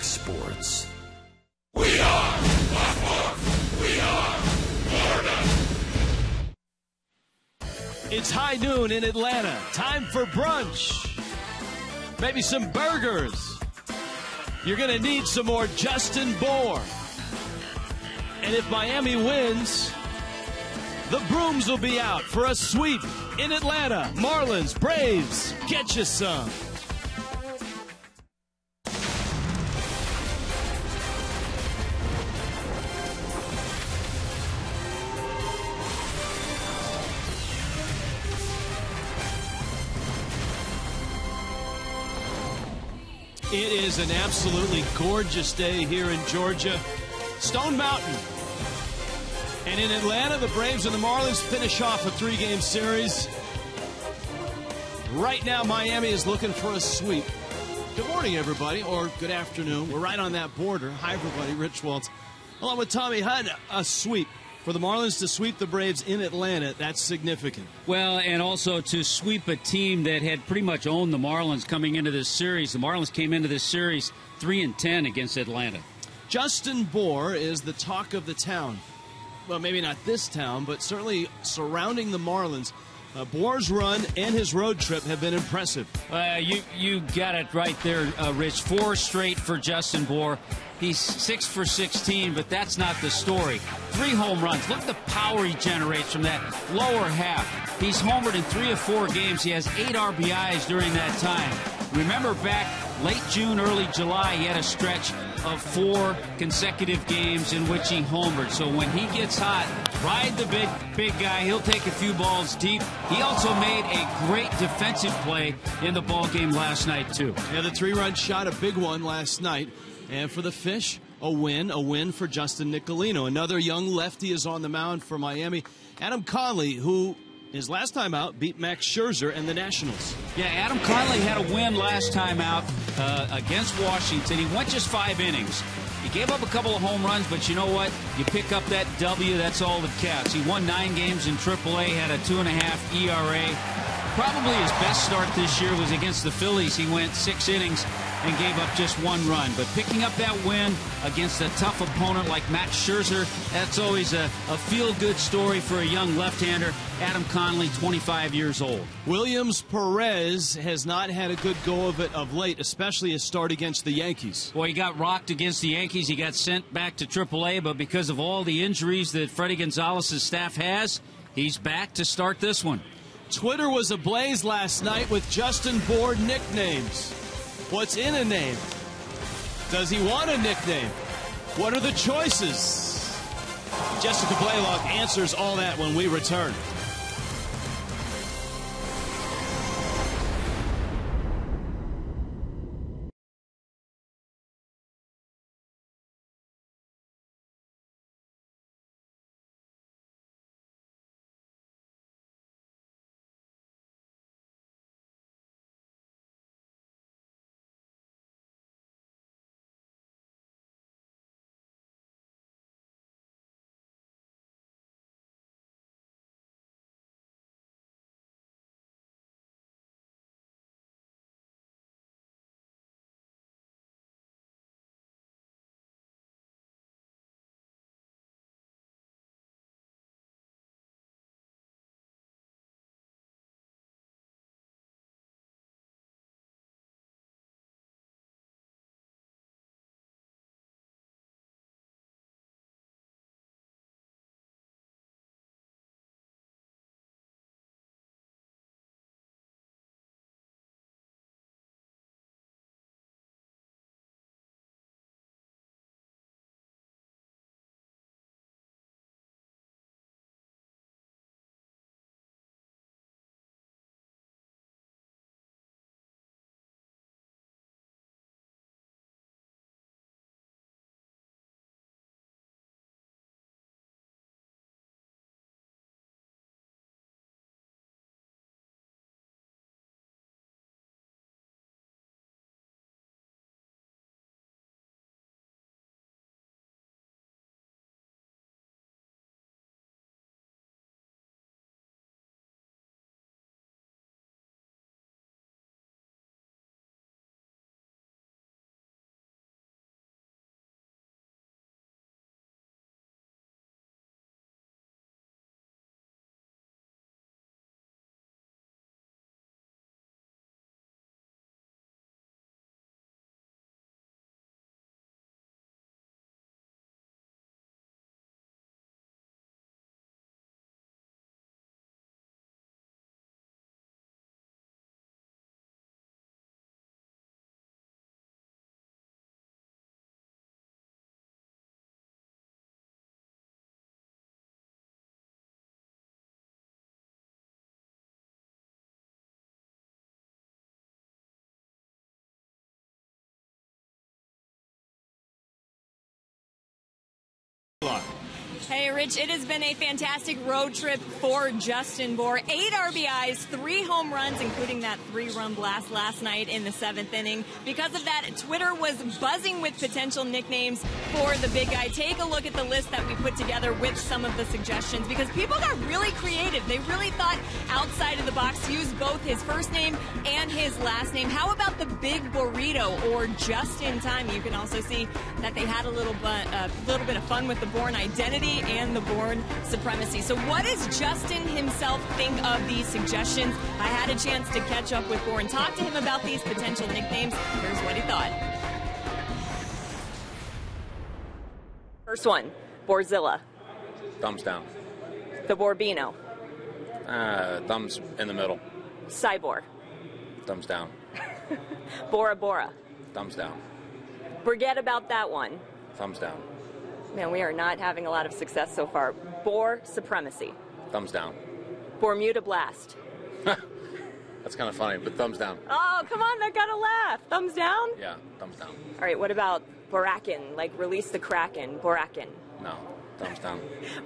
Fox Sports. We are Baltimore. We are Florida. It's high noon in Atlanta. Time for brunch. Maybe some burgers. You're going to need some more Justin Bohr. And if Miami wins, the brooms will be out for a sweep in Atlanta. Marlins, Braves, get you some. It is an absolutely gorgeous day here in Georgia. Stone Mountain. And in Atlanta, the Braves and the Marlins finish off a 3-game series. Right now, Miami is looking for a sweep. Good morning, everybody, or good afternoon. We're right on that border. Hi, everybody. Rich Waltz, along with Tommy Hunt. A sweep. For the Marlins to sweep the Braves in Atlanta, that's significant. Well, and also to sweep a team that had pretty much owned the Marlins coming into this series. The Marlins came into this series 3-10 against Atlanta. Justin Bohr is the talk of the town. Well, maybe not this town, but certainly surrounding the Marlins. Bohr's run and his road trip have been impressive. You got it right there, Rich. 4 straight for Justin Bohr. He's 6 for 16, but that's not the story. 3 home runs. Look at the power he generates from that lower half. He's homered in 3 of 4 games. He has 8 RBIs during that time. Remember back late June, early July, he had a stretch of 4 consecutive games in which he homered. So when he gets hot, ride the big guy. He'll take a few balls deep. He also made a great defensive play in the ball game last night, too. Yeah, the 3-run shot, a big one last night. And for the Fish, a win for Justin Nicolino. Another young lefty is on the mound for Miami. Adam Conley, who his last time out beat Max Scherzer and the Nationals. Yeah, Adam Conley had a win last time out against Washington. He went just 5 innings. He gave up a couple of home runs, but you know what? You pick up that W, that's all that counts. He won 9 games in AAA, had a 2.5 ERA. Probably his best start this year was against the Phillies. He went 6 innings and gave up just 1 run. But picking up that win against a tough opponent like Max Scherzer, that's always a feel-good story for a young left-hander. Adam Conley, 25 years old. Williams Perez has not had a good go of it of late, especially his start against the Yankees. Well, he got rocked against the Yankees. He got sent back to AAA, but because of all the injuries that Freddie Gonzalez's staff has, he's back to start this one. Twitter was ablaze last night with Justin Bohr nicknames. What's in a name? Does he want a nickname? What are the choices? Jessica Blaylock answers all that when we return. Hey, Rich, it has been a fantastic road trip for Justin Bour. 8 RBIs, 3 home runs, including that 3-run blast last night in the 7th inning. Because of that, Twitter was buzzing with potential nicknames for the big guy. Take a look at the list that we put together with some of the suggestions, because people got really creative. They really thought outside of the box, used both his first name and his last name. How about the Big Burrito, or Just in Time? You can also see that they had a little bit of fun with the Bourne identity and the Bourne supremacy. So what does Justin himself think of these suggestions? I had a chance to catch up with Bourne and talk to him about these potential nicknames. Here's what he thought. First one, Bourzilla. Thumbs down. The Borbino. Thumbs in the middle. Cyborg. Thumbs down. Bora Bora. Thumbs down. Forget about that one. Thumbs down. Man, we are not having a lot of success so far. Boar Supremacy. Thumbs down. Bermuda Blast. That's kind of funny, but thumbs down. Oh, come on, that got a laugh. Thumbs down? Yeah, thumbs down. All right, what about Borakin? Like, release the Kraken. Borakin. No, thumbs down.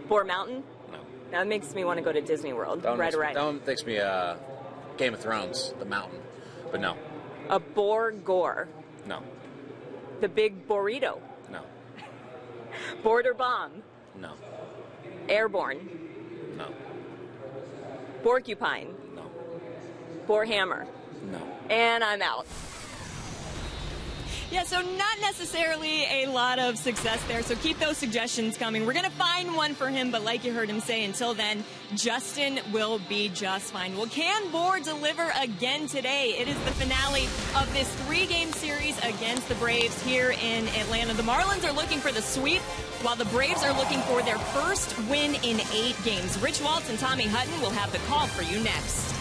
Boar Mountain? No. That makes me want to go to Disney World. Right. That one makes me Game of Thrones, the mountain. But no. A Boar Gore. No. The Big Burrito. No. Border Bomb. No. Airborne. No. Porcupine. No. Boar Hammer. No. And I'm out. Yeah, so not necessarily a lot of success there, so keep those suggestions coming. We're going to find one for him, but like you heard him say, until then, Justin will be just fine. Well, can Bour deliver again today? It is the finale of this 3-game series against the Braves here in Atlanta. The Marlins are looking for the sweep, while the Braves are looking for their first win in 8 games. Rich Waltz and Tommy Hutton will have the call for you next.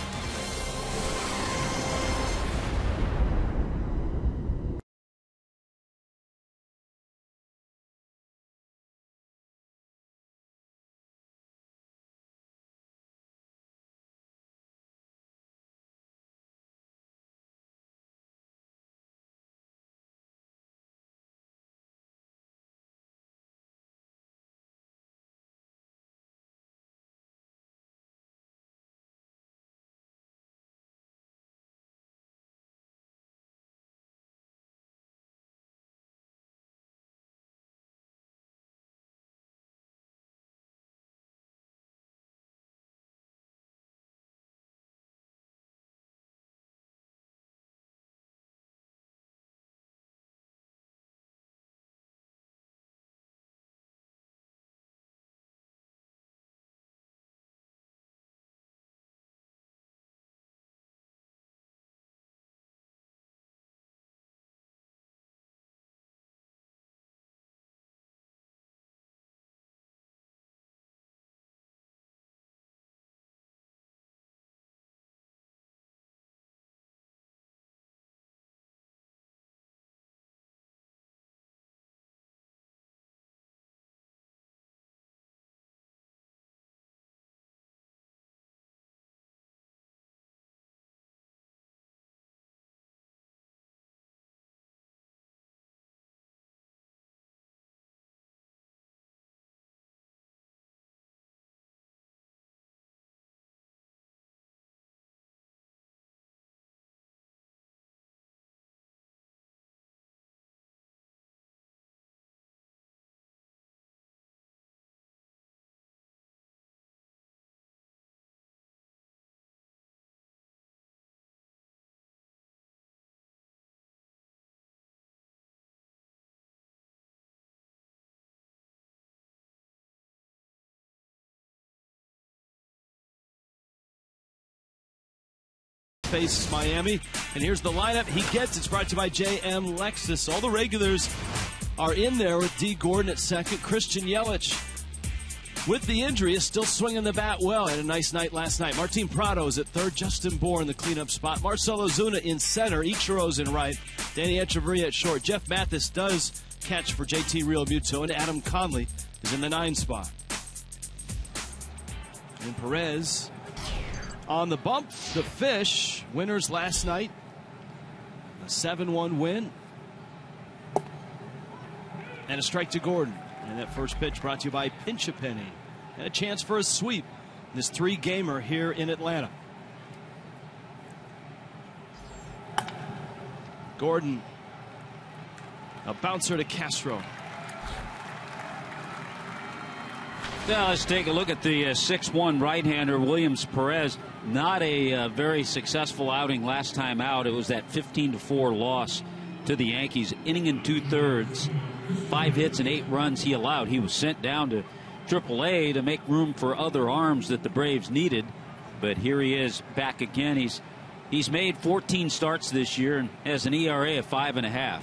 Faces Miami, and here's the lineup he gets. It's brought to you by JM Lexus. All the regulars are in there with D. Gordon at second. Christian Yelich, with the injury, is still swinging the bat well. Had a nice night last night. Martin Prado's at third. Justin Bour in the cleanup spot. Marcell Ozuna in center. Ichiro's in right. Danny Echeverria at short. Jeff Mathis does catch for JT Realmuto, and Adam Conley is in the 9 spot. And Perez on the bump. The Fish, winners last night. A 7-1 win. And a strike to Gordon. And that first pitch brought to you by Pinch a Penny. And a chance for a sweep. This 3-gamer here in Atlanta. Gordon. A bouncer to Castro. Now let's take a look at the 6'1" right-hander Williams Perez. Not a very successful outing last time out. It was that 15-4 loss to the Yankees. Inning and 2/3, 5 hits and 8 runs he allowed. He was sent down to AAA to make room for other arms that the Braves needed. But here he is back again. He's made 14 starts this year and has an ERA of 5.5.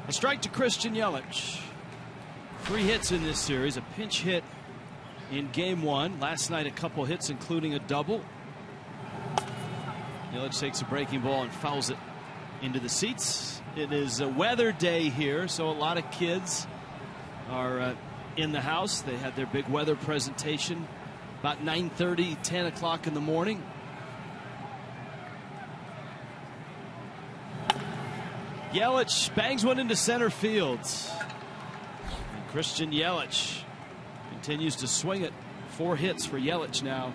A strike to Christian Yelich. 3 hits in this series. A pinch hit in game 1. Last night a couple hits including a double. Yelich takes a breaking ball and fouls it into the seats. It is a weather day here, so a lot of kids are in the house. They had their big weather presentation about 9:30, 10 o'clock in the morning. Yelich bangs one into center field. And Christian Yelich continues to swing it. 4 hits for Yelich now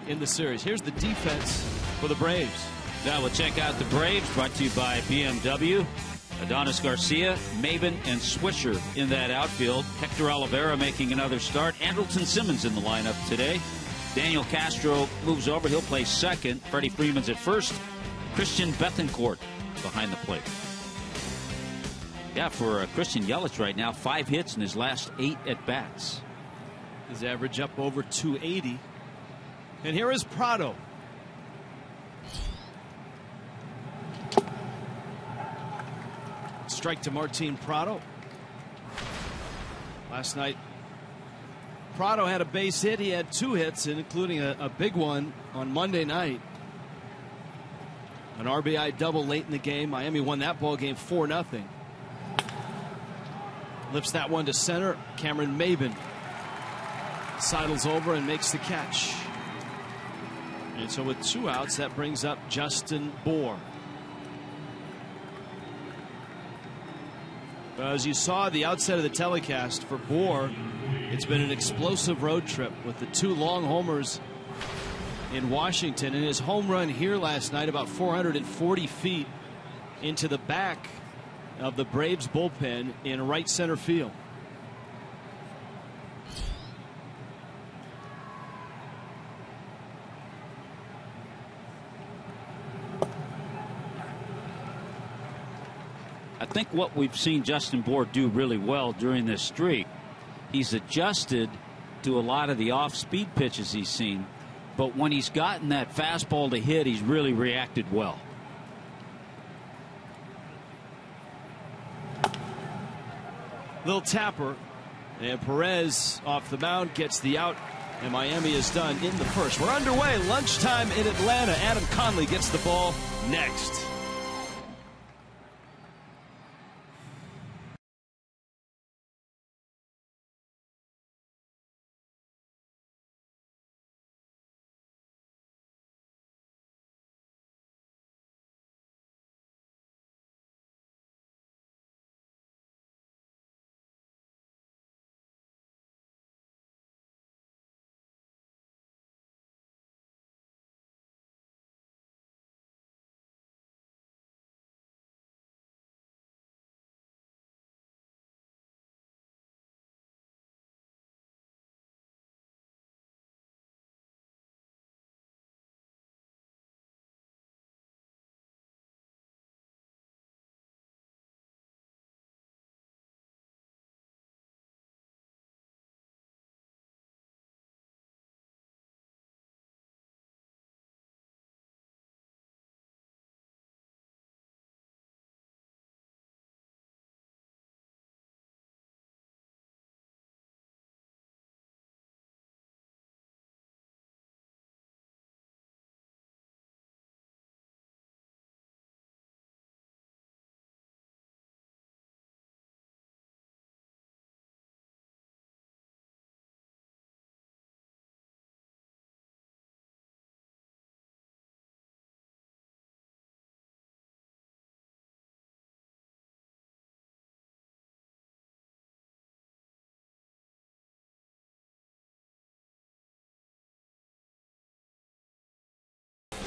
in the series. Here's the defense for the Braves. Now we'll check out the Braves, brought to you by BMW. Adonis Garcia, Maben, and Swisher in that outfield. Hector Olivera making another start. Andrelton Simmons in the lineup today. Daniel Castro moves over. He'll play second. Freddie Freeman's at first. Christian Bethancourt behind the plate. Yeah, for Christian Yelich right now, 5 hits in his last 8 at-bats. His average up over 280. And here is Prado. Strike to Martin Prado. Last night, Prado had a base hit. He had 2 hits, including a big one on Monday night. An RBI double late in the game. Miami won that ball game 4-0. Lifts that one to center. Cameron Maben sidles over and makes the catch. And so with 2 outs, that brings up Justin Bour. As you saw at the outset of the telecast, for Bour, it's been an explosive road trip with the 2 long homers in Washington, and his home run here last night about 440 feet into the back of the Braves bullpen in right center field. I think what we've seen Justin Bour do really well during this streak, he's adjusted to a lot of the off-speed pitches he's seen, but when he's gotten that fastball to hit, he's really reacted well. Little tapper, and Perez off the mound gets the out, and Miami is done in the first. We're underway. Lunchtime in Atlanta. Adam Conley gets the ball next.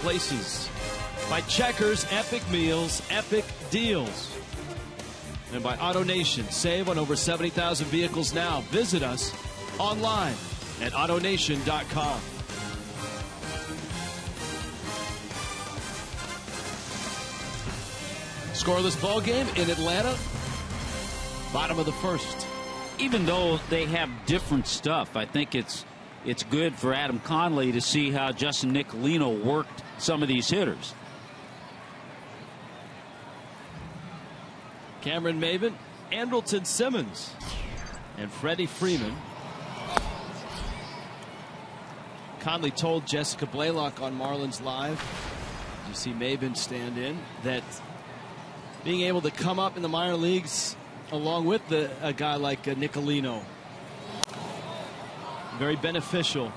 places. By Checkers, epic meals, epic deals. And by AutoNation, save on over 70,000 vehicles now. Visit us online at AutoNation.com. Scoreless ball game in Atlanta. Bottom of the first. Even though they have different stuff, I think it's good for Adam Conley to see how Justin Nicolino worked some of these hitters. Cameron Maybin, Andrelton Simmons, and Freddie Freeman. Conley told Jessica Blaylock on Marlins Live, you see Maybin stand in, that being able to come up in the minor leagues along with a guy like Nicolino, very beneficial,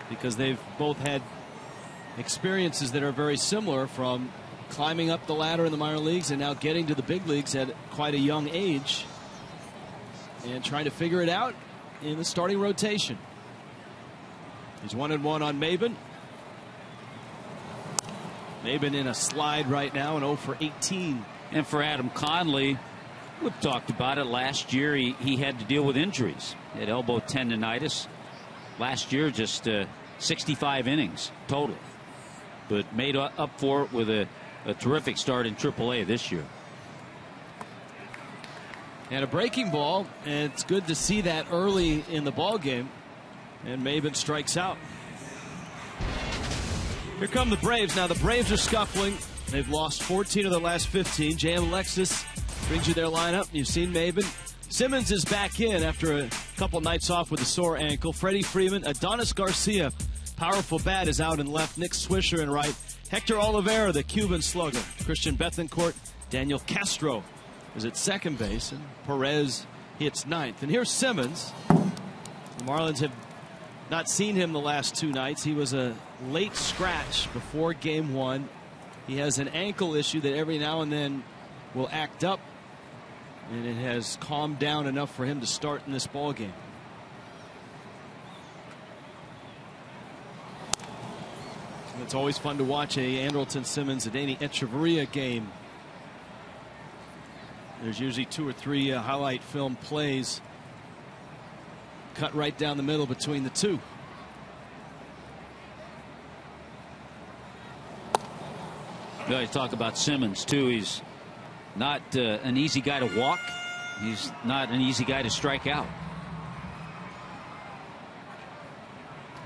because they've both had experiences that are very similar, from climbing up the ladder in the minor leagues and now getting to the big leagues at quite a young age and trying to figure it out in the starting rotation. He's 1-1 on Maybin. Maybin in a slide right now, and 0 for 18. And for Adam Conley, we've talked about it last year. He had to deal with injuries. He had elbow tendonitis. Last year, just 65 innings total, but made up for it with a terrific start in AAA this year. And a breaking ball, and it's good to see that early in the ball game. And Maybin strikes out. Here come the Braves. Now the Braves are scuffling. They've lost 14 of their last 15. J.M. Alexis brings you their lineup. You've seen Maybin. Simmons is back in after a couple nights off with a sore ankle. Freddie Freeman, Adonis Garcia, powerful bat, is out in left. Nick Swisher in right. Hector Oliveira, the Cuban slugger. Christian Bethancourt, Daniel Castro is at second base, and Perez hits ninth. And here's Simmons. The Marlins have not seen him the last two nights. He was a late scratch before game one. He has an ankle issue that every now and then will act up, and it has calmed down enough for him to start in this ball game. And it's always fun to watch a Andrelton Simmons, Adeiny Echeverria game. There's usually 2 or 3 highlight film plays cut right down the middle between the two. You talk about Simmons too. He's not an easy guy to walk. He's not an easy guy to strike out.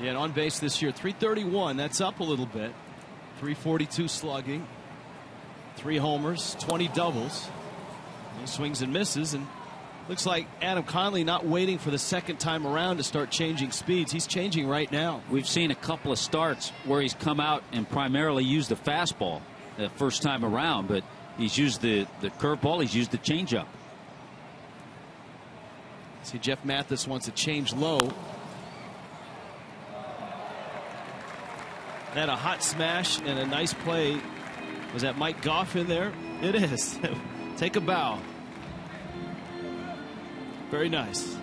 Yeah, and on base this year, 331. That's up a little bit. 342 slugging, 3 homers, 20 doubles. He swings and misses, and looks like Adam Conley not waiting for the second time around to start changing speeds. He's changing right now. We've seen a couple of starts where he's come out and primarily used the fastball the first time around, but he's used the curveball, he's used the changeup. See, Jeff Mathis wants to change low. Had a hot smash and a nice play. Was that Mike Goff in there? It is. Take a bow. Very nice.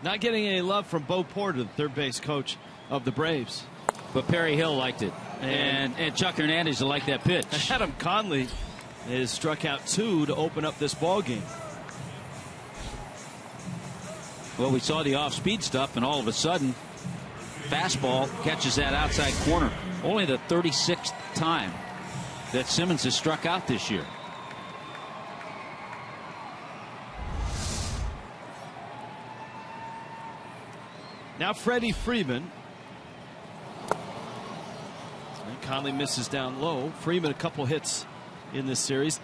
Not getting any love from Bo Porter, the third base coach of the Braves. But Perry Hill liked it. And Chuck Hernandez liked that pitch. Adam Conley has struck out 2 to open up this ball game. Well, we saw the off-speed stuff, and all of a sudden, fastball catches that outside corner. Only the 36th time that Simmons has struck out this year. Now Freddie Freeman. And Conley misses down low. Freeman a couple hits in this series.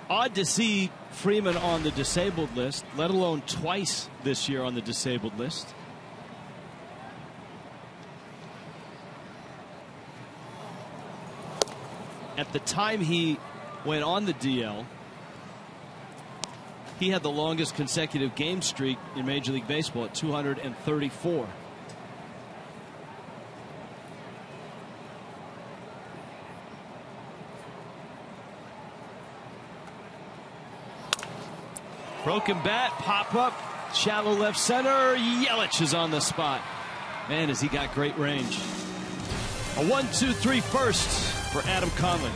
Odd to see Freeman on the disabled list, let alone twice this year on the disabled list. At the time he went on the DL, he had the longest consecutive game streak in Major League Baseball at 234. Broken bat, pop up, shallow left center. Yelich is on the spot. Man, has he got great range. A 1-2-3 first for Adam Conley.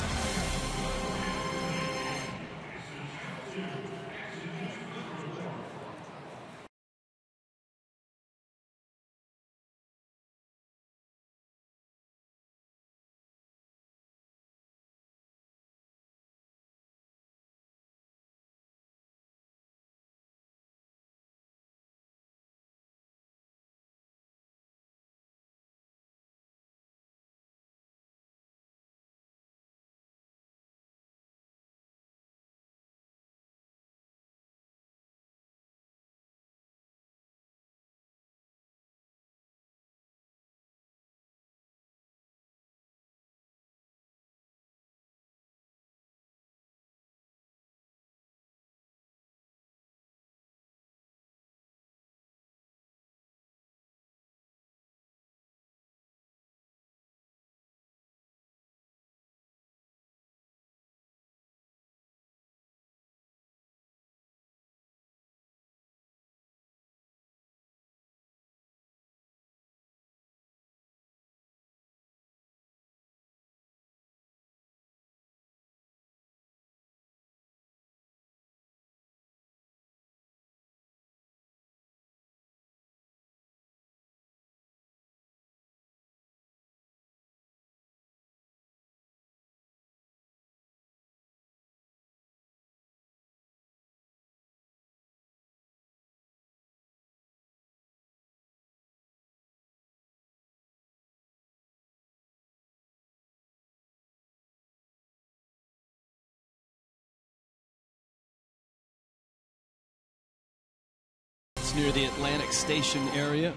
Near the Atlantic Station area.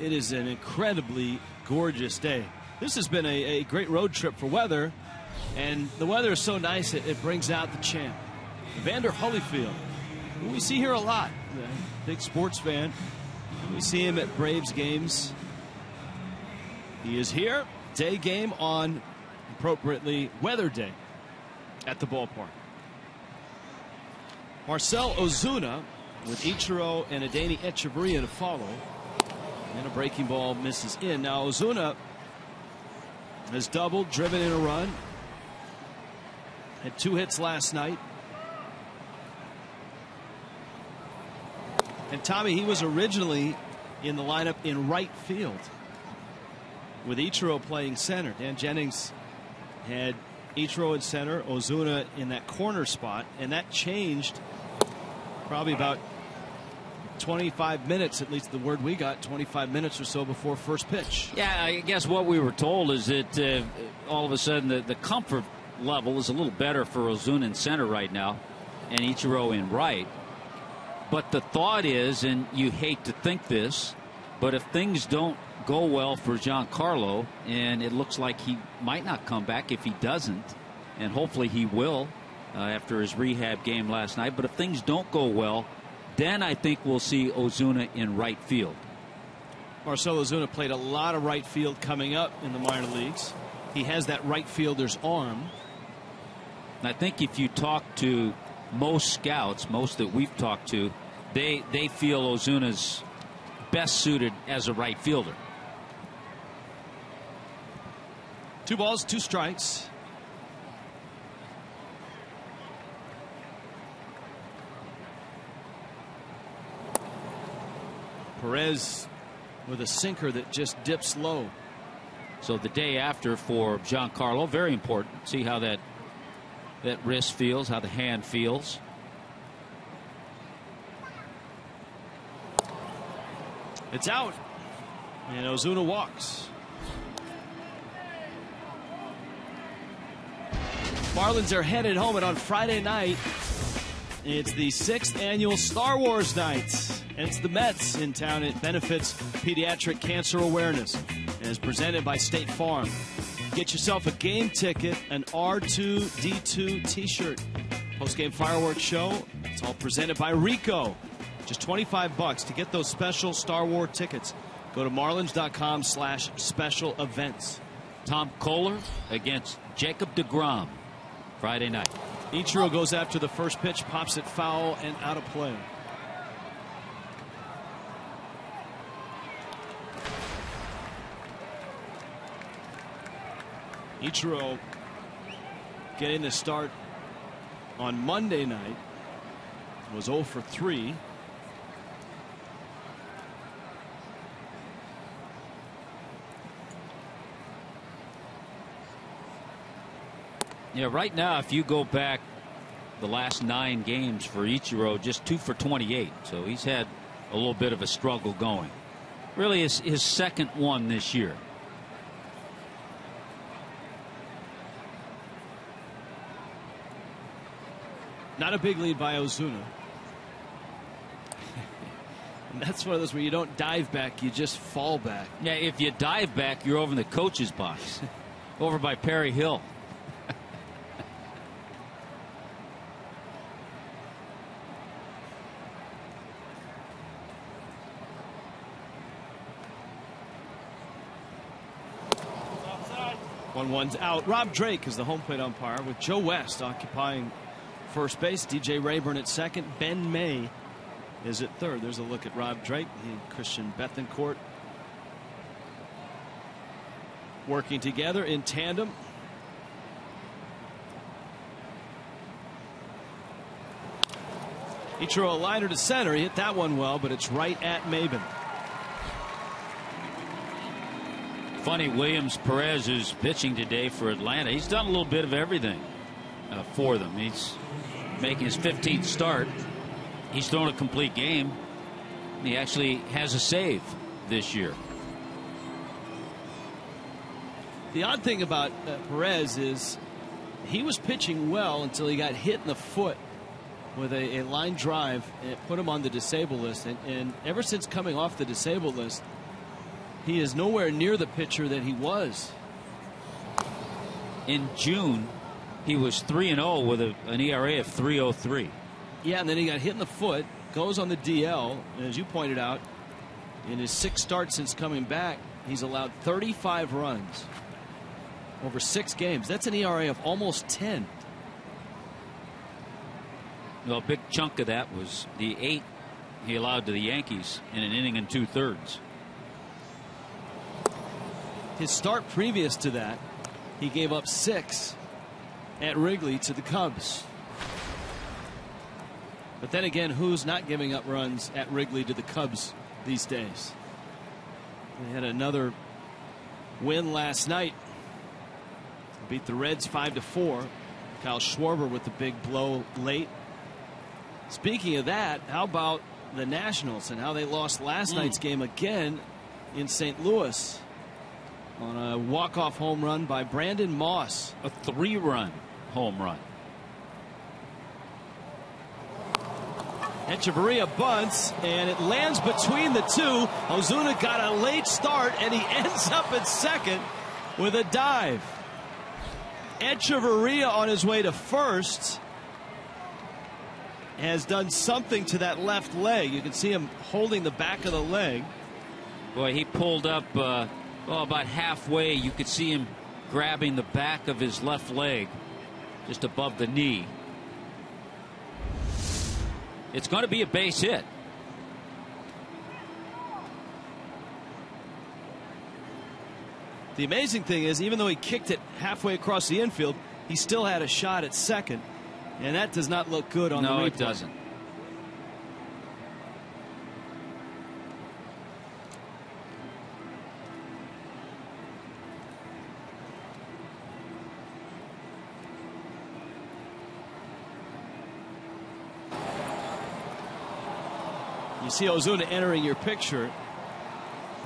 It is an incredibly gorgeous day. This has been a great road trip for weather, and the weather is so nice it brings out the champ. Evander Holyfield, who we see here a lot, big sports fan. We see him at Braves games. He is here, day game on, appropriately, weather day at the ballpark. Marcell Ozuna with Ichiro and Adeiny Echeverria to follow. And a breaking ball misses in. Now Ozuna has doubled, driven in a run. Had 2 hits last night. And Tommy, he was originally in the lineup in right field with Ichiro playing center. Dan Jennings had Ichiro in center, Ozuna in that corner spot, and that changed probably about 25 minutes, at least the word we got, 25 minutes or so before first pitch. Yeah, I guess what we were told is that all of a sudden the comfort level is a little better for Ozuna in center right now and Ichiro in right. But the thought is, and you hate to think this, but if things don't go well for Giancarlo, and it looks like he might not come back if he doesn't, and hopefully he will after his rehab game last night, but if things don't go well, then I think we'll see Ozuna in right field. Marcell Ozuna played a lot of right field coming up in the minor leagues. He has that right fielder's arm. And I think if you talk to most scouts, most that we've talked to, they feel Ozuna's best suited as a right fielder. 2 balls, 2 strikes. Perez with a sinker that just dips low. So the day after for Giancarlo, very important. See how that wrist feels, how the hand feels. It's out, and Ozuna walks. Marlins are headed home, and on Friday night, it's the 6th annual Star Wars night. And it's the Mets in town. It benefits pediatric cancer awareness and is presented by State Farm. Get yourself a game ticket, an R2-D2 t-shirt. Post-game fireworks show. It's all presented by Rico. Just $25 to get those special Star Wars tickets. Go to marlins.com/special events. Tom Kohler against Jacob deGrom Friday night. Ichiro goes after the first pitch, pops it foul and out of play. Ichiro getting the start on Monday night was 0 for 3. Yeah, right now, if you go back the last 9 games for Ichiro, just 2 for 28. So he's had a little bit of a struggle going. Really his second one this year. Not a big lead by Ozuna. And that's one of those where you don't dive back, you just fall back. Yeah, if you dive back, you're over in the coach's box. Over by Perry Hill. 1-1's out. Rob Drake is the home plate umpire with Joe West occupying first base. DJ Rayburn at second. Ben May is at third. There's a look at Rob Drake. He and Christian Bethencourt working together in tandem. Ichiro a liner to center. He hit that one well, but it's right at Maben. Funny, Williams Perez is pitching today for Atlanta. He's done a little bit of everything for them. He's making his 15th start. He's thrown a complete game. He actually has a save this year. The odd thing about Perez is he was pitching well until he got hit in the foot with a line drive, and it put him on the disabled list. And ever since coming off the disabled list, he is nowhere near the pitcher that he was. In June, he was 3-0 with an ERA of 3.03. Yeah, and then he got hit in the foot, goes on the DL, and as you pointed out, in his 6 starts since coming back, he's allowed 35 runs over 6 games. That's an ERA of almost 10. Well, a big chunk of that was the 8 he allowed to the Yankees in an inning and 2/3. His start previous to that, he gave up 6 at Wrigley to the Cubs. But then again, who's not giving up runs at Wrigley to the Cubs these days? They had another win last night. Beat the Reds 5-4. Kyle Schwarber with the big blow late. Speaking of that, how about the Nationals and how they lost last night's game again in St. Louis on a walk-off home run by Brandon Moss. A 3-run home run. Echeverria bunts, and it lands between the two. Ozuna got a late start, and he ends up at second with a dive. Echeverria on his way to first has done something to that left leg. You can see him holding the back of the leg. Boy, he pulled up about halfway. You could see him grabbing the back of his left leg just above the knee. It's going to be a base hit. The amazing thing is, even though he kicked it halfway across the infield, he still had a shot at second, and that does not look good on the replay. No, it doesn't. You see Ozuna entering your picture,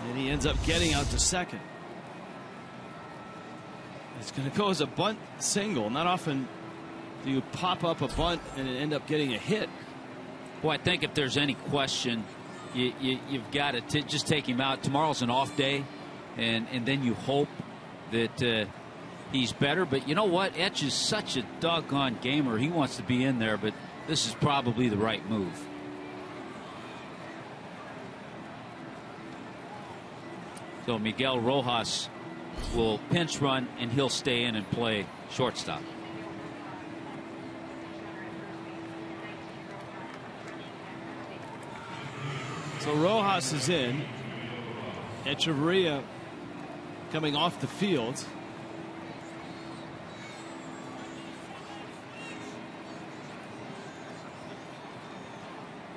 and he ends up getting out to second. It's going to go as a bunt single. Not often do you pop up a bunt and end up getting a hit. Well, I think if there's any question, you've got to just take him out. Tomorrow's an off day, and then you hope that he's better. But you know what? Etch is such a doggone gamer. He wants to be in there, but this is probably the right move. So Miguel Rojas will pinch run, and he'll stay in and play shortstop. So Rojas is in. Echeverria coming off the field.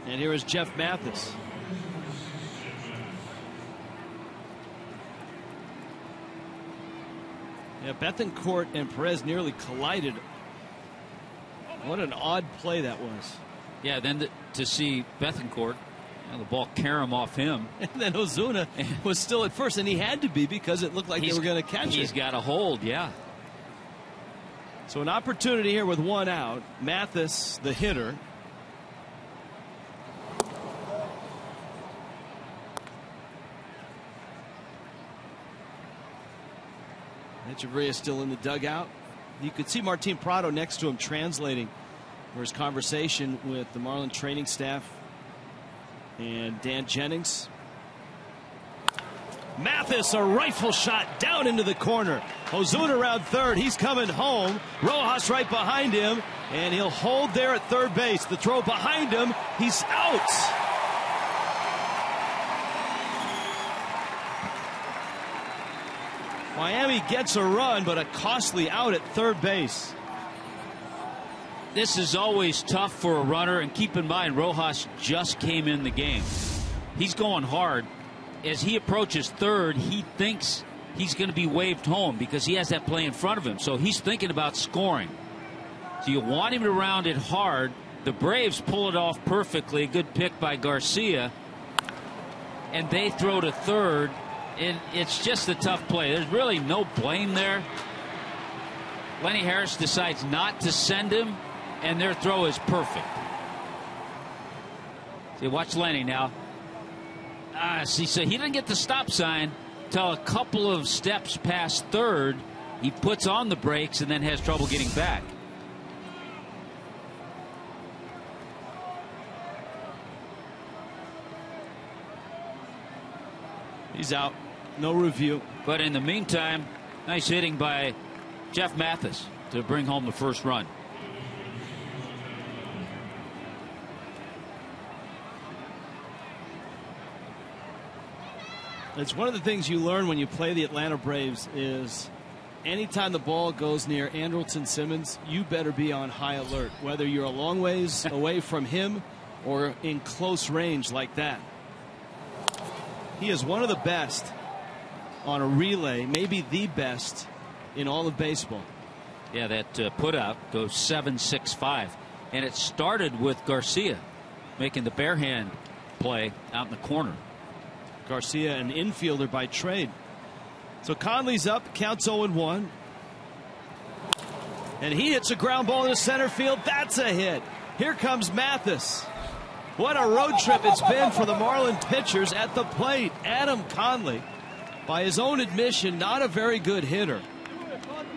And here is Jeff Mathis. Yeah, Bethancourt and Perez nearly collided. What an odd play that was. Yeah, then to see Bethancourt, the ball carom off him. And then Ozuna was still at first, and he had to be because it looked like they were going to catch it. He's got a hold, yeah. So an opportunity here with one out. Mathis, the hitter. Echeverria still in the dugout. You could see Martin Prado next to him translating for his conversation with the Marlins training staff and Dan Jennings. Mathis, a rifle shot down into the corner. Ozuna around third. He's coming home. Rojas right behind him, and he'll hold there at third base. The throw behind him. He's out. Miami gets a run, but a costly out at third base. This is always tough for a runner, and keep in mind Rojas just came in the game. He's going hard. As he approaches third, he thinks he's going to be waved home because he has that play in front of him. So he's thinking about scoring. So you want him to round it hard. The Braves pull it off perfectly. Good pick by Garcia. And they throw to third. And it's just a tough play. There's really no blame there. Lenny Harris decides not to send him, and their throw is perfect. See, watch Lenny now. See, so he didn't get the stop sign till a couple of steps past third. He puts on the brakes and then has trouble getting back. He's out. No review. But in the meantime, nice hitting by Jeff Mathis to bring home the first run. It's one of the things you learn when you play the Atlanta Braves is anytime the ball goes near Andrelton Simmons, you better be on high alert, whether you're a long ways away from him or in close range like that. He is one of the best on a relay, maybe the best in all of baseball. Yeah, that put out goes 7-6-5. And it started with Garcia making the bare hand play out in the corner. Garcia, an infielder by trade. So Conley's up, counts 0-1. And he hits a ground ball in the center field. That's a hit. Here comes Mathis. What a road trip it's been for the Marlins pitchers at the plate. Adam Conley, by his own admission, not a very good hitter.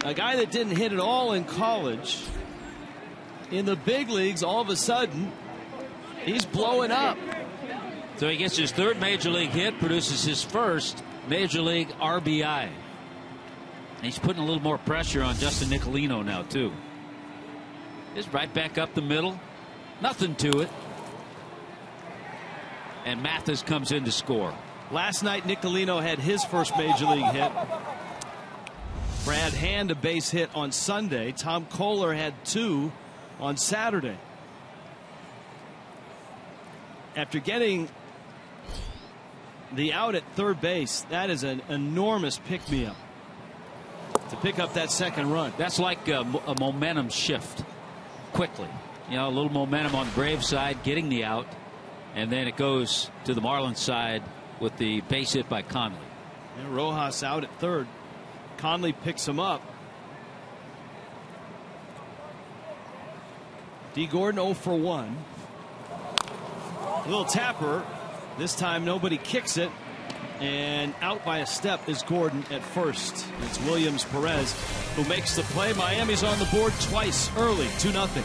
A guy that didn't hit at all in college. In the big leagues, all of a sudden, he's blowing up. So he gets his third major league hit, produces his first major league RBI. And he's putting a little more pressure on Justin Nicolino now, too. Just right back up the middle. Nothing to it. And Mathis comes in to score. Last night, Nicolino had his first major league hit. Brad Hand a base hit on Sunday. Tom Kohler had 2 on Saturday. After getting the out at third base, that is an enormous pick-me-up to pick up that second run. That's like a momentum shift quickly. You know, a little momentum on the Braves side, getting the out, and then it goes to the Marlins side with the base hit by Conley. And Rojas out at third. Conley picks him up. D. Gordon 0 for 1. A little tapper. This time nobody kicks it. And out by a step is Gordon at first. It's Williams Perez who makes the play. Miami's on the board twice early, 2-0.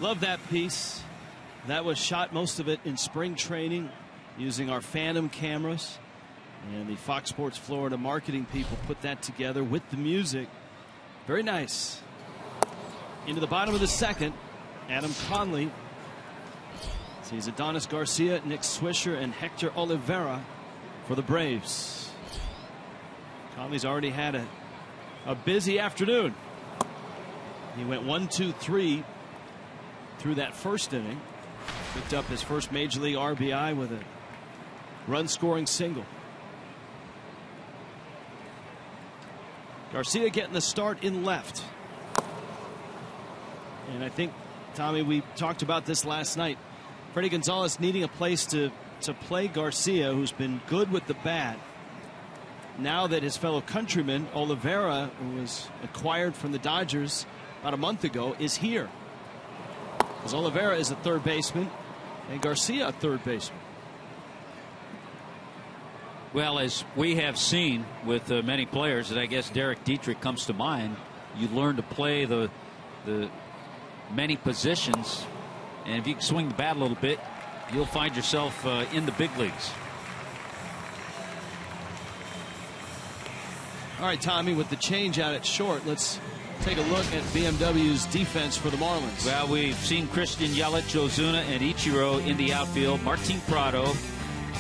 love that piece. That was shot, most of it in spring training, using our Phantom cameras. And the Fox Sports Florida marketing people put that together with the music. Very nice. Into the bottom of the second, Adam Conley sees Adonis Garcia, Nick Swisher, and Hector Olivera for the Braves. Conley's already had a busy afternoon. He went 1-2-3 through that first inning. Picked up his first major league RBI with a run-scoring single. Garcia getting the start in left. And I think, Tommy, we talked about this last night. Freddie Gonzalez needing a place to play Garcia, who's been good with the bat. Now that his fellow countryman, Olivera, who was acquired from the Dodgers about a month ago, is here. Because Olivera is a third baseman and Garcia a third baseman. Well, as we have seen with many players, and I guess Derek Dietrich comes to mind, you learn to play the many positions, and if you can swing the bat a little bit, you'll find yourself in the big leagues. All right, Tommy, with the change out at short, let's take a look at BMW's defense for the Marlins. Well, we've seen Christian Yelich, Ozuna, and Ichiro in the outfield. Martin Prado,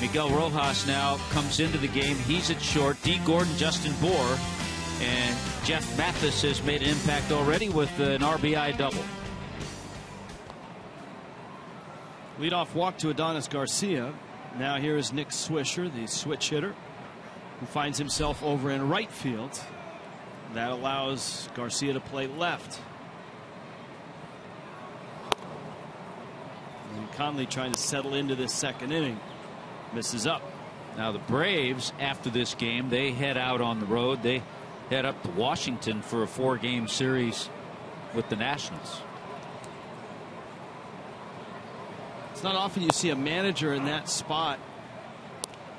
Miguel Rojas now comes into the game. He's at short. D. Gordon, Justin Bour, and Jeff Mathis has made an impact already with an RBI double. Leadoff walk to Adonis Garcia. Now here is Nick Swisher, the switch hitter, who finds himself over in right field. That allows Garcia to play left. And Conley trying to settle into this second inning. Misses up. Now the Braves, after this game, they head out on the road. They head up to Washington for a 4-game series with the Nationals. It's not often you see a manager in that spot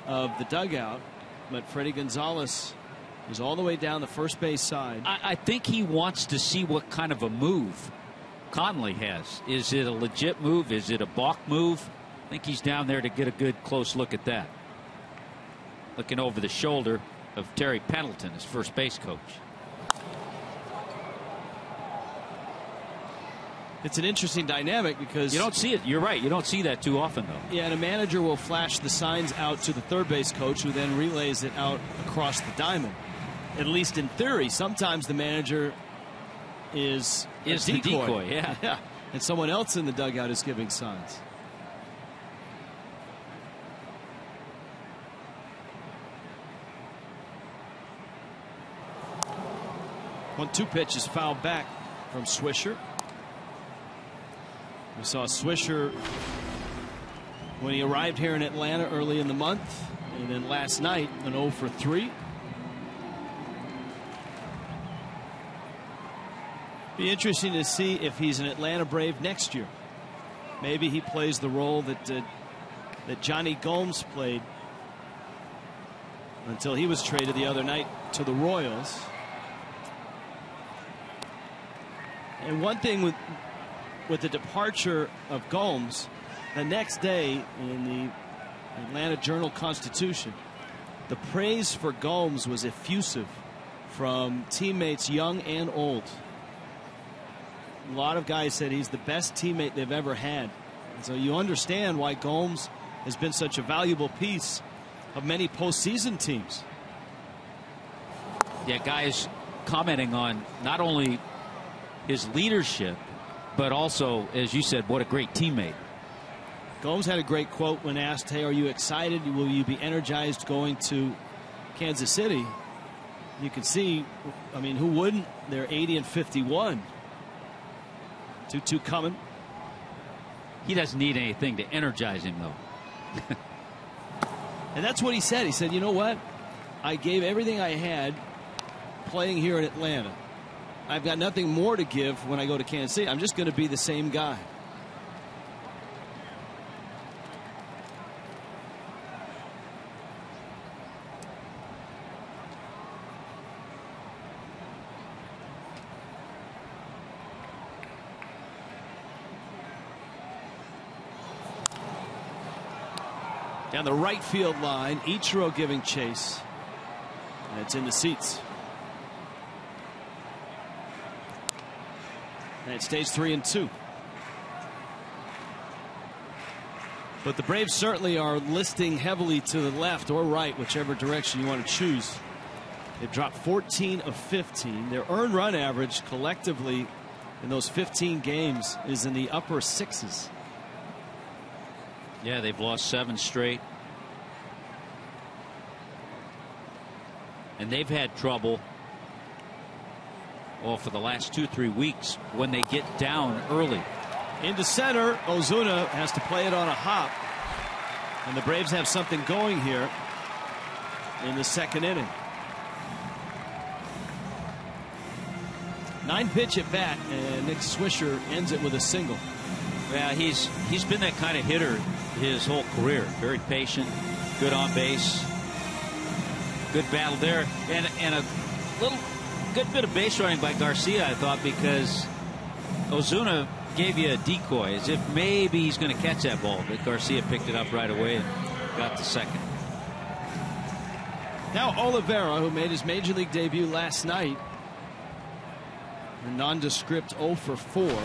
of the dugout, but Freddie Gonzalez is all the way down the first base side. I think he wants to see what kind of a move Conley has. Is it a legit move? Is it a balk move? I think he's down there to get a good close look at that. Looking over the shoulder of Terry Pendleton, his first base coach. It's an interesting dynamic because you don't see it. You're right. You don't see that too often, though. Yeah, and a manager will flash the signs out to the third base coach, who then relays it out across the diamond. At least in theory, sometimes the manager is the decoy. Yeah. And someone else in the dugout is giving signs. 1-2 pitch is fouled back from Swisher. We saw Swisher when he arrived here in Atlanta early in the month, and then last night an 0 for 3. Be interesting to see if he's an Atlanta Brave next year. Maybe he plays the role that Johnny Gomes played until he was traded the other night to the Royals. And one thing with the departure of Gomes, the next day in the Atlanta Journal-Constitution, the praise for Gomes was effusive from teammates young and old. A lot of guys said he's the best teammate they've ever had. And so you understand why Gomes has been such a valuable piece of many postseason teams. Yeah, guys commenting on not only his leadership, but also, as you said, what a great teammate. Gomes had a great quote when asked, hey, are you excited? Will you be energized going to Kansas City? You can see, I mean, who wouldn't? They're 80 and 51. 2-2 coming. He doesn't need anything to energize him, though. And that's what he said. He said, you know what? I gave everything I had playing here in Atlanta. I've got nothing more to give when I go to Kansas City. I'm just going to be the same guy. Down the right field line, Ichiro giving chase. And it's in the seats. And it stays 3-2. But the Braves certainly are listing heavily to the left or right, whichever direction you want to choose. They've dropped 14 of 15. Their earned run average collectively in those 15 games is in the upper sixes. Yeah, they've lost 7 straight. And they've had trouble for the last 2-3 weeks when they get down early. Into center, Ozuna has to play it on a hop. And the Braves have something going here in the second inning. 9-pitch at bat, and Nick Swisher ends it with a single. Yeah, he's been that kind of hitter his whole career. Very patient, good on base, good battle there, and a little good bit of base running by Garcia, I thought, because Ozuna gave you a decoy as if maybe he's going to catch that ball, but Garcia picked it up right away and got to second. Now Oliveira, who made his major league debut last night, a nondescript 0 for 4.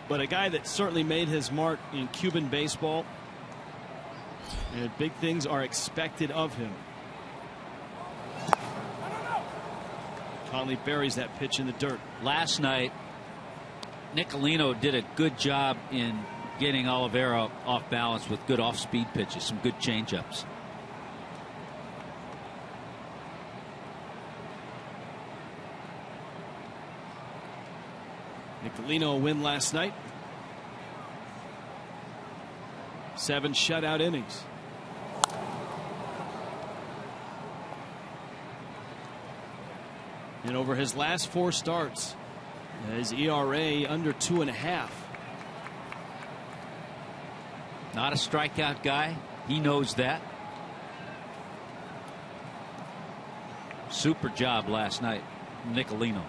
But a guy that certainly made his mark in Cuban baseball, and big things are expected of him. Conley buries that pitch in the dirt. Last night, Nicolino did a good job in getting Oliveira off balance with good off-speed pitches, some good changeups. Nicolino win last night. 7 shutout innings. And over his last 4 starts, his ERA under 2.5. Not a strikeout guy. He knows that. Super job last night, Nicolino.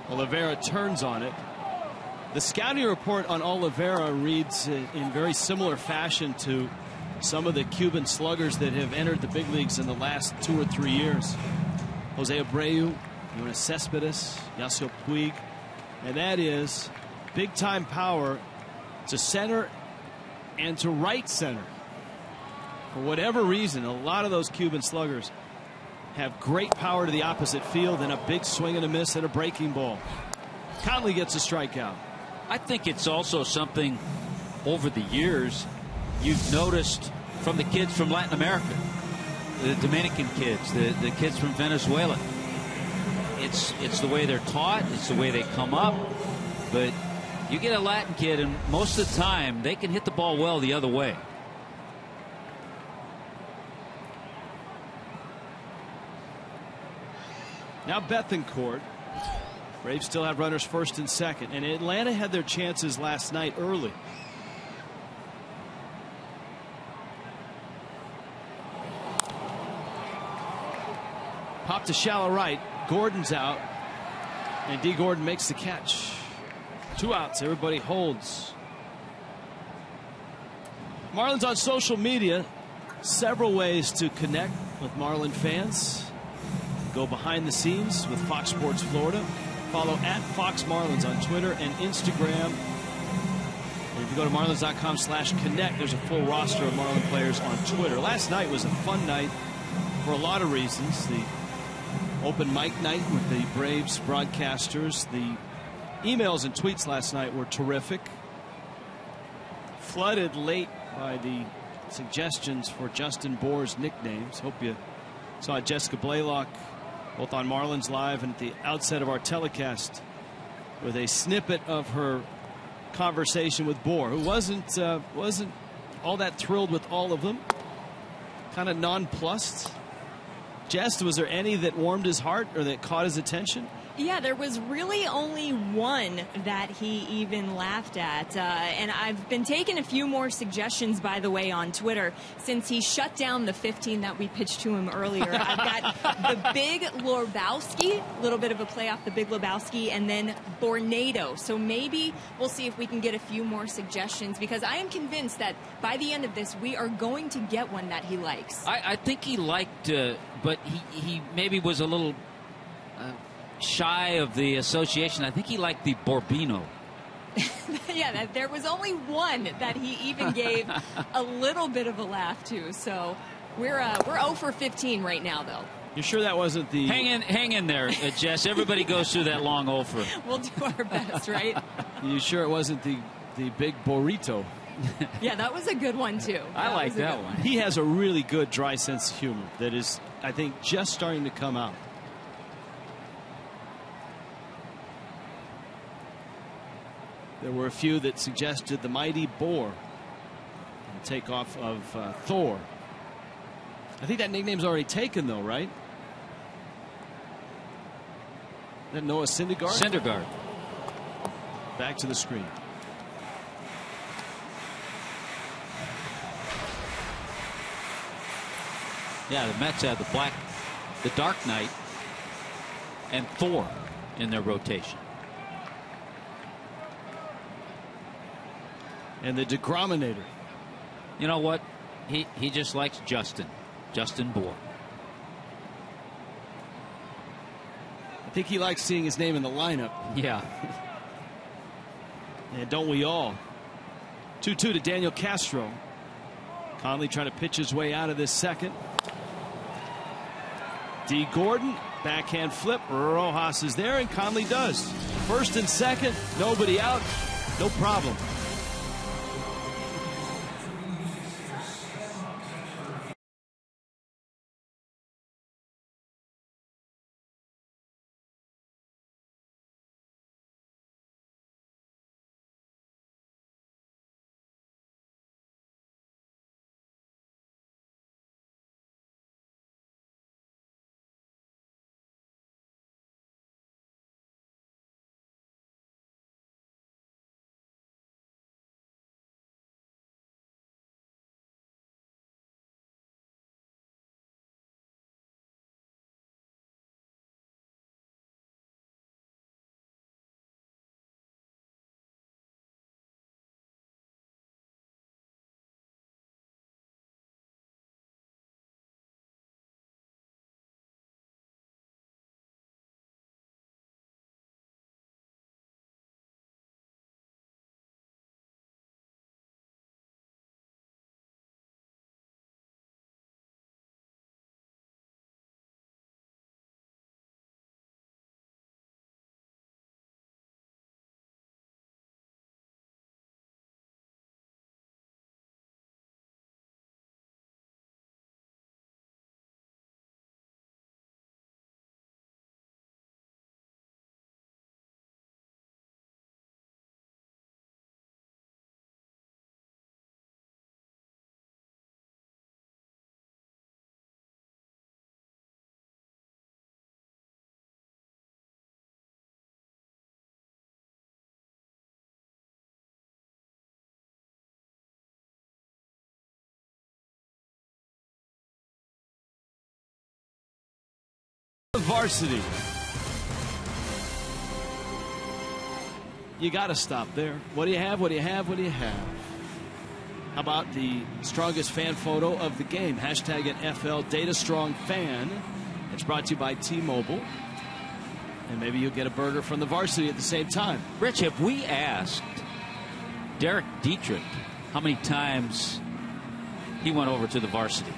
Oliveira turns on it. The scouting report on Oliveira reads in very similar fashion to some of the Cuban sluggers that have entered the big leagues in the last 2 or 3 years. Jose Abreu, Jonas Cespedes, Yasiel Puig. And that is big time power to center and to right center. For whatever reason, a lot of those Cuban sluggers have great power to the opposite field and a big swing and a miss and a breaking ball. Conley gets a strikeout. I think it's also something over the years you've noticed from the kids from Latin America, the Dominican kids, the kids from Venezuela. It's the way they're taught, it's the way they come up. But you get a Latin kid, and most of the time they can hit the ball well the other way. Now Bethancourt. Braves still have runners first and second, and Atlanta had their chances last night early. Pop to shallow right. Gordon's out, and D. Gordon makes the catch. 2 outs. Everybody holds. Marlins on social media. Several ways to connect with Marlin fans. Go behind the scenes with Fox Sports Florida. Follow at Fox Marlins on Twitter and Instagram. And if you go to marlins.com/connect, there's a full roster of Marlin players on Twitter. Last night was a fun night for a lot of reasons. The open mic night with the Braves broadcasters. The emails and tweets last night were terrific. Flooded late by the suggestions for Justin Bour's nicknames. Hope you saw Jessica Blaylock both on Marlins Live and at the outset of our telecast with a snippet of her conversation with Bour, who wasn't all that thrilled with all of them. Kind of nonplussed. Jess, was there any that warmed his heart or that caught his attention? Yeah, there was really only one that he even laughed at. And I've been taking a few more suggestions, by the way, on Twitter since he shut down the 15 that we pitched to him earlier. I've got the Big Lebowski, a little bit of a play off the Big Lebowski, and then Bornado. So maybe we'll see if we can get a few more suggestions, because I am convinced that by the end of this, we are going to get one that he likes. I think he liked, but he maybe was a little shy of the association. I think he liked the Borbino. Yeah, there was only one that he even gave a little bit of a laugh to. So we're 0 for 15 right now, though. You sure that wasn't the... Hang in there, Jess. Everybody goes through that long 0 for. We'll do our best, right? You sure it wasn't the big burrito? Yeah, that was a good one, too. I like that one. He has a really good dry sense of humor that is, I think, just starting to come out. There were a few that suggested the mighty boar, the takeoff of Thor. I think that nickname's already taken, though, right? Is that Noah Syndergaard? Syndergaard. Back to the screen. Yeah, the Mets have the Dark Knight, and Thor in their rotation. And the Degrominator. You know what? He just likes Justin Bour. I think he likes seeing his name in the lineup. Yeah. And don't we all? 2-2 to Daniel Castro. Conley trying to pitch his way out of this second. D. Gordon, backhand flip. Rojas is there, and Conley does. First and second, nobody out. No problem. Varsity. You got to stop there. What do you have? What do you have? What do you have? How about the strongest fan photo of the game? Hashtag NFL Data Strong Fan. It's brought to you by T-Mobile. And maybe you'll get a burger from the Varsity at the same time. Rich, have we asked Derek Dietrich how many times he went over to the Varsity?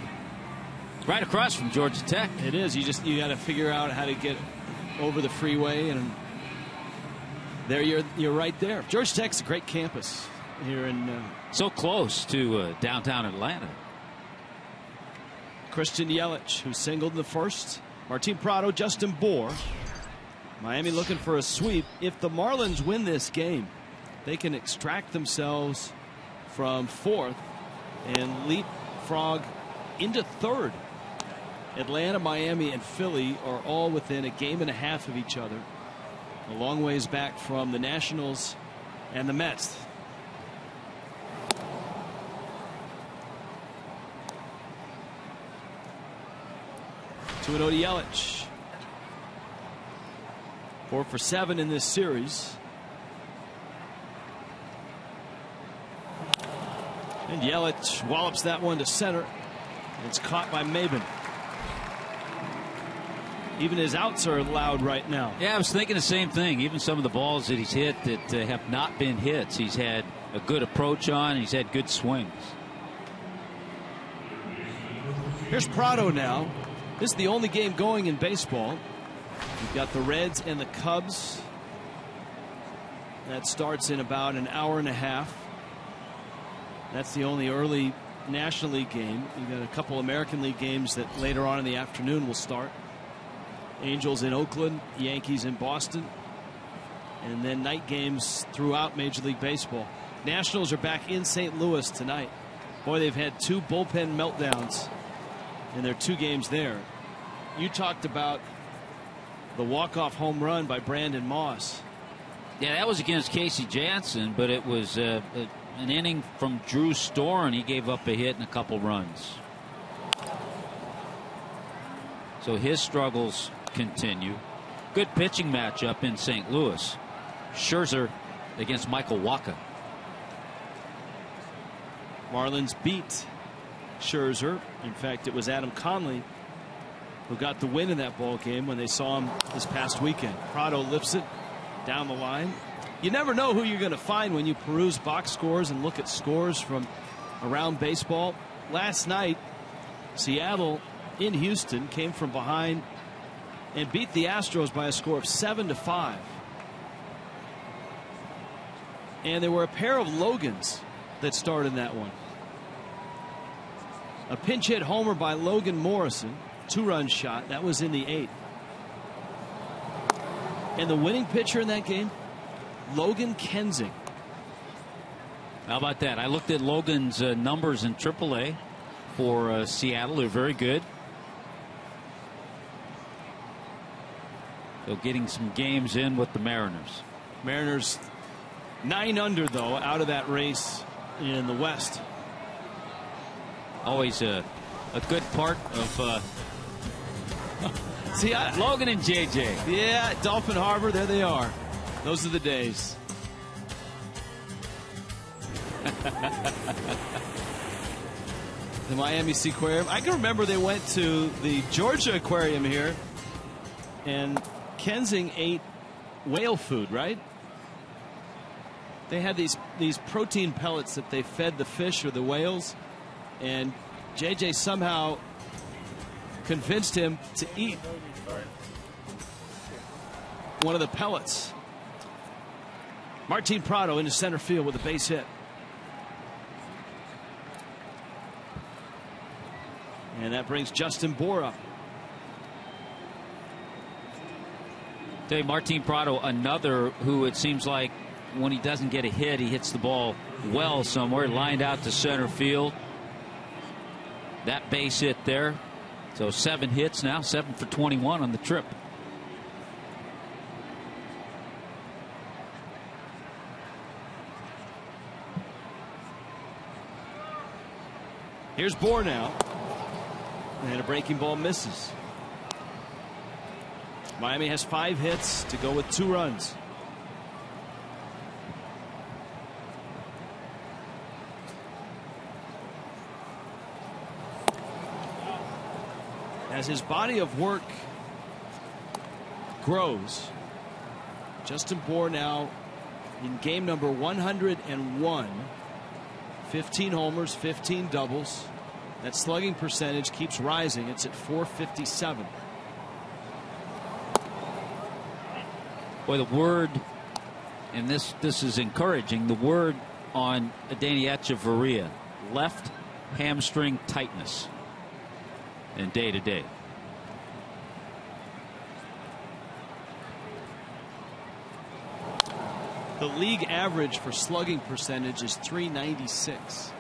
Right across from Georgia Tech. It is. You got to figure out how to get over the freeway, and there you're right there. Georgia Tech's a great campus here in so close to downtown Atlanta. Christian Yelich, who singled in the first. Martin Prado, Justin Bour. Miami looking for a sweep. If the Marlins win this game, they can extract themselves from fourth and leapfrog into third. Atlanta, Miami, and Philly are all within a game and a half of each other. A long ways back from the Nationals and the Mets. To Yelich. 4 for 7 in this series. And Yelich wallops that one to center. It's caught by Maben. Even his outs are loud right now. Yeah, I was thinking the same thing. Even some of the balls that he's hit that have not been hits, he's had a good approach on. He's had good swings. Here's Prado now. This is the only game going in baseball. You've got the Reds and the Cubs. That starts in about an hour and a half. That's the only early National League game. You've got a couple American League games that later on in the afternoon will start. Angels in Oakland, Yankees in Boston, and then night games throughout Major League Baseball. Nationals are back in St. Louis tonight. Boy, they've had 2 bullpen meltdowns in their 2 games there. You talked about the walk-off home run by Brandon Moss. Yeah, that was against Casey Janssen, but it was an inning from Drew Storen, and he gave up a hit and a couple runs. So his struggles continue. Good pitching matchup in St. Louis. Scherzer against Michael Wacha. Marlins beat Scherzer. In fact, it was Adam Conley who got the win in that ball game when they saw him this past weekend. Prado lifts it down the line. You never know who you're going to find when you peruse box scores and look at scores from around baseball. Last night, Seattle in Houston came from behind and beat the Astros by a score of 7-5. And there were a pair of Logans that started that one. A pinch hit homer by Logan Morrison, 2-run shot. That was in the 8th. And the winning pitcher in that game, Logan Kensing. How about that? I looked at Logan's numbers in AAA for Seattle. They're very good. So getting some games in with the Mariners. Mariners 9 under, though, out of that race in the West. Always a good part of See, Logan and JJ. Yeah, Dolphin Harbor, there they are. Those are the days. The Miami Seaquarium. I can remember they went to the Georgia Aquarium here, and Kensing ate whale food, right? They had these protein pellets that they fed the fish or the whales, and JJ somehow convinced him to eat one of the pellets. Martin Prado into center field with a base hit. And that brings Justin Bour up. Dave, Martin Prado, another who it seems like when he doesn't get a hit, he hits the ball well somewhere, lined out to center field. That base hit there. So 7 hits now, 7 for 21 on the trip. Here's Bour now. And a breaking ball misses. Miami has 5 hits to go with 2 runs. As his body of work grows, Justin Bour now in game number 101. 15 homers, 15 doubles. That slugging percentage keeps rising. It's at .457. Boy, the word, and this is encouraging, the word on Adeiny Hechavarria, left hamstring tightness in day-to-day. The league average for slugging percentage is .396.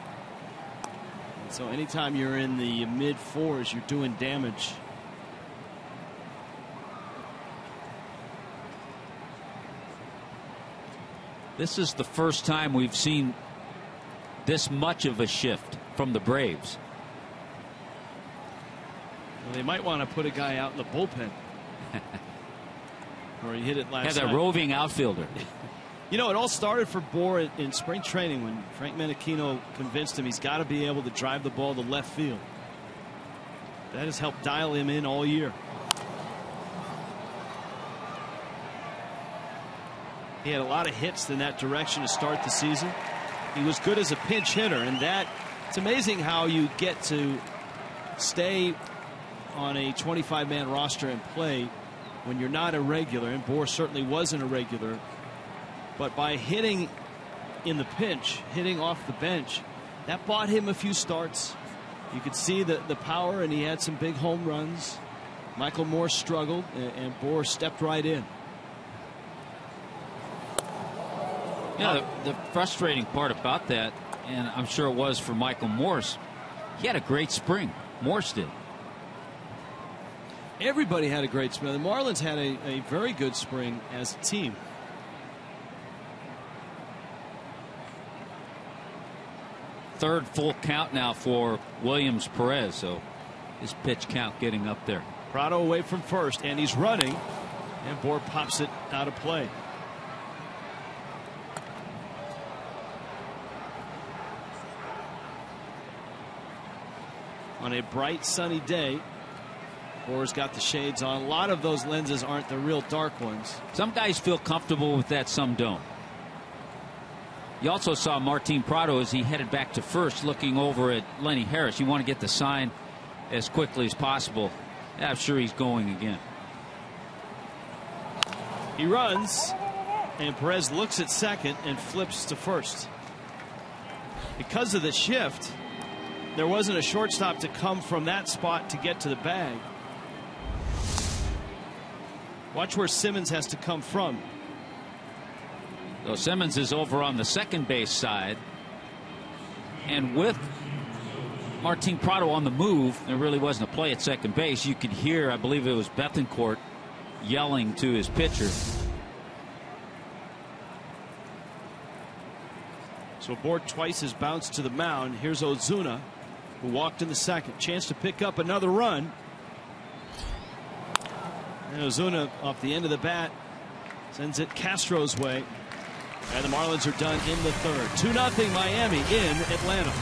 So anytime you're in the mid-4s, you're doing damage. This is the first time we've seen this much of a shift from the Braves. Well, they might want to put a guy out in the bullpen. Or he hit it last night. Has a roving outfielder. You know, it all started for Bohr in spring training when Frank Menachino convinced him he's got to be able to drive the ball to left field. That has helped dial him in all year. He had a lot of hits in that direction to start the season. He was good as a pinch hitter, and it's amazing how you get to stay on a 25-man roster and play when you're not a regular, and Bohr certainly wasn't a regular. But by hitting in the pinch, hitting off the bench, that bought him a few starts. You could see the power, and he had some big home runs. Michael Moore struggled, and Bohr stepped right in. Yeah, the frustrating part about that, and I'm sure it was for Michael Morse, he had a great spring. Morse did. Everybody had a great spring. The Marlins had a very good spring as a team. Third full count now for Williams Perez, so his pitch count getting up there. Prado away from first, and he's running, and Bohr pops it out of play. On a bright sunny day, Bohr's got the shades on. A lot of those lenses aren't the real dark ones. Some guys feel comfortable with that, some don't. You also saw Martin Prado as he headed back to first looking over at Lenny Harris. You want to get the sign as quickly as possible. Yeah, I'm sure he's going again. He runs, and Perez looks at second and flips to first. Because of the shift, there wasn't a shortstop to come from that spot to get to the bag. Watch where Simmons has to come from. So Simmons is over on the second base side, and with Martin Prado on the move, there really wasn't a play at second base. You could hear, I believe it was Bethancourt yelling to his pitcher. So Bohr twice has bounced to the mound. Here's Ozuna, who walked in the second. Chance to pick up another run. And Ozuna off the end of the bat sends it Castro's way. And the Marlins are done in the third. 2-0 Miami in Atlanta.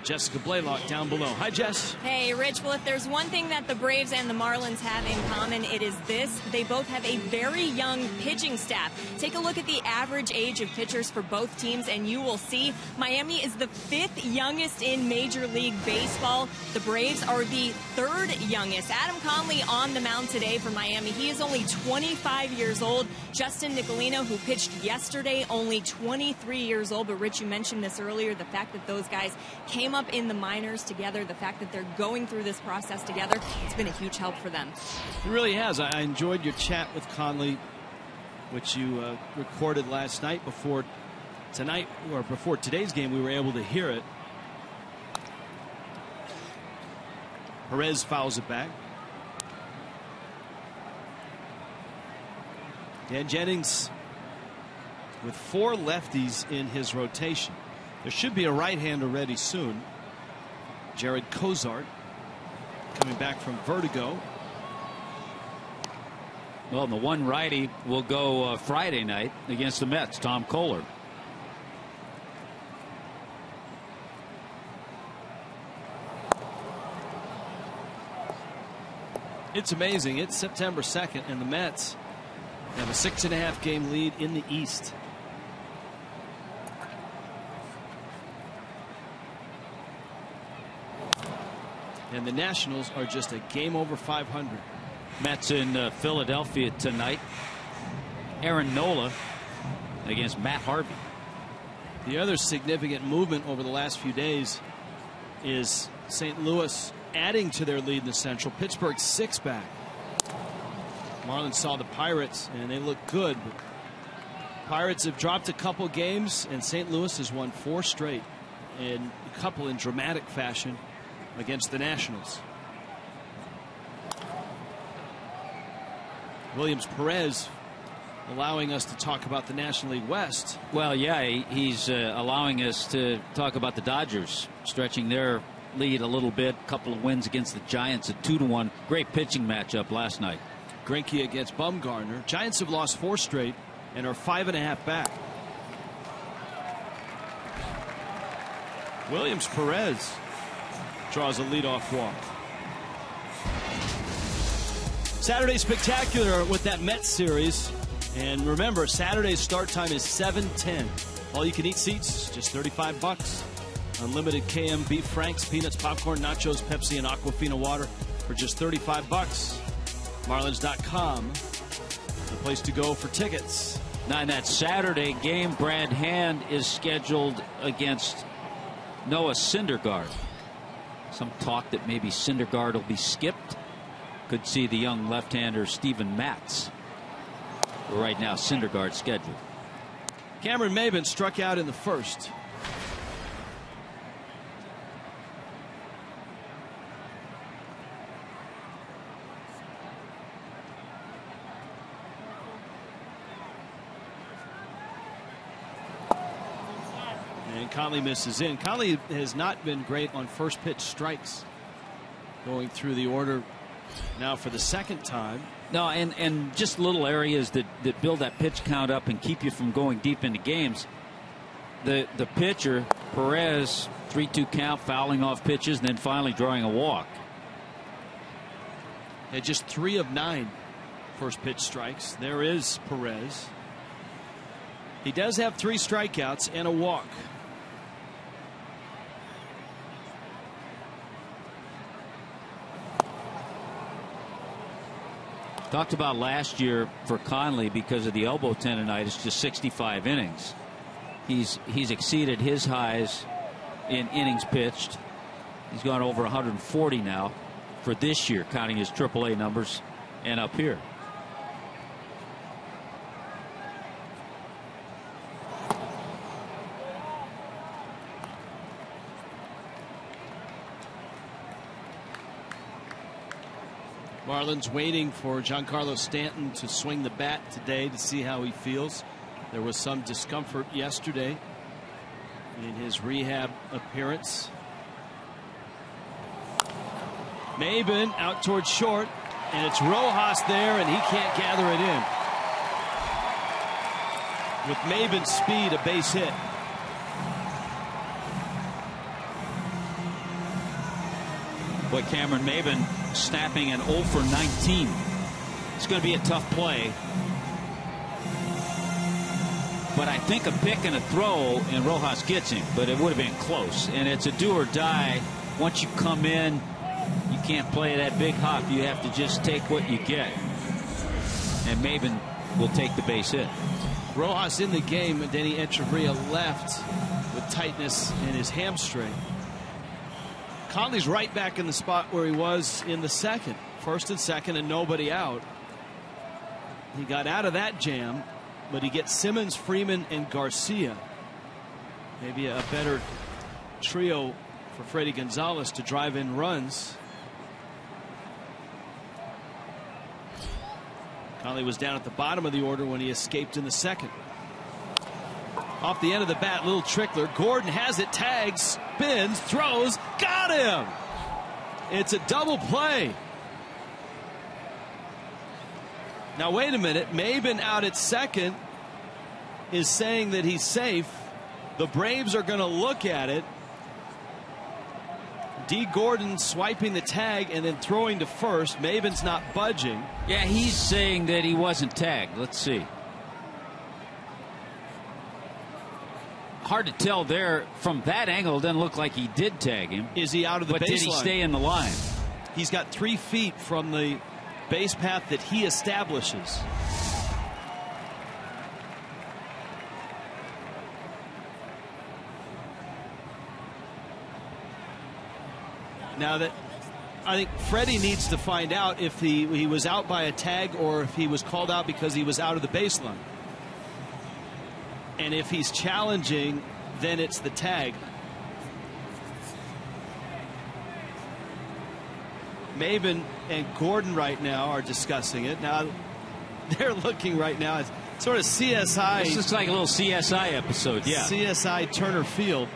Jessica Blaylock down below. Hi, Jess. Hey, Rich. Well, if there's one thing that the Braves and the Marlins have in common, it is this. They both have a very young pitching staff. Take a look at the average age of pitchers for both teams, and you will see Miami is the 5th youngest in Major League Baseball. The Braves are the 3rd youngest. Adam Conley on the mound today for Miami. He is only 25 years old. Justin Nicolino, who pitched yesterday, only 23 years old. But, Rich, you mentioned this earlier, the fact that those guys came up in the minors together, the fact that they're going through this process together, it's been a huge help for them. It really has. I enjoyed your chat with Conley, which you recorded last night. Before tonight, or before today's game, we were able to hear it. Perez fouls it back. Dan Jennings with 4 lefties in his rotation. There should be a right-hander ready soon. Jared Cozart coming back from vertigo. Well, the one righty will go Friday night against the Mets, Tom Kohler. It's amazing. It's September 2nd, and the Mets have a 6.5 game lead in the East. And the Nationals are just a game over 500. Mets in Philadelphia tonight. Aaron Nola against Matt Harvey. The other significant movement over the last few days is St. Louis adding to their lead in the Central. Pittsburgh 6 back. Marlins saw the Pirates, and they look good. But Pirates have dropped a couple games, and St. Louis has won 4 straight, and a couple in dramatic fashion against the Nationals. Williams Perez allowing us to talk about the National League West. Well, yeah, he's allowing us to talk about the Dodgers stretching their lead a little bit. A couple of wins against the Giants, a 2-1. Great pitching matchup last night. Greinke against Bumgarner. Giants have lost 4 straight and are 5.5 back. Williams Perez draws a leadoff walk. Saturday spectacular with that Mets series. And remember, Saturday's start time is 7:10. All you can eat seats, just $35. Unlimited KM beef franks, peanuts, popcorn, nachos, Pepsi, and Aquafina water for just $35. Marlins.com, the place to go for tickets. Now in that Saturday game, Brad Hand is scheduled against Noah Syndergaard. Some talk that maybe Syndergaard will be skipped. Could see the young left-hander Steven Matz. But right now, Syndergaard scheduled. Cameron Maybin struck out in the first. And Conley misses in. Conley has not been great on first pitch strikes. Going through the order now for the second time. No, and just little areas that build that pitch count up and keep you from going deep into games. The pitcher, Perez, 3-2 count, fouling off pitches, and then finally drawing a walk. Had just 3 of 9 first pitch strikes. There is Perez. He does have 3 strikeouts and a walk. Talked about last year for Conley because of the elbow tendonitis, just 65 innings. He's exceeded his highs in innings pitched. He's gone over 140 now for this year, counting his AAA numbers and up here. Marlins waiting for Giancarlo Stanton to swing the bat today to see how he feels. There was some discomfort yesterday in his rehab appearance. Maybin out towards short, and it's Rojas there, and he can't gather it in. With Maybin's speed, a base hit. Boy, Cameron Maybin snapping an 0 for 19. It's going to be a tough play. But I think a pick and a throw, and Rojas gets him, but it would have been close. And it's a do or die. Once you come in, you can't play that big hop. You have to just take what you get. And Maybin will take the base hit. Rojas in the game, and Denny Echeverria left with tightness in his hamstring. Conley's right back in the spot where he was in the second. First and second and nobody out. He got out of that jam, but he gets Simmons, Freeman, and Garcia. Maybe a better trio for Freddie Gonzalez to drive in runs. Conley was down at the bottom of the order when he escaped in the second. Off the end of the bat, little trickler. Gordon has it, tags, spins, throws, got him! It's a double play. Now wait a minute, Maybin out at second is saying that he's safe. The Braves are going to look at it. D. Gordon swiping the tag and then throwing to first. Maybin's not budging. Yeah, he's saying that he wasn't tagged. Let's see. Hard to tell there. From that angle, it doesn't look like he did tag him. Is he out of the baseline? But did he stay in the line? He's got 3 feet from the base path that he establishes. Now that I think Freddie needs to find out if he was out by a tag or if he was called out because he was out of the baseline. And if he's challenging, then it's the tag. Maybin and Gordon right now are discussing it. Now they're looking right now at sort of CSI. This looks like a little CSI episode, yeah. CSI Turner Field,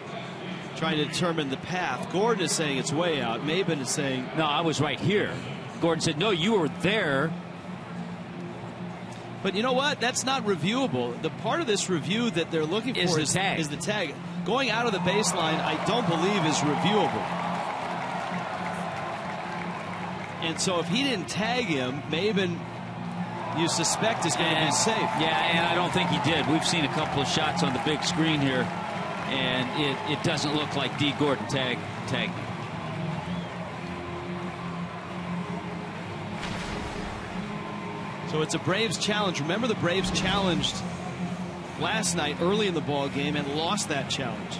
trying to determine the path. Gordon is saying it's way out. Maybin is saying, no, I was right here. Gordon said, no, you were there. But you know what? That's not reviewable. The part of this review that they're looking for is the tag. Going out of the baseline, I don't believe is reviewable. And so if he didn't tag him, Maybin, you suspect, is going to be safe. Yeah, and I don't think he did. We've seen a couple of shots on the big screen here, and it doesn't look like D. Gordon tagged him. So it's a Braves challenge. Remember, the Braves challenged last night early in the ball game and lost that challenge.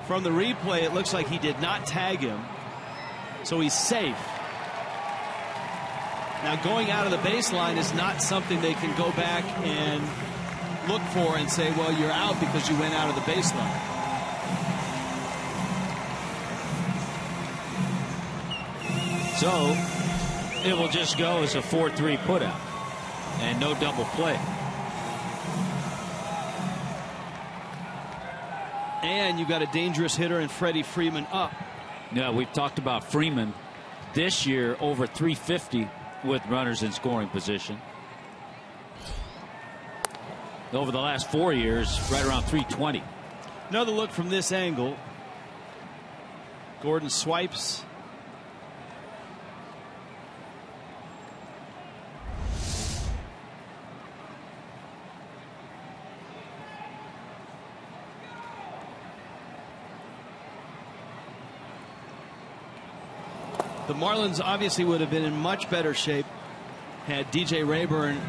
From the replay, it looks like he did not tag him, so he's safe. Now, going out of the baseline is not something they can go back and look for and say, well, you're out because you went out of the baseline. So it will just go as a 4-3 putout and no double play. And you've got a dangerous hitter in Freddie Freeman up. Yeah, we've talked about Freeman this year over 350 with runners in scoring position. Over the last 4 years, right around 320. Another look from this angle. Gordon swipes. The Marlins obviously would have been in much better shape had DJ Rayburn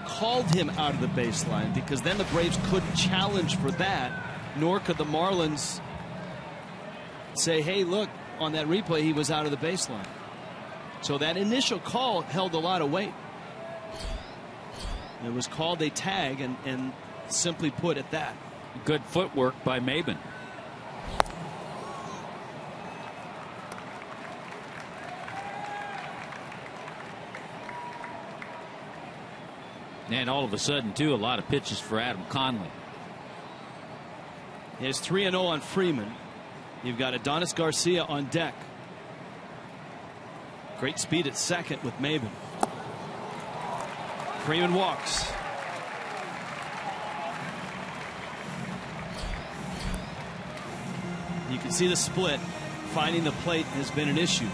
called him out of the baseline, because then the Braves couldn't challenge for that, nor could the Marlins say, hey, look, on that replay he was out of the baseline. So that initial call held a lot of weight. It was called a tag, and simply put at that. Good footwork by Maybin. And all of a sudden, too, a lot of pitches for Adam Conley. It's 3-0 on Freeman. You've got Adonis Garcia on deck. Great speed at second with Maybin. Freeman walks. You can see the split. Finding the plate has been an issue.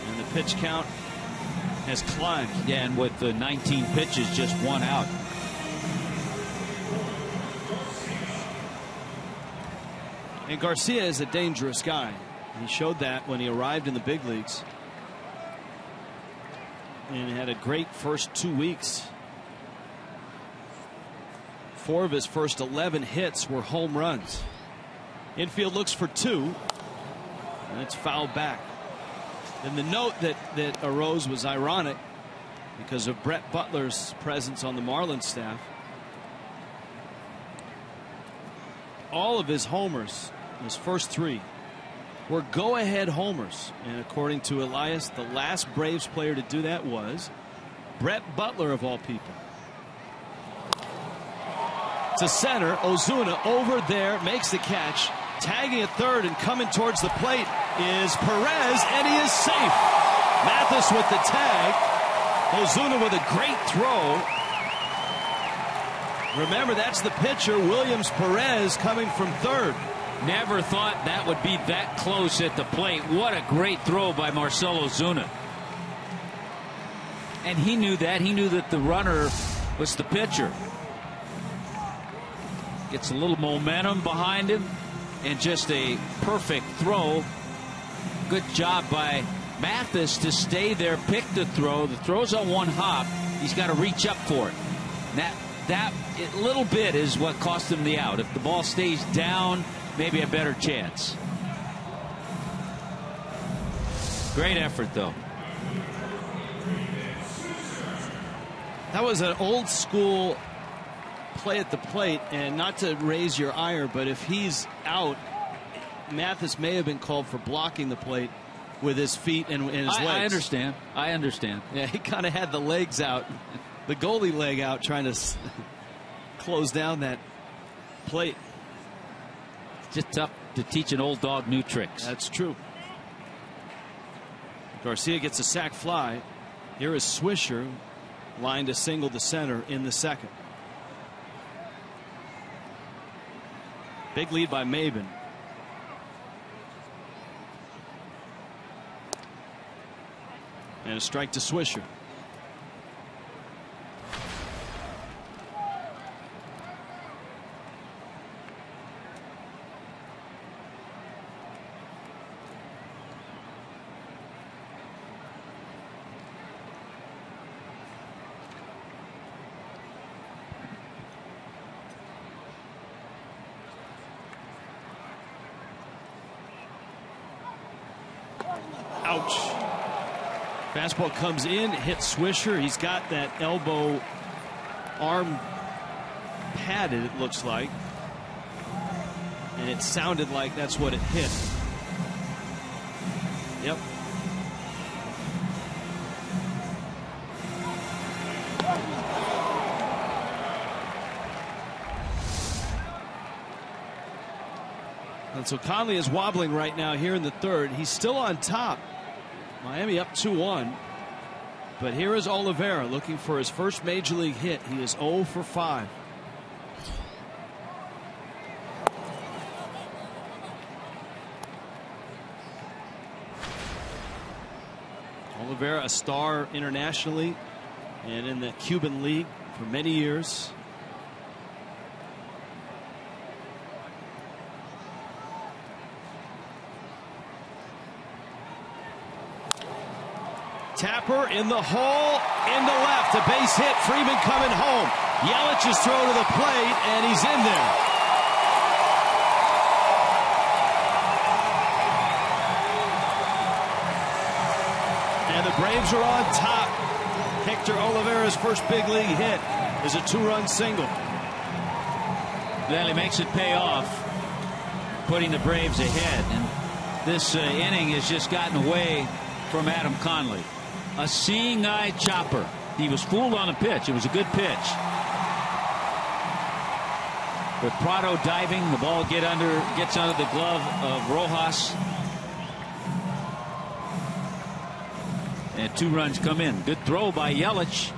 And the pitch count has climbed. Yeah, and with the 19 pitches, just 1 out. And Garcia is a dangerous guy. He showed that when he arrived in the big leagues. And had a great first 2 weeks. 4 of his first 11 hits were home runs. Infield looks for 2. And it's fouled back. And the note that arose was ironic because of Brett Butler's presence on the Marlins staff. All of his homers, his first 3, were go-ahead homers. And according to Elias, the last Braves player to do that was Brett Butler, of all people. To center, Ozuna over there, makes the catch. Tagging at third and coming towards the plate is Perez, and he is safe. Mathis with the tag. Ozuna with a great throw. Remember, that's the pitcher, Williams Perez, coming from third. Never thought that would be that close at the plate. What a great throw by Marcell Ozuna. And he knew that. He knew that the runner was the pitcher. Gets a little momentum behind him. And just a perfect throw. Good job by Mathis to stay there, pick the throw. The throw's on 1 hop. He's got to reach up for it. That little bit is what cost him the out. If the ball stays down, maybe a better chance. Great effort, though. That was an old school play at the plate, and not to raise your ire, but if he's out, Mathis may have been called for blocking the plate with his feet and his legs. I understand. I understand. Yeah, he kind of had the legs out, the goalie leg out, trying to close down that plate. It's just tough to teach an old dog new tricks. That's true. Garcia gets a sac fly. Here is Swisher, lined a single to center in the second. Big lead by Maben. And a strike to Swisher. Ouch. Fastball comes in, hits Swisher. He's got that elbow arm padded, it looks like. And it sounded like that's what it hit. Yep. And so Conley is wobbling right now here in the third. He's still on top. Miami up 2-1. But here is Oliveira looking for his first major league hit. He is 0 for 5. Oliveira, a star internationally and in the Cuban League for many years. Tapper in the hole, into left, a base hit. Freeman coming home. Yelich's throw to the plate, and he's in there. And the Braves are on top. Hector Oliveira's first big league hit is a 2-run single. Well, he makes it pay off, putting the Braves ahead. And this inning has just gotten away from Adam Conley. A seeing eye chopper. He was fooled on a pitch. It was a good pitch. With Prado diving, the ball gets under the glove of Rojas. And 2 runs come in. Good throw by Yelich.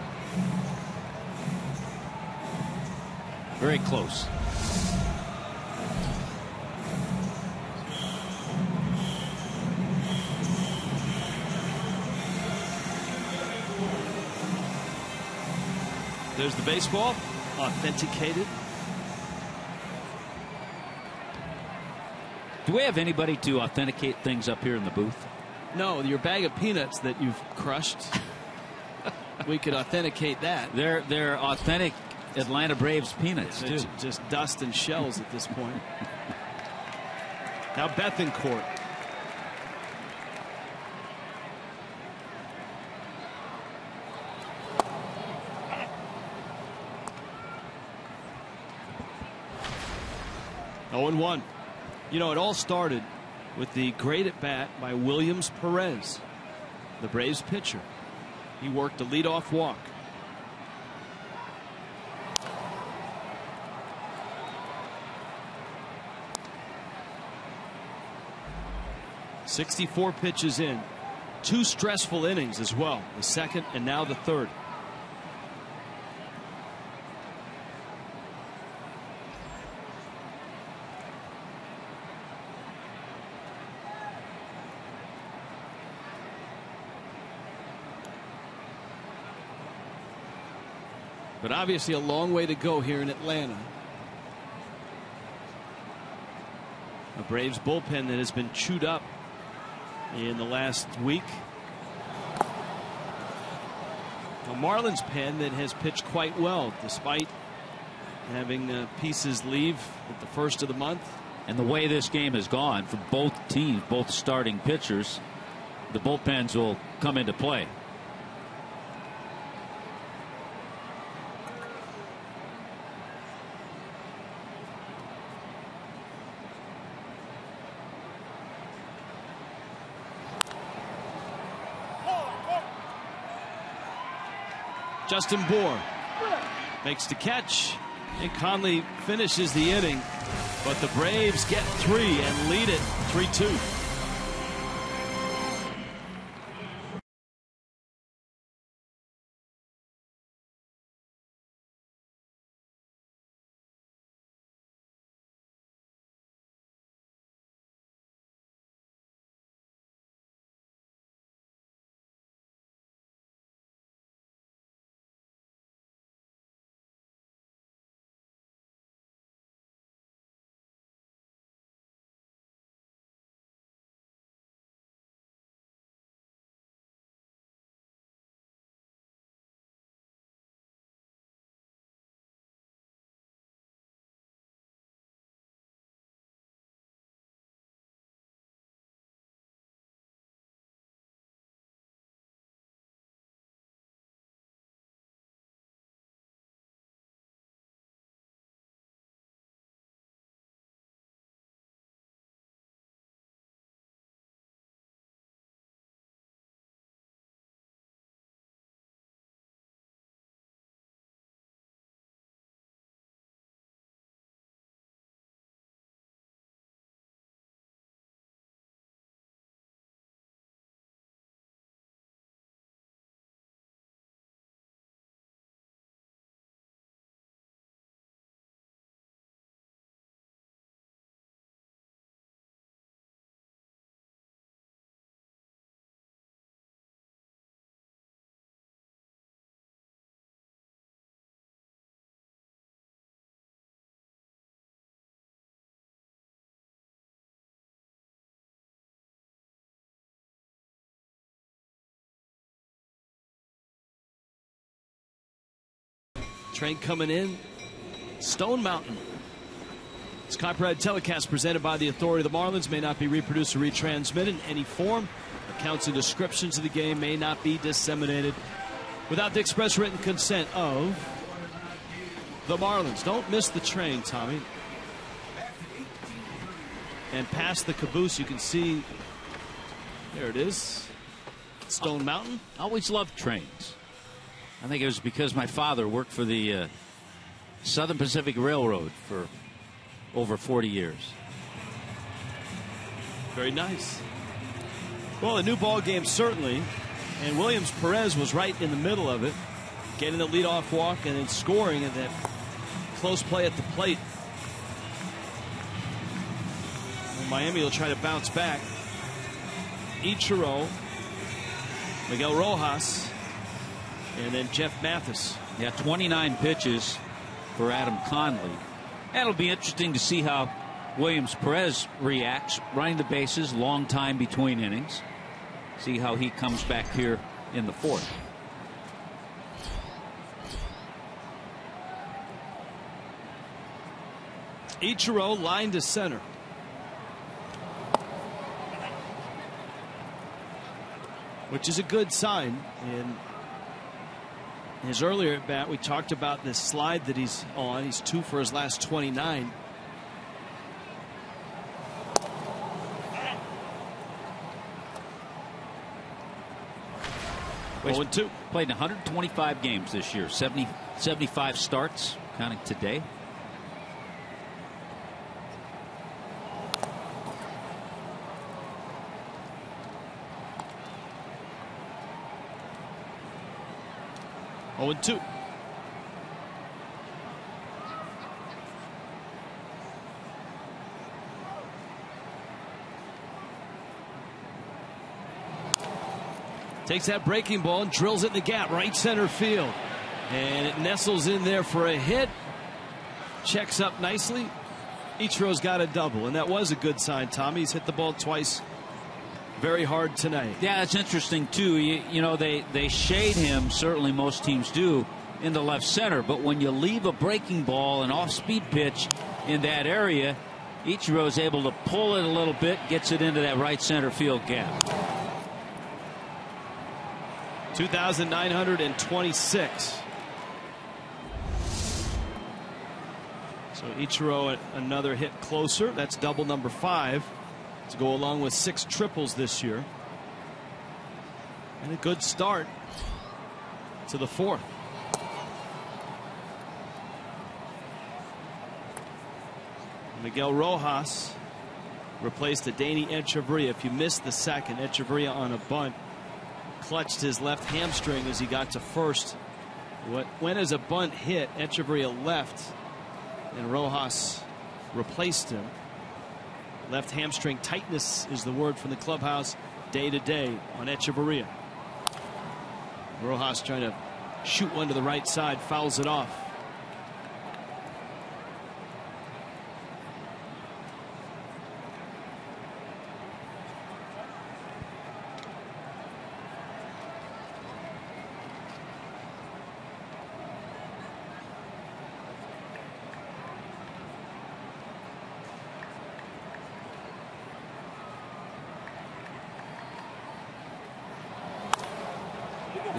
Very close. There's the baseball, authenticated. Do we have anybody to authenticate things up here in the booth? No, your bag of peanuts that you've crushed. We could authenticate that. They're authentic Atlanta Braves peanuts, too. Just dust and shells at this point. Now Bethancourt. Oh, 0-1. You know, it all started with the great at bat by Williams Perez, the Braves pitcher. He worked a leadoff walk. "64 pitches in, 2 stressful innings as well, the second and now the third. But obviously a long way to go here in Atlanta. A Braves bullpen that has been chewed up in the last week. A Marlins pen that has pitched quite well despite having pieces leave at the first of the month. And the way this game has gone for both teams, both starting pitchers, the bullpens will come into play. Justin Bour makes the catch, and Conley finishes the inning, but the Braves get 3 and lead it 3-2. Train coming in. Stone Mountain. This copyrighted telecast presented by the authority of the Marlins may not be reproduced or retransmitted in any form. Accounts and descriptions of the game may not be disseminated without the express written consent of the Marlins. Don't miss the train, Tommy. And past the caboose, you can see, there it is, Stone Mountain. I always loved trains. I think it was because my father worked for the Southern Pacific Railroad for over 40 years. Very nice. Well, a new ball game, certainly. And Williams Perez was right in the middle of it, getting the leadoff walk and then scoring at that close play at the plate. And Miami will try to bounce back. Ichiro, Miguel Rojas, and then Jeff Mathis. Yeah, 29 pitches for Adam Conley. That'll be interesting to see how Williams Perez reacts, running the bases, long time between innings. See how he comes back here in the fourth. Ichiro line to center. Which is a good sign. In his earlier at bat, we talked about this slide that he's on. He's 2 for his last 29. Well, 2. Played 125 games this year, 75 starts, counting today. Oh, and 2. Takes that breaking ball and drills it in the gap, right center field. And it nestles in there for a hit. Checks up nicely. Ichiro's got a double, and that was a good sign, Tommy. He's hit the ball twice very hard tonight. Yeah, that's interesting, too. You know, they shade him, certainly most teams do, in the left center. But when you leave a breaking ball, an off-speed pitch in that area, Ichiro's able to pull it a little bit, gets it into that right center field gap. 2,926. So Ichiro another hit closer. That's double number 5 to go along with 6 triples this year. And a good start to the fourth. Miguel Rojas replaced Adeiny Echeverria. If you missed the second, Echeverria on a bunt clutched his left hamstring as he got to first. What went as a bunt hit, Echeverria left, and Rojas replaced him. Left hamstring tightness is the word from the clubhouse day to day on Echeverria. Rojas trying to shoot one to the right side, fouls it off.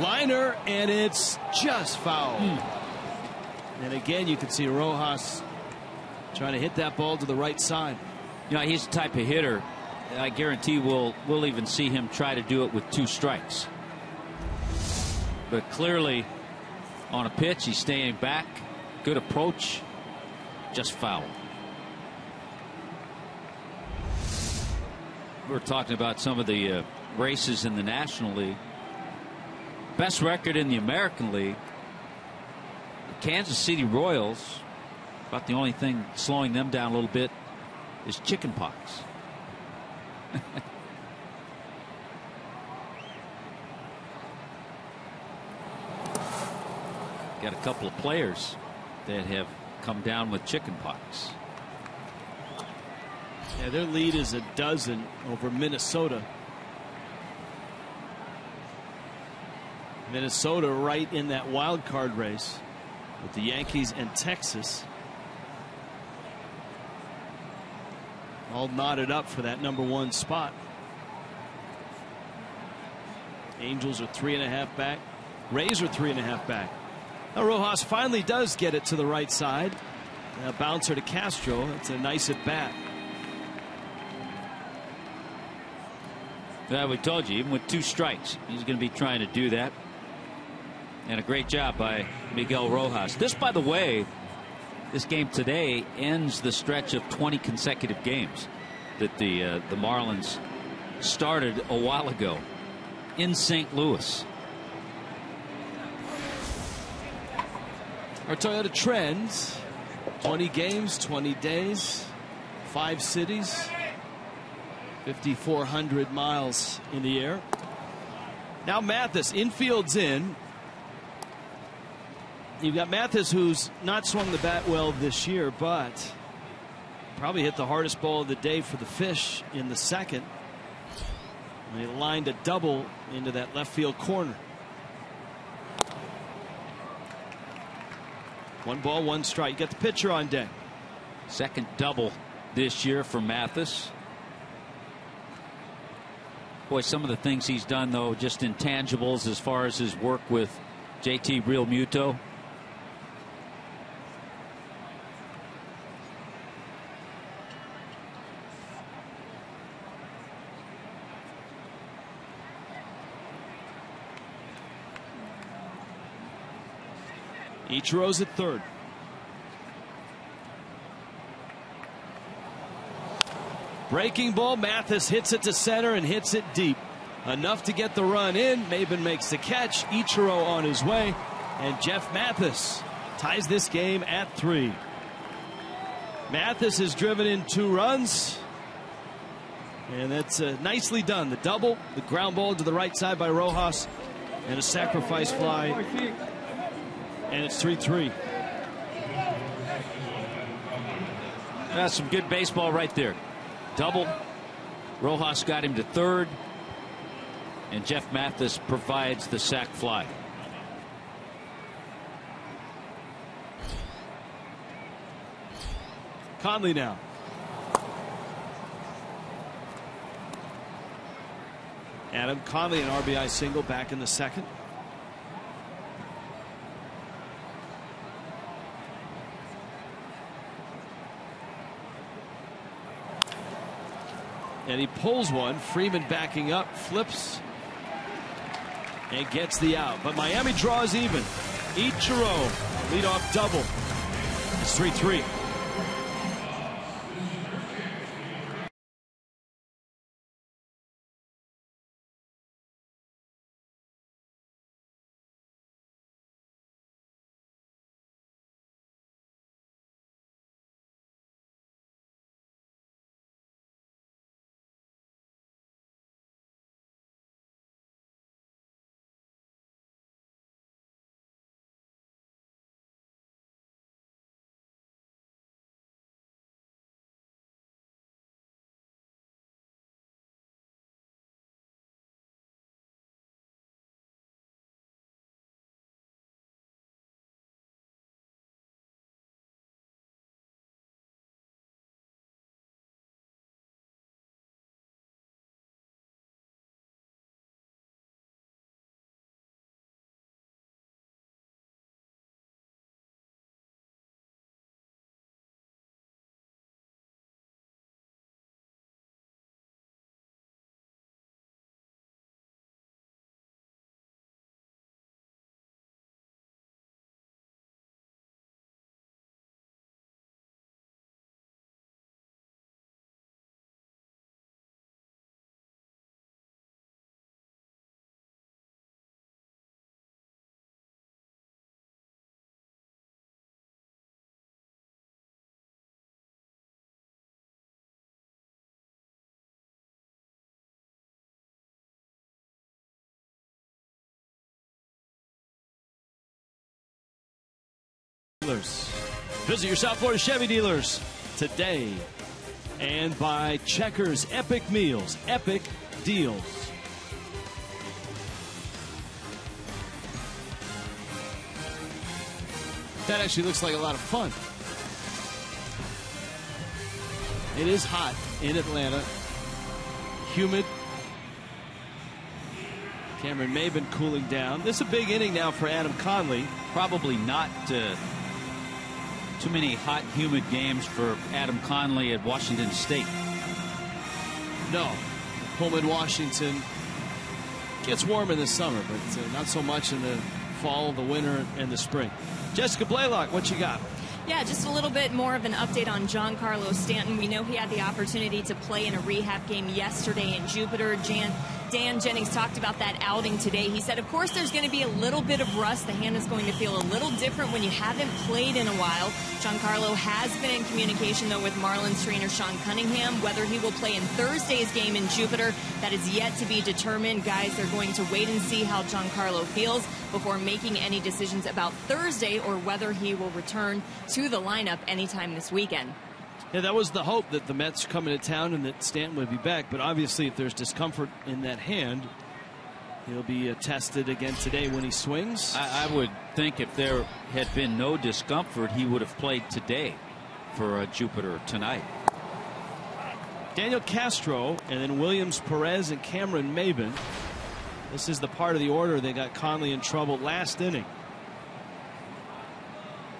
Liner, and it's just foul. And again, you can see Rojas trying to hit that ball to the right side. You know, he's the type of hitter, I guarantee we'll even see him try to do it with 2 strikes. But clearly, on a pitch, he's staying back. Good approach. Just foul. We're talking about some of the races in the National League. Best record in the American League. The Kansas City Royals, about the only thing slowing them down a little bit is chicken pox. Got a couple of players that have come down with chicken pox. Yeah, their lead is 12 over Minnesota. Minnesota right in that wild card race with the Yankees and Texas all knotted up for that #1 spot. Angels are 3.5 back. Rays are 3.5 back. Now Rojas finally does get it to the right side. A bouncer to Castro. It's a nice at bat. Yeah, we told you, even with 2 strikes, he's going to be trying to do that. And a great job by Miguel Rojas. This, by the way, this game today ends the stretch of 20 consecutive games that the Marlins started a while ago in St. Louis. Our Toyota Trends 20 games, 20 days, 5 cities, 5,400 miles in the air. Now Mathis, infield's in. You've got Mathis, who's not swung the bat well this year, but probably hit the hardest ball of the day for the Fish in the second. And he lined a double into that left field corner. 1 ball, 1 strike. You got the pitcher on deck. Second double this year for Mathis. Boy, some of the things he's done, though, just intangibles as far as his work with JT Realmuto. Ichiro's at third. Breaking ball. Mathis hits it to center and hits it deep. Enough to get the run in. Maben makes the catch. Ichiro on his way. And Jeff Mathis ties this game at 3. Mathis has driven in 2 runs. And that's nicely done. The double, the ground ball to the right side by Rojas, and a sacrifice fly. And it's 3-3. That's some good baseball right there. Double. Rojas got him to third. And Jeff Mathis provides the sac fly. Conley now. Adam Conley, an RBI single back in the second. And he pulls one. Freeman backing up, flips, and gets the out. But Miami draws even. Ichiro, leadoff double. It's 3-3. Visit your South Florida Chevy dealers today. And by Checkers Epic Meals, Epic Deals. That actually looks like a lot of fun. It is hot in Atlanta. Humid. Cameron Maben cooling down. This is a big inning now for Adam Conley. Probably not too many hot, humid games for Adam Conley at Washington State. No. Pullman, Washington gets warm in the summer, but not so much in the fall, the winter, and the spring. Jessica Blaylock, what you got? Yeah, just a little bit more of an update on Giancarlo Stanton. We know he had the opportunity to play in a rehab game yesterday in Jupiter. Dan Jennings talked about that outing today. He said, of course, there's going to be a little bit of rust. The hand is going to feel a little different when you haven't played in a while. Giancarlo has been in communication, though, with Marlins trainer Sean Cunningham. Whether he will play in Thursday's game in Jupiter, that is yet to be determined. Guys, they're going to wait and see how Giancarlo feels before making any decisions about Thursday or whether he will return to the lineup anytime this weekend. Yeah, that was the hope, that the Mets come into town and that Stanton would be back. But obviously, if there's discomfort in that hand, he'll be tested again today when he swings. I would think if there had been no discomfort, he would have played today for Jupiter tonight. Daniel Castro, and then Williams, Perez, and Cameron Maybin. This is the part of the order that got Conley in trouble last inning.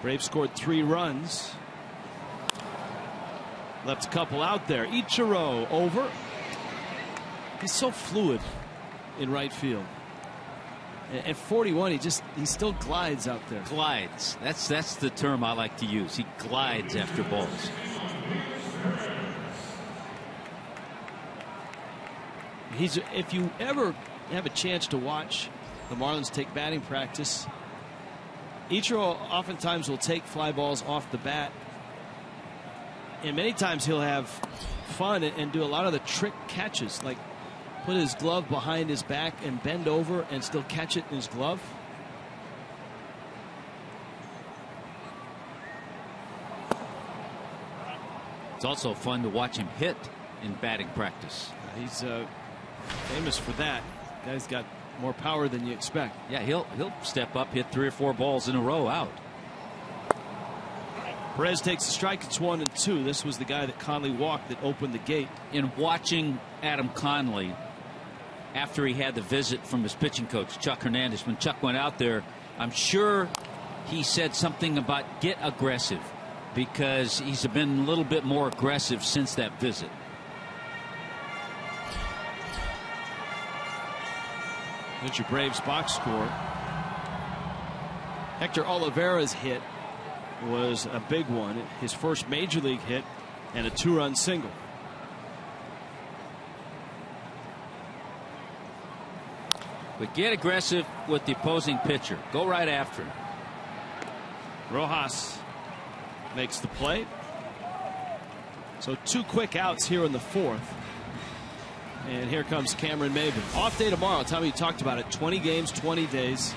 Braves scored 3 runs. Left a couple out there. Ichiro over. He's so fluid in right field. At 41, he still glides out there. Glides. That's the term I like to use. He glides after balls. If you ever have a chance to watch the Marlins take batting practice, Ichiro oftentimes will take fly balls off the bat. And many times he'll have fun and do a lot of the trick catches, like put his glove behind his back and bend over and still catch it in his glove. It's also fun to watch him hit in batting practice. He's famous for that. Guy's got more power than you expect. Yeah, he'll step up, hit 3 or 4 balls in a row out. Perez takes a strike. It's 1-2. This was the guy that Conley walked that opened the gate. In watching Adam Conley after he had the visit from his pitching coach Chuck Hernandez, when Chuck went out there, I'm sure he said something about get aggressive, because he's been a little bit more aggressive since that visit. That's your Braves box score. Hector Oliveira's hit was a big one. His first major league hit and a 2-run single. But get aggressive with the opposing pitcher. Go right after him. Rojas makes the play. So 2 quick outs here in the 4th. And here comes Cameron Maybin. Off day tomorrow. Tommy, you talked about it. 20 games, 20 days.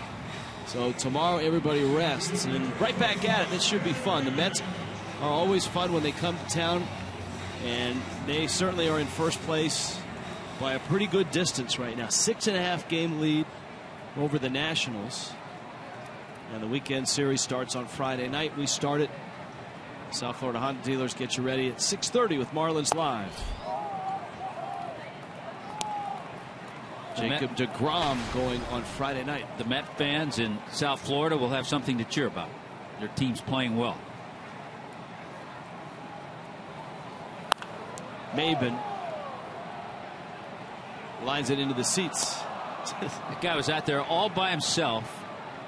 So tomorrow everybody rests and right back at it. This should be fun. The Mets are always fun when they come to town, and they certainly are in first place by a pretty good distance right now. 6.5 game lead over the Nationals. And the weekend series starts on Friday night. We start it. South Florida Honda dealers get you ready at 6:30 with Marlins Live. Jacob deGrom going on Friday night. The Met fans in South Florida will have something to cheer about. Their team's playing well. Maybin lines it into the seats. That guy was out there all by himself.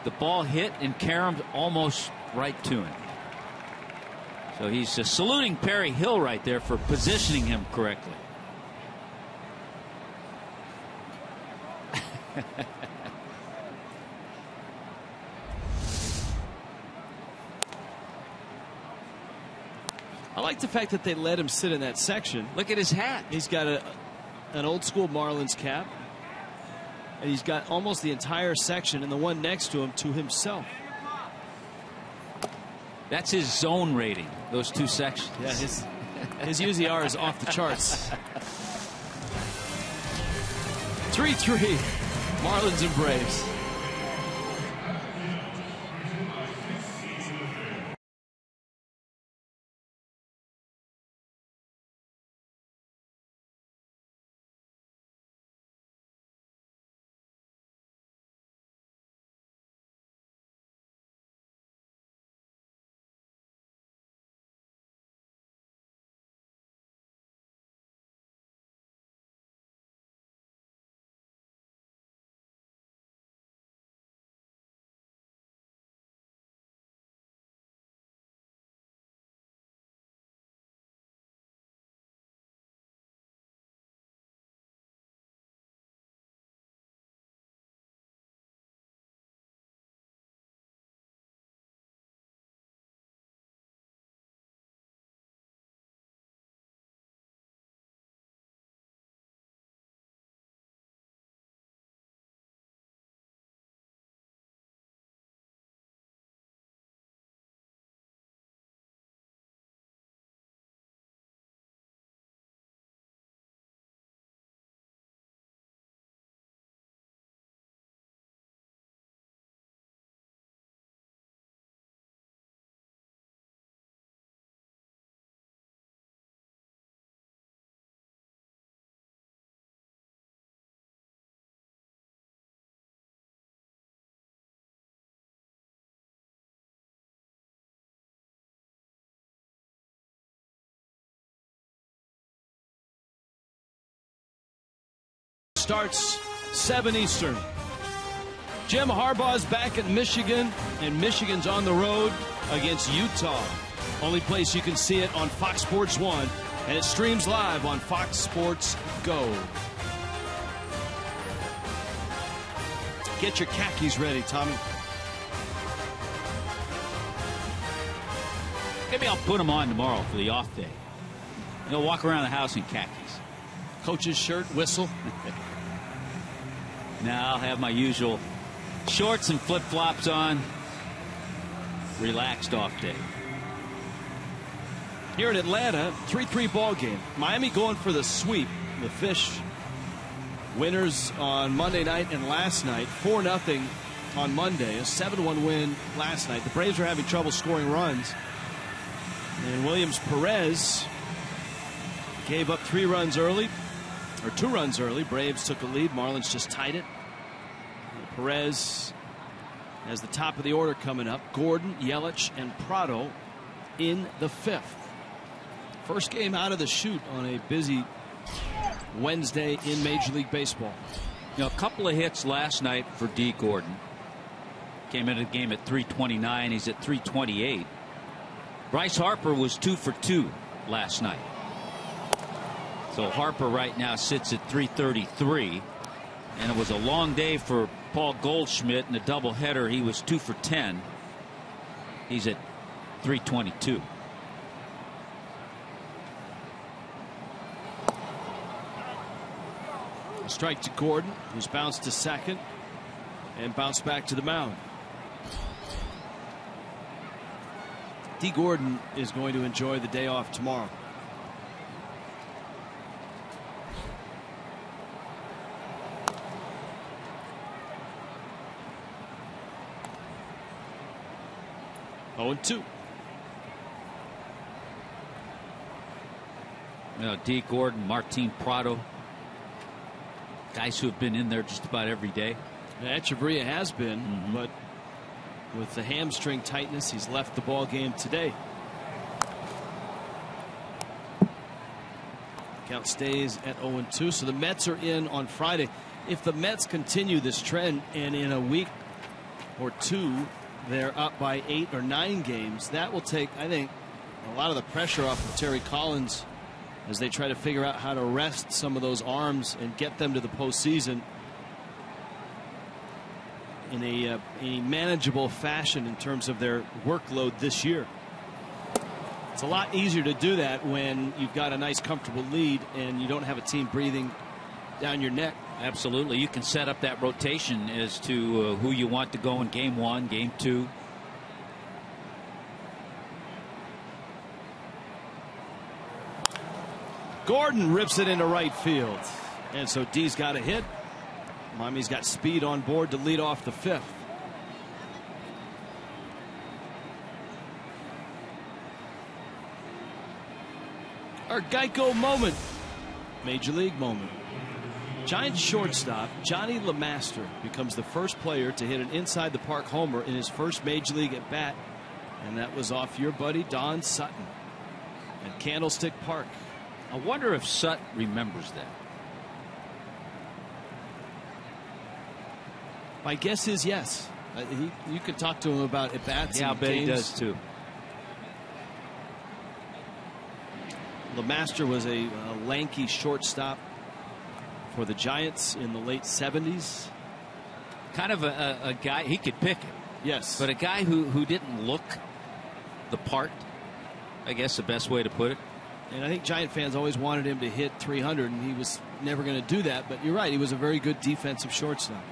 The ball hit and caromed almost right to him. So he's saluting Perry Hill right there for positioning him correctly. I like the fact that they let him sit in that section. Look at his hat. He's got an old school Marlins cap, and he's got almost the entire section and the one next to him to himself. That's his zone rating, those 2 sections. Yeah, his UZR is off the charts. 3-3 Marlins and Braves. starts 7 Eastern. Jim Harbaugh's back at Michigan, and Michigan's on the road against Utah. Only place you can see it on Fox Sports 1, and it streams live on Fox Sports Go. Get your khakis ready, Tommy. Maybe I'll put them on tomorrow for the off day. You'll walk around the house in khakis. Coach's shirt, whistle. Now I'll have my usual shorts and flip-flops on. Relaxed off day. Here in Atlanta, 3-3 ball game. Miami going for the sweep. The Fish winners on Monday night and last night. 4-0 on Monday. A 7-1 win last night. The Braves are having trouble scoring runs. And Williams Perez gave up 2 runs early. Braves took a lead. Marlins just tied it. Perez has the top of the order coming up. Gordon, Yelich, and Prado in the 5th. First game out of the chute on a busy Wednesday in Major League Baseball. A couple of hits last night for D. Gordon. Came into the game at 329. He's at 328. Bryce Harper was 2 for 2 last night. So Harper right now sits at 333. And it was a long day for Paul Goldschmidt in a doubleheader. He was 2 for 10. He's at 322. A strike to Gordon, who's bounced to second and bounced back to the mound. D. Gordon is going to enjoy the day off tomorrow. Oh, 2. D. Gordon, Martin Prado, guys who have been in there just about every day. Echeverria has been, but with the hamstring tightness, he's left the ball game today. Count stays at 0-2, so the Mets are in on Friday. If the Mets continue this trend, and in a week or 2 they're up by 8 or 9 games, that will take, I think, a lot of the pressure off of Terry Collins as they try to figure out how to rest some of those arms and get them to the postseason in a manageable fashion in terms of their workload this year. It's a lot easier to do that when you've got a nice comfortable lead and you don't have a team breathing down your neck. Absolutely. You can set up that rotation as to who you want to go in game 1, game 2. Gordon rips it into right field. And so D's got a hit. Miami's got speed on board to lead off the 5th. Our Geico moment. Major League moment. Giants shortstop Johnny LeMaster becomes the first player to hit an inside the park homer in his first Major League at bat. And that was off your buddy Don Sutton at Candlestick Park. I wonder if Sutton remembers that. My guess is yes. You could talk to him about at bats. Yeah, I bet he does too. LeMaster was a lanky shortstop for the Giants in the late 70s. Kind of a guy, he could pick it. Yes. But a guy who didn't look the part, I guess the best way to put it. And I think Giant fans always wanted him to hit 300, and he was never going to do that. But you're right, he was a very good defensive shortstop.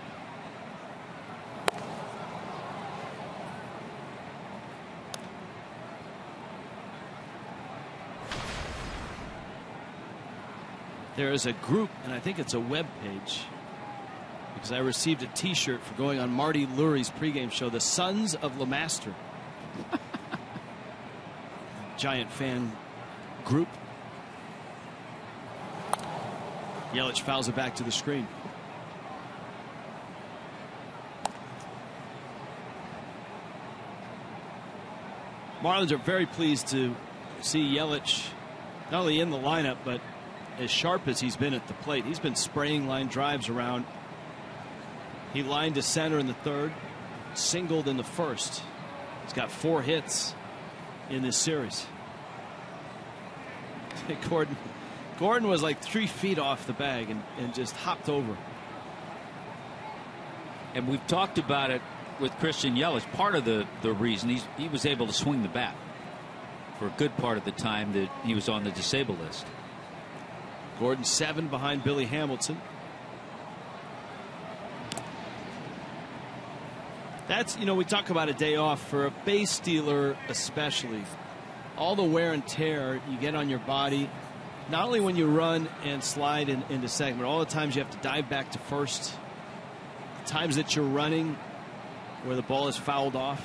There is a group, and I think it's a web page, because I received a T-shirt for going on Marty Lurie's pregame show, the Sons of LeMaster. Giant fan group. Yelich fouls it back to the screen. Marlins are very pleased to see Yelich not only in the lineup, but as sharp as he's been at the plate. He's been spraying line drives around. He lined to center in the third, singled in the first. He's got 4 hits in this series. Gordon was like 3 feet off the bag and just hopped over. And we've talked about it with Christian Yelich. Part of the reason he was able to swing the bat for a good part of the time that he was on the disabled list. Gordon 7 behind Billy Hamilton. That's, we talk about a day off for a base stealer, especially. All the wear and tear you get on your body, not only when you run and slide into second, but all the times you have to dive back to first, the times that you're running where the ball is fouled off.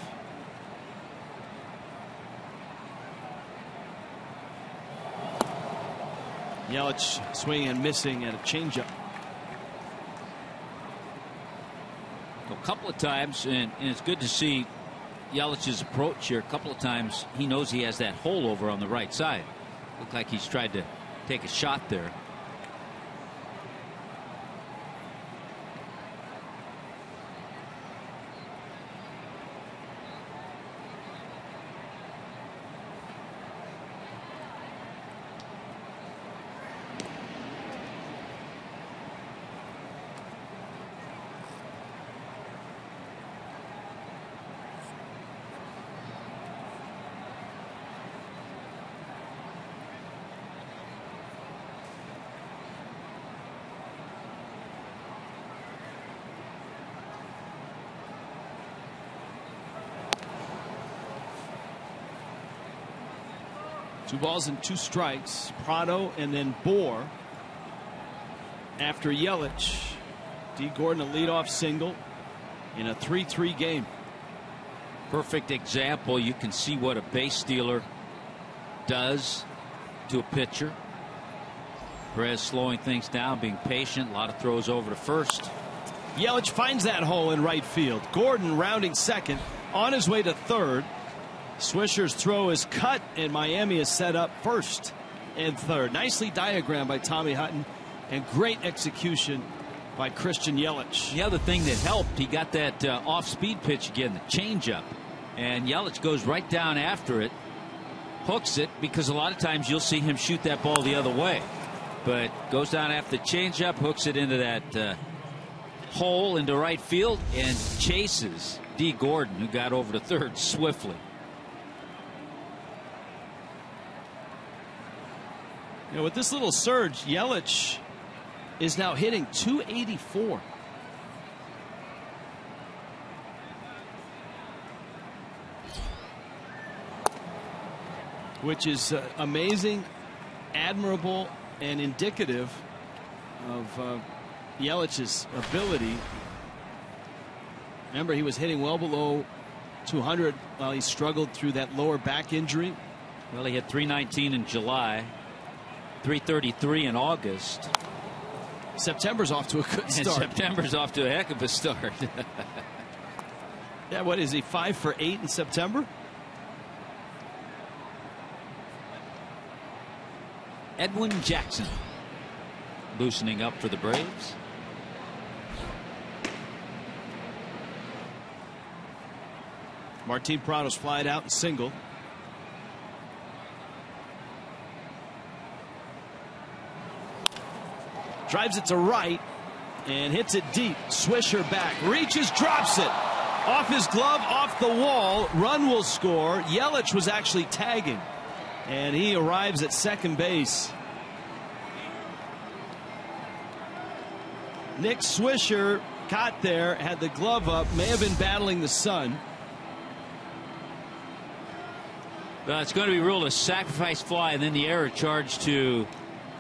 Yelich swinging and missing at a changeup. A couple of times, and it's good to see Yelich's approach here. A couple of times he knows he has that hole over on the right side. Looked like he's tried to take a shot there. Two balls and 2 strikes. Prado and then Bohr. After Yelich, D. Gordon a leadoff single in a 3-3 game. Perfect example. You can see what a base stealer does to a pitcher. Perez slowing things down, being patient. A lot of throws over to first. Yelich finds that hole in right field. Gordon rounding second, on his way to third. Swisher's throw is cut, and Miami is set up first and third. Nicely diagrammed by Tommy Hutton, and great execution by Christian Yelich. The other thing that helped, he got that off-speed pitch again, the changeup, and Yelich goes right down after it, hooks it, because a lot of times you'll see him shoot that ball the other way, but goes down after the changeup, hooks it into that hole into right field, and chases D. Gordon, who got over to third swiftly. With this little surge, Yelich is now hitting .284. Which is amazing, admirable, and indicative of Yelich's ability. Remember, he was hitting well below 200 while he struggled through that lower back injury. Well, he had 319 in July. 333 in August. September's off to a good start. And September's off to a heck of a start. Yeah, what is he, 5 for 8 in September? Edwin Jackson loosening up for the Braves. Martin Prado's flied out and single. Drives it to right and hits it deep. Swisher back, reaches, drops it. Off his glove, off the wall. Run will score. Yelich was actually tagging, and he arrives at second base. Nick Swisher got there, had the glove up, may have been battling the sun. It's going to be ruled a sacrifice fly, and then the error charged to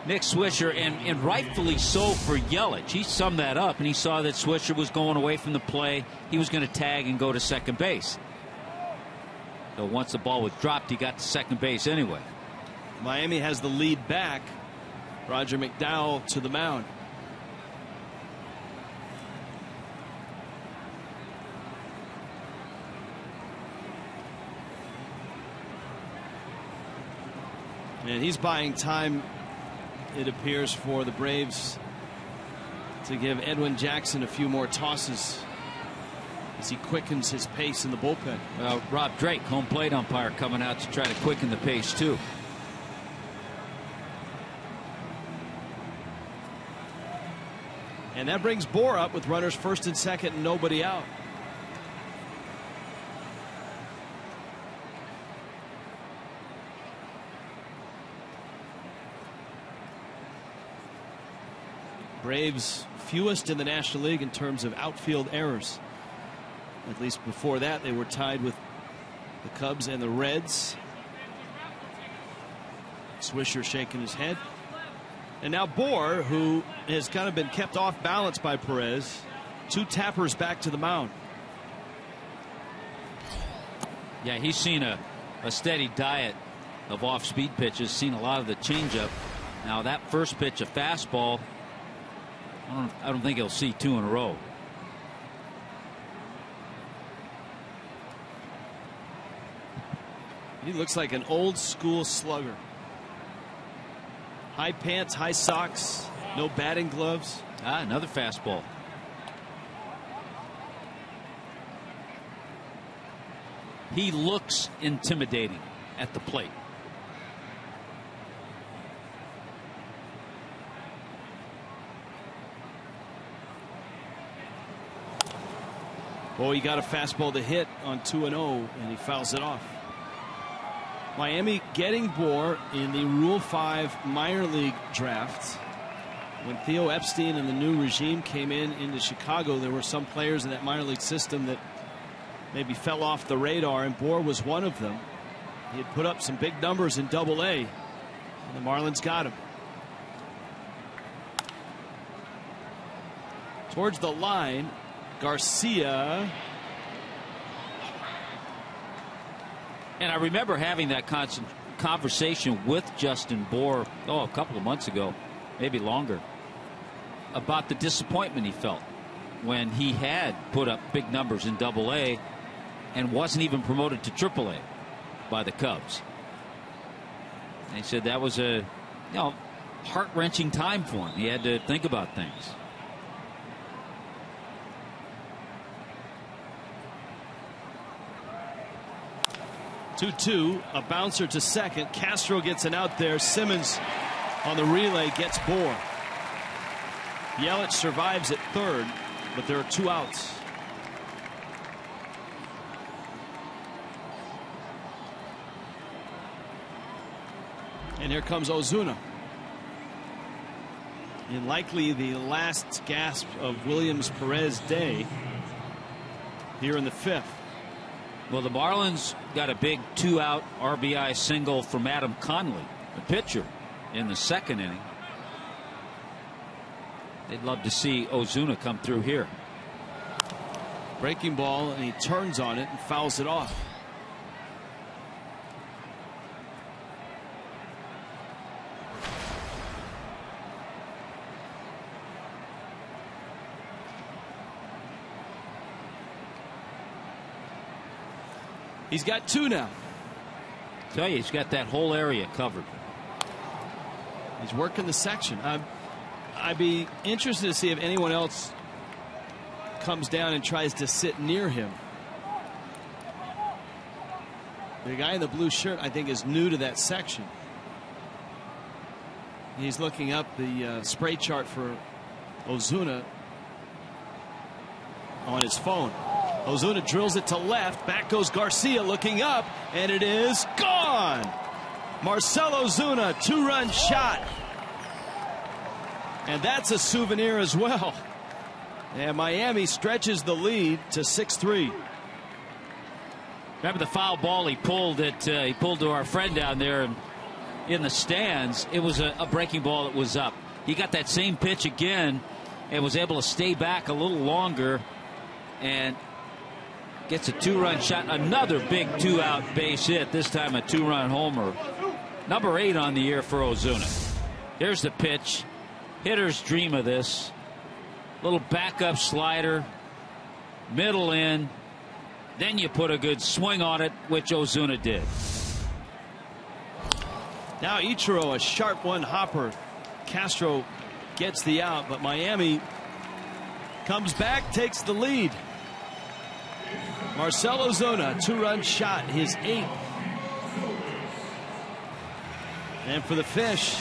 Nick Swisher, and rightfully so for Yelich. He summed that up, and he saw that Swisher was going away from the play. He was going to tag and go to second base. So once the ball was dropped, he got to second base anyway. Miami has the lead back. Roger McDowell to the mound. And he's buying time it appears, for the Braves to give Edwin Jackson a few more tosses as he quickens his pace in the bullpen. Rob Drake, home plate umpire, coming out to try to quicken the pace too. And that brings Bohr up with runners first and second and nobody out. Braves fewest in the National League in terms of outfield errors. At least before that, they were tied with the Cubs and the Reds. Swisher shaking his head. And now Bohr, who has kind of been kept off balance by Perez. 2 tappers back to the mound. Yeah, he's seen a steady diet of off-speed pitches, seen a lot of the changeup. Now that first pitch, a fastball, I don't think he'll see 2 in a row. He looks like an old school slugger. High pants, high socks, no batting gloves. Another fastball. He looks intimidating at the plate. Oh, he got a fastball to hit on 2-0, and he fouls it off. Miami getting Bohr in the Rule 5 minor league draft. When Theo Epstein and the new regime came into Chicago, there were some players in that minor league system that maybe fell off the radar, and Bohr was one of them. He had put up some big numbers in Double-A, and the Marlins got him. Towards the line, Garcia. And I remember having that conversation with Justin Bohr, a couple of months ago, maybe longer, about the disappointment he felt when he had put up big numbers in Double-A and wasn't even promoted to Triple-A by the Cubs. And he said that was a heart-wrenching time for him. He had to think about things. Two, a bouncer to second. Castro gets an out there. Simmons on the relay gets Bohr. Yelich survives at third, but there are 2 outs. And here comes Ozuna. In likely the last gasp of Williams Perez day here in the 5th. Well, the Marlins got a big 2-out RBI single from Adam Conley, the pitcher, in the 2nd inning. They'd love to see Ozuna come through here. Breaking ball, and he turns on it and fouls it off. He's got 2 now. I tell you, he's got that whole area covered. He's working the section. I'd be interested to see if anyone else comes down and tries to sit near him. The guy in the blue shirt, I think, is new to that section. He's looking up the spray chart for Ozuna on his phone. Ozuna drills it to left. Back goes Garcia looking up, and it is gone. Marcell Ozuna, 2-run shot. And that's a souvenir as well. And Miami stretches the lead to 6-3. Remember the foul ball he pulled to our friend down there in the stands. It was a breaking ball that was up. He got that same pitch again and was able to stay back a little longer and gets a 2-run shot. Another big 2-out base hit, this time a 2-run homer. Number 8 on the year for Ozuna. Here's the pitch. Hitters dream of this. Little backup slider, middle in, then you put a good swing on it, which Ozuna did. Now Ichiro, a sharp one hopper Castro gets the out, but Miami comes back, takes the lead. Marcell Ozuna, 2-run shot, his 8th. And for the Fish,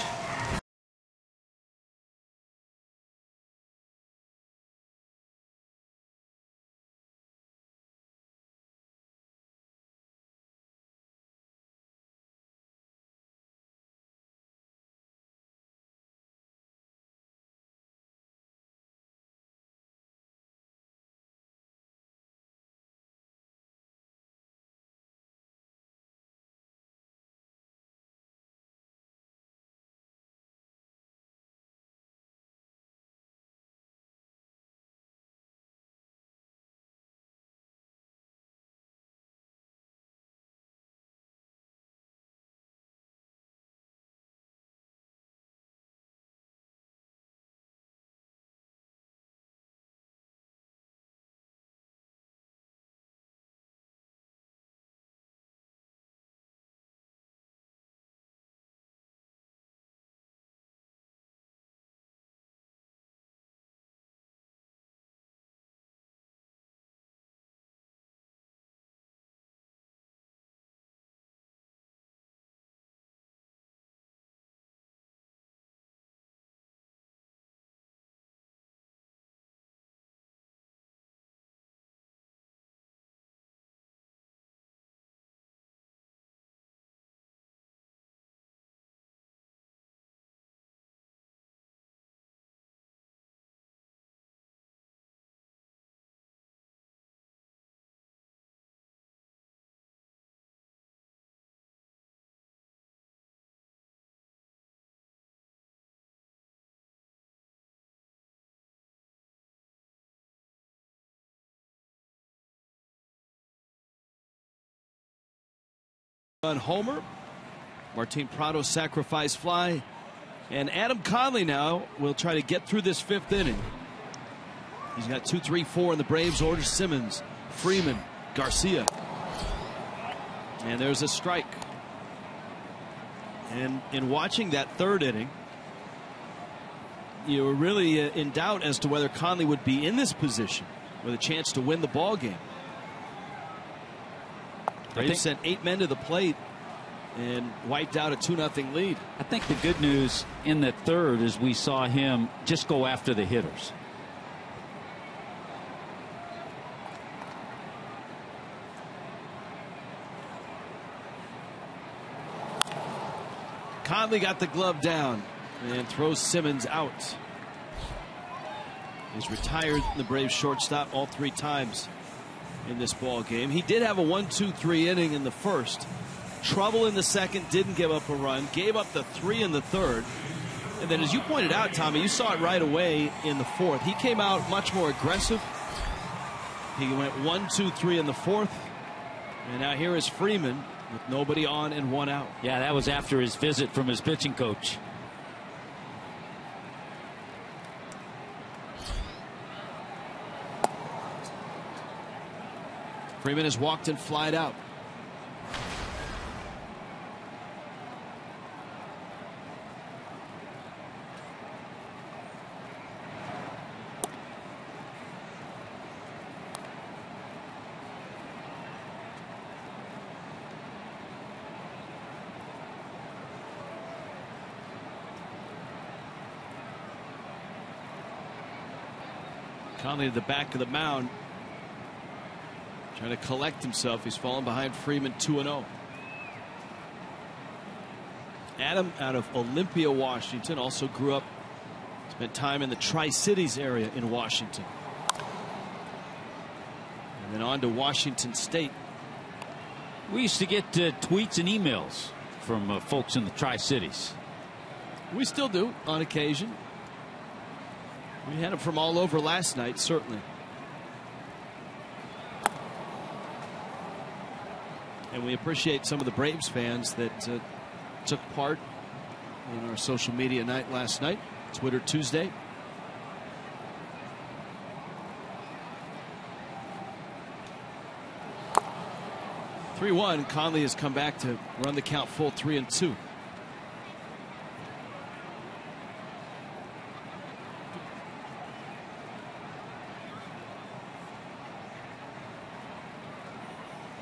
on homer. Martin Prado sacrifice fly. And Adam Conley now will try to get through this 5th inning. He's got 2, 3, 4 in the Braves order. Simmons, Freeman, Garcia. And there's a strike. And in watching that 3rd inning, you were really in doubt as to whether Conley would be in this position with a chance to win the ball game. Braves sent 8 men to the plate and wiped out a 2-0 lead. I think the good news in the 3rd is we saw him just go after the hitters. Conley got the glove down and throws Simmons out. He's retired the Braves shortstop all 3 times in this ball game. He did have a 1-2-3 inning in the 1st. Trouble in the 2nd, didn't give up a run, gave up the 3 in the 3rd. And then, as you pointed out, Tommy, you saw it right away in the 4th. He came out much more aggressive. He went 1-2-3 in the 4th. And now here is Freeman with nobody on and 1 out. Yeah, that was after his visit from his pitching coach. Freeman has walked and flied out. Conley at the back of the mound, trying to collect himself. He's fallen behind Freeman 2-0. Adam out of Olympia, Washington, also grew up, spent time in the Tri-Cities area in Washington. And then on to Washington State. We used to get tweets and emails from folks in the Tri-Cities. We still do on occasion. We had them from all over last night, certainly. And we appreciate some of the Braves fans that took part in our social media night last night, Twitter Tuesday. (3-1). Conley has come back to run the count full 3-2.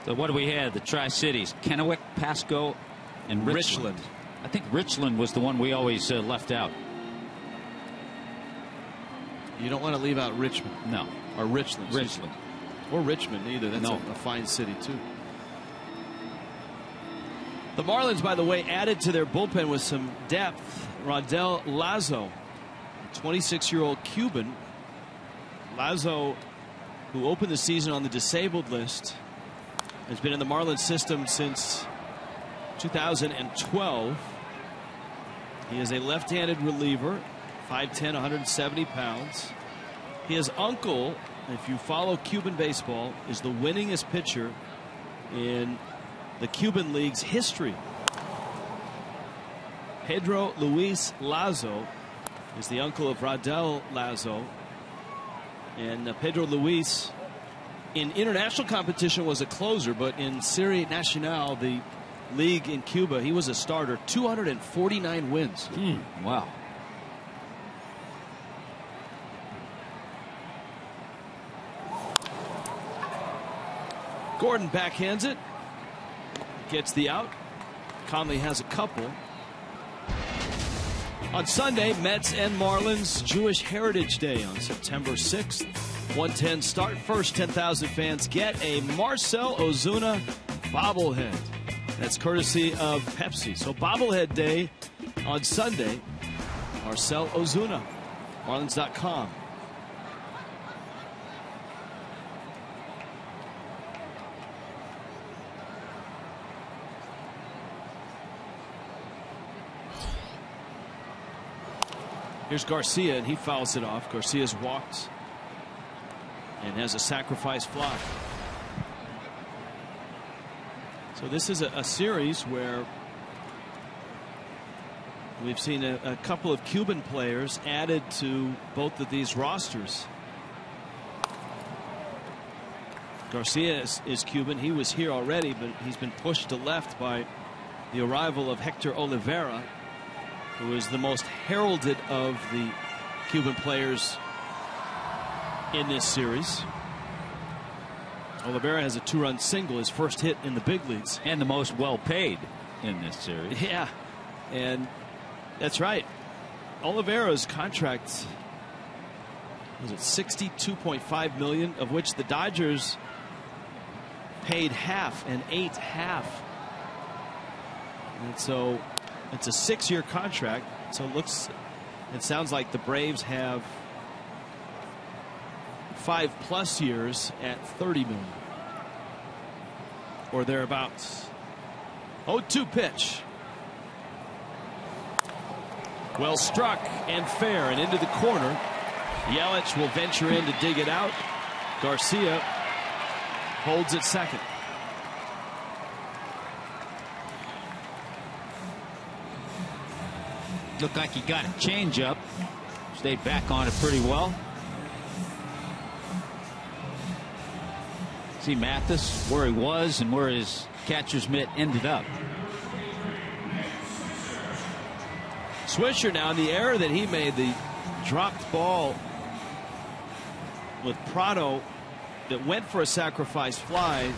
So what do we have? The Tri-Cities, Kennewick, Pasco, and Richland. I think Richland was the one we always left out. You don't want to leave out Richmond. No. Or Richland. Richland. Or Richmond either. That's a fine city too. The Marlins, by the way, added to their bullpen with some depth. Rodel Lazo, a 26-year-old Cuban. Lazo, who opened the season on the disabled list, has been in the Marlins system since 2012. He is a left-handed reliever, 5'10", 170 pounds. His uncle, if you follow Cuban baseball, is the winningest pitcher in the Cuban League's history. Pedro Luis Lazo is the uncle of Rodel Lazo. And Pedro Luis, in international competition, was a closer, but in Serie Nacional, the league in Cuba, he was a starter. 249 wins. Wow. Gordon backhands it. Gets the out. Conley has a couple. On Sunday, Mets and Marlins Jewish Heritage Day on September 6th. 1:10 start. First 10,000 fans get a Marcell Ozuna bobblehead. That's courtesy of Pepsi. So bobblehead day on Sunday. Marcell Ozuna. Marlins.com. Here's Garcia, and he fouls it off. Garcia's walked and has a sacrifice fly. So this is a series where we've seen a couple of Cuban players added to both of these rosters. Garcia is Cuban. He was here already, but he's been pushed to left by the arrival of Hector Oliveira, who is the most heralded of the Cuban players in this series. Oliveira has a 2-run single, his first hit in the big leagues. And the most well paid in this series. Yeah, and that's right. Oliveira's contract was it $62.5 million, of which the Dodgers paid half and ate half. And so it's a 6-year contract. So it sounds like the Braves have 5+ years at $30 million or thereabouts. 0-2 pitch. Well struck and fair and into the corner. Yelich will venture in to dig it out. Garcia holds at second. Looked like he got a changeup. Stayed back on it pretty well. See Mathis where he was and where his catcher's mitt ended up. Swisher now, the error that he made, the dropped ball with Prado that went for a sacrifice fly.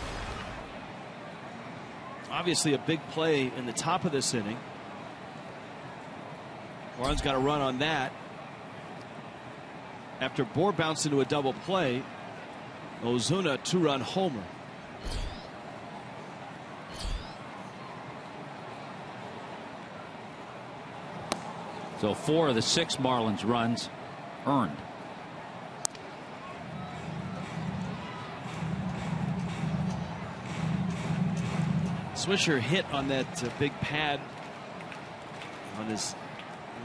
Obviously a big play in the top of this inning. Warren's got a run on that. After Bohr bounced into a double play, Ozuna 2-run homer. So 4 of the 6 Marlins runs earned. Swisher hit on that big pad on his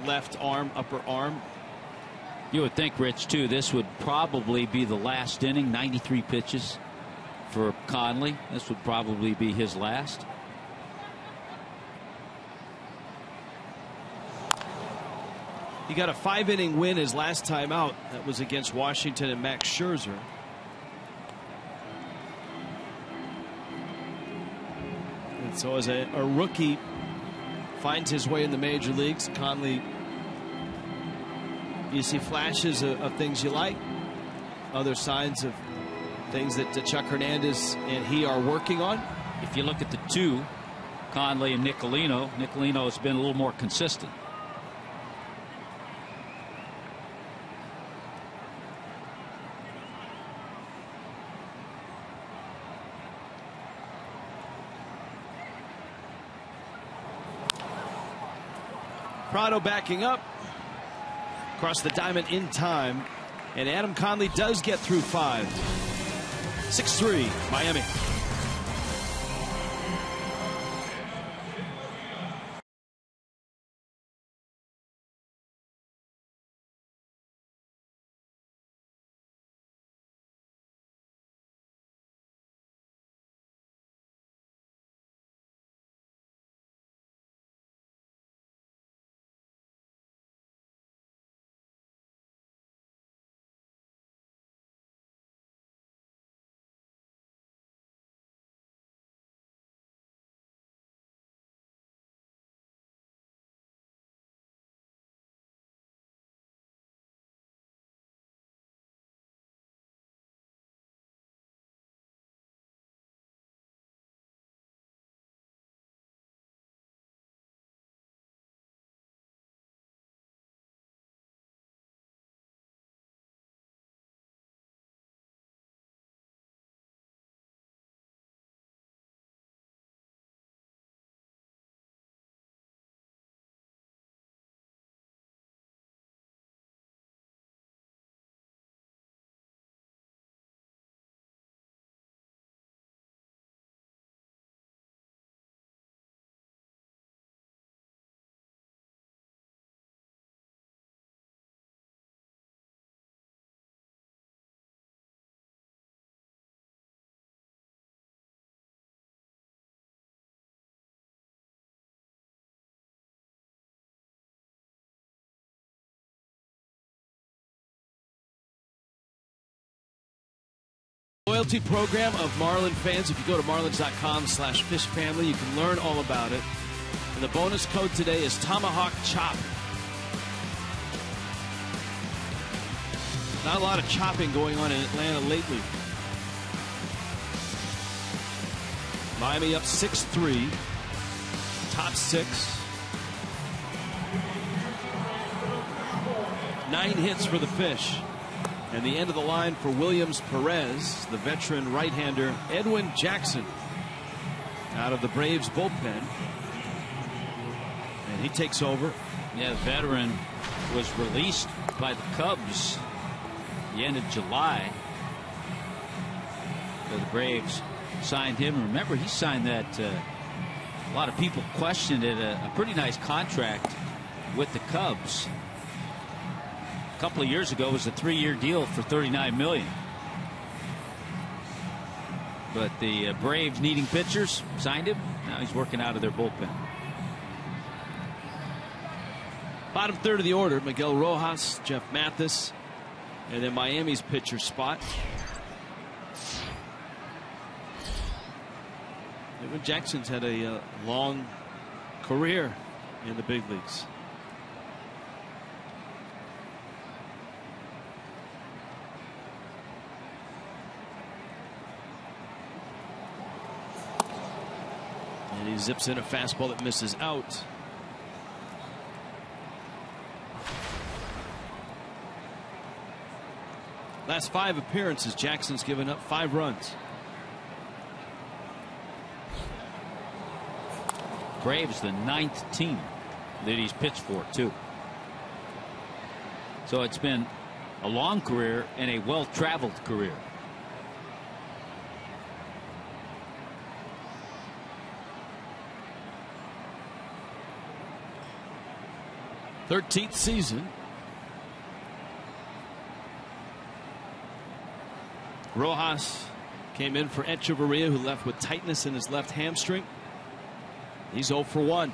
left arm, upper arm. You would think, Rich, too, this would probably be the last inning. 93 pitches for Conley. This would probably be his last. He got a 5-inning win his last time out. That was against Washington and Max Scherzer. And so as a rookie finds his way in the major leagues, Conley, you see flashes of things you like, other signs of things that Chuck Hernandez and he are working on. If you look at the two, Conley and Nicolino has been a little more consistent. Prado backing up across the diamond in time, and Adam Conley does get through 5. 6-3 Miami. Loyalty program of Marlin fans. If you go to marlins.com/fishfamily, you can learn all about it. And the bonus code today is Tomahawk Chop. Not a lot of chopping going on in Atlanta lately. Miami up 6-3. Top 6. 9 hits for the Fish. And the end of the line for Williams Perez, the veteran right-hander Edwin Jackson out of the Braves bullpen. And he takes over. Yeah, the veteran was released by the Cubs the end of July. So the Braves signed him. Remember, he signed that, a lot of people questioned it, a pretty nice contract with the Cubs. A couple of years ago, it was a 3-year deal for $39 million. But the Braves, needing pitchers, signed him. Now he's working out of their bullpen. Bottom third of the order, Miguel Rojas, Jeff Mathis, and then Miami's pitcher spot. Edwin Jackson's had a long career in the big leagues. And he zips in a fastball that misses out. Last 5 appearances, Jackson's given up 5 runs. Braves, the 9th team that he's pitched for, too. So it's been a long career and a well-traveled career. Thirteenth season. Rojas came in for Echeverria, who left with tightness in his left hamstring. He's 0 for 1.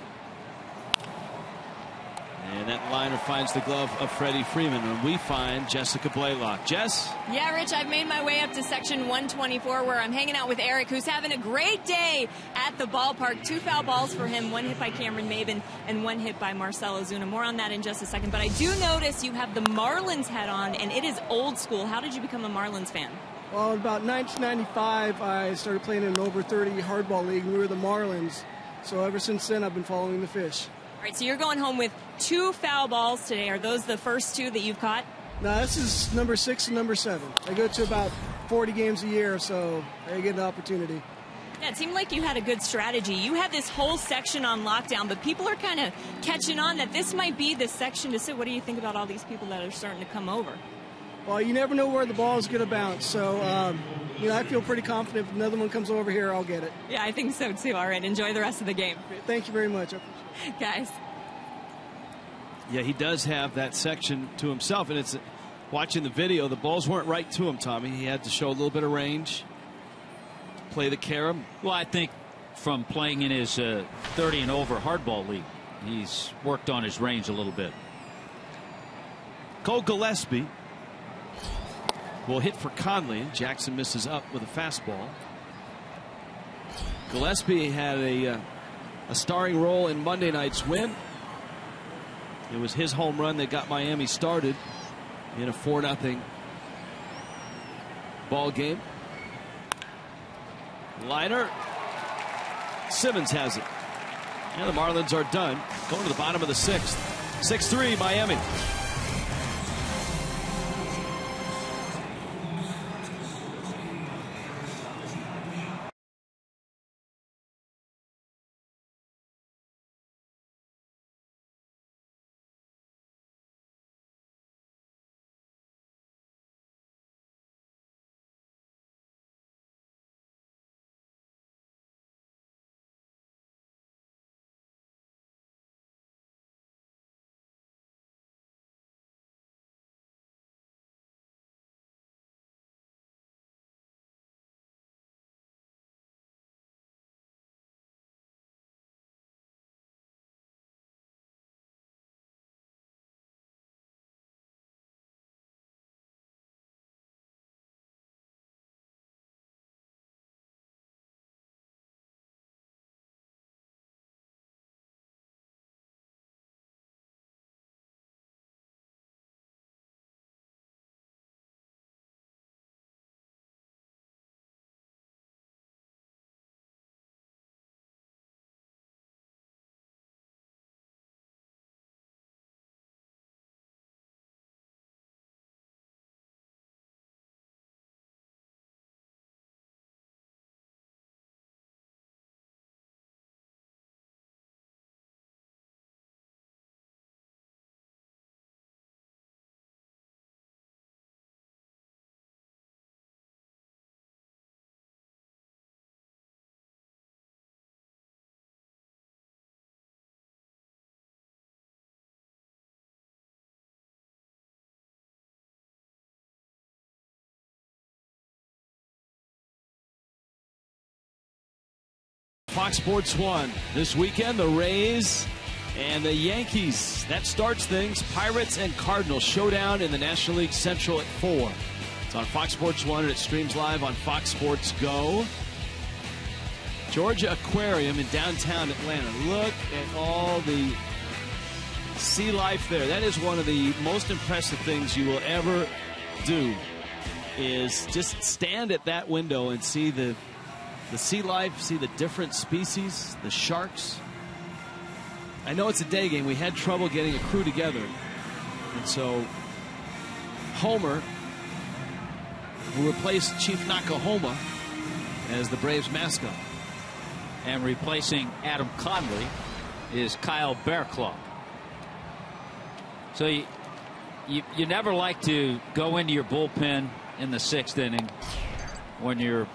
And that liner finds the glove of Freddie Freeman, and we find Jessica Blaylock. Jess? Yeah, Rich, I've made my way up to section 124, where I'm hanging out with Eric, who's having a great day at the ballpark. 2 foul balls for him, 1 hit by Cameron Maben and 1 hit by Marcell Ozuna. More on that in just a second. But I do notice you have the Marlins hat on, and it is old school. How did you become a Marlins fan? Well, about 1995, I started playing in an over 30 hardball league, and we were the Marlins. So ever since then, I've been following the fish. All right, so you're going home with 2 foul balls today. Are those the first 2 that you've caught? No, this is number 6 and number 7. I go to about 40 games a year, so I get an opportunity. Yeah, it seemed like you had a good strategy. You had this whole section on lockdown, but people are kind of catching on that this might be the section to sit. What do you think about all these people that are starting to come over? Well, you never know where the ball is going to bounce, so I feel pretty confident if another one comes over here, I'll get it. Yeah, I think so too. All right, enjoy the rest of the game. Thank you very much. I appreciate it. Guys. Yeah, he does have that section to himself, and it's watching the video, the balls weren't right to him, Tommy. He had to show a little bit of range, play the carom. Well, I think from playing in his 30 and over hardball league, he's worked on his range a little bit. Cole Gillespie will hit for Conley. Jackson misses up with a fastball. Gillespie had a starring role in Monday night's win. It was his home run that got Miami started in a 4-0 ball game. Liner. Simmons has it. And the Marlins are done. Going to the bottom of the 6th. 6-3 Miami. Fox Sports 1 this weekend, the Rays and the Yankees. That starts things. Pirates and Cardinals showdown in the National League Central at 4. It's on Fox Sports 1 and it streams live on Fox Sports Go. Georgia Aquarium in downtown Atlanta. Look at all the sea life there. That is one of the most impressive things you will ever do, is just stand at that window and see the sea life, see the different species, the sharks. I know it's a day game. We had trouble getting a crew together. And so Homer, who replaced Chief Nakahoma as the Braves mascot. And replacing Adam Conley is Kyle Bearclaw. So you never like to go into your bullpen in the 6th inning when you're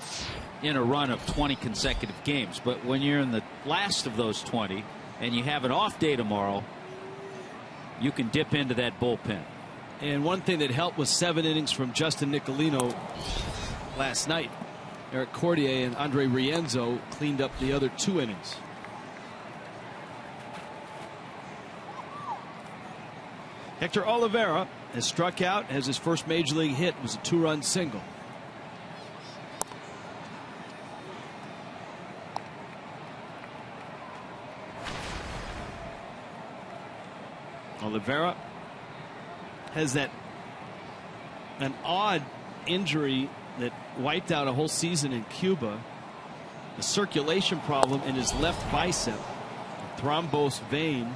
in a run of 20 consecutive games. But when you're in the last of those 20 and you have an off day tomorrow, you can dip into that bullpen. And one thing that helped was 7 innings from Justin Nicolino last night. Eric Cordier and Andre Rienzo cleaned up the other 2 innings. Hector Olivera has struck out, has his first major league hit, was a 2-run single. Olivera has an odd injury that wiped out a whole season in Cuba, a circulation problem in his left bicep, a thrombosed vein,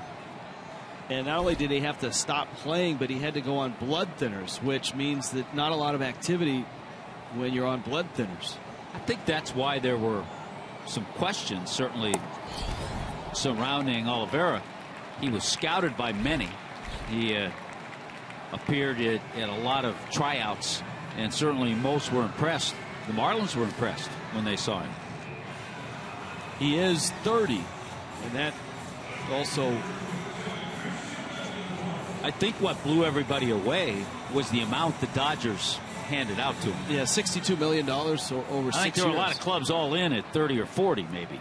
and not only did he have to stop playing, but he had to go on blood thinners, which means that not a lot of activity when you're on blood thinners. I think that's why there were some questions certainly surrounding Oliveira. He was scouted by many. He appeared at a lot of tryouts, and certainly most were impressed. The Marlins were impressed when they saw him. He is 30, and that also, I think what blew everybody away was the amount the Dodgers handed out to him. yeah, $62 million over 6 years. I think there were a lot of clubs all in at 30 or 40 maybe.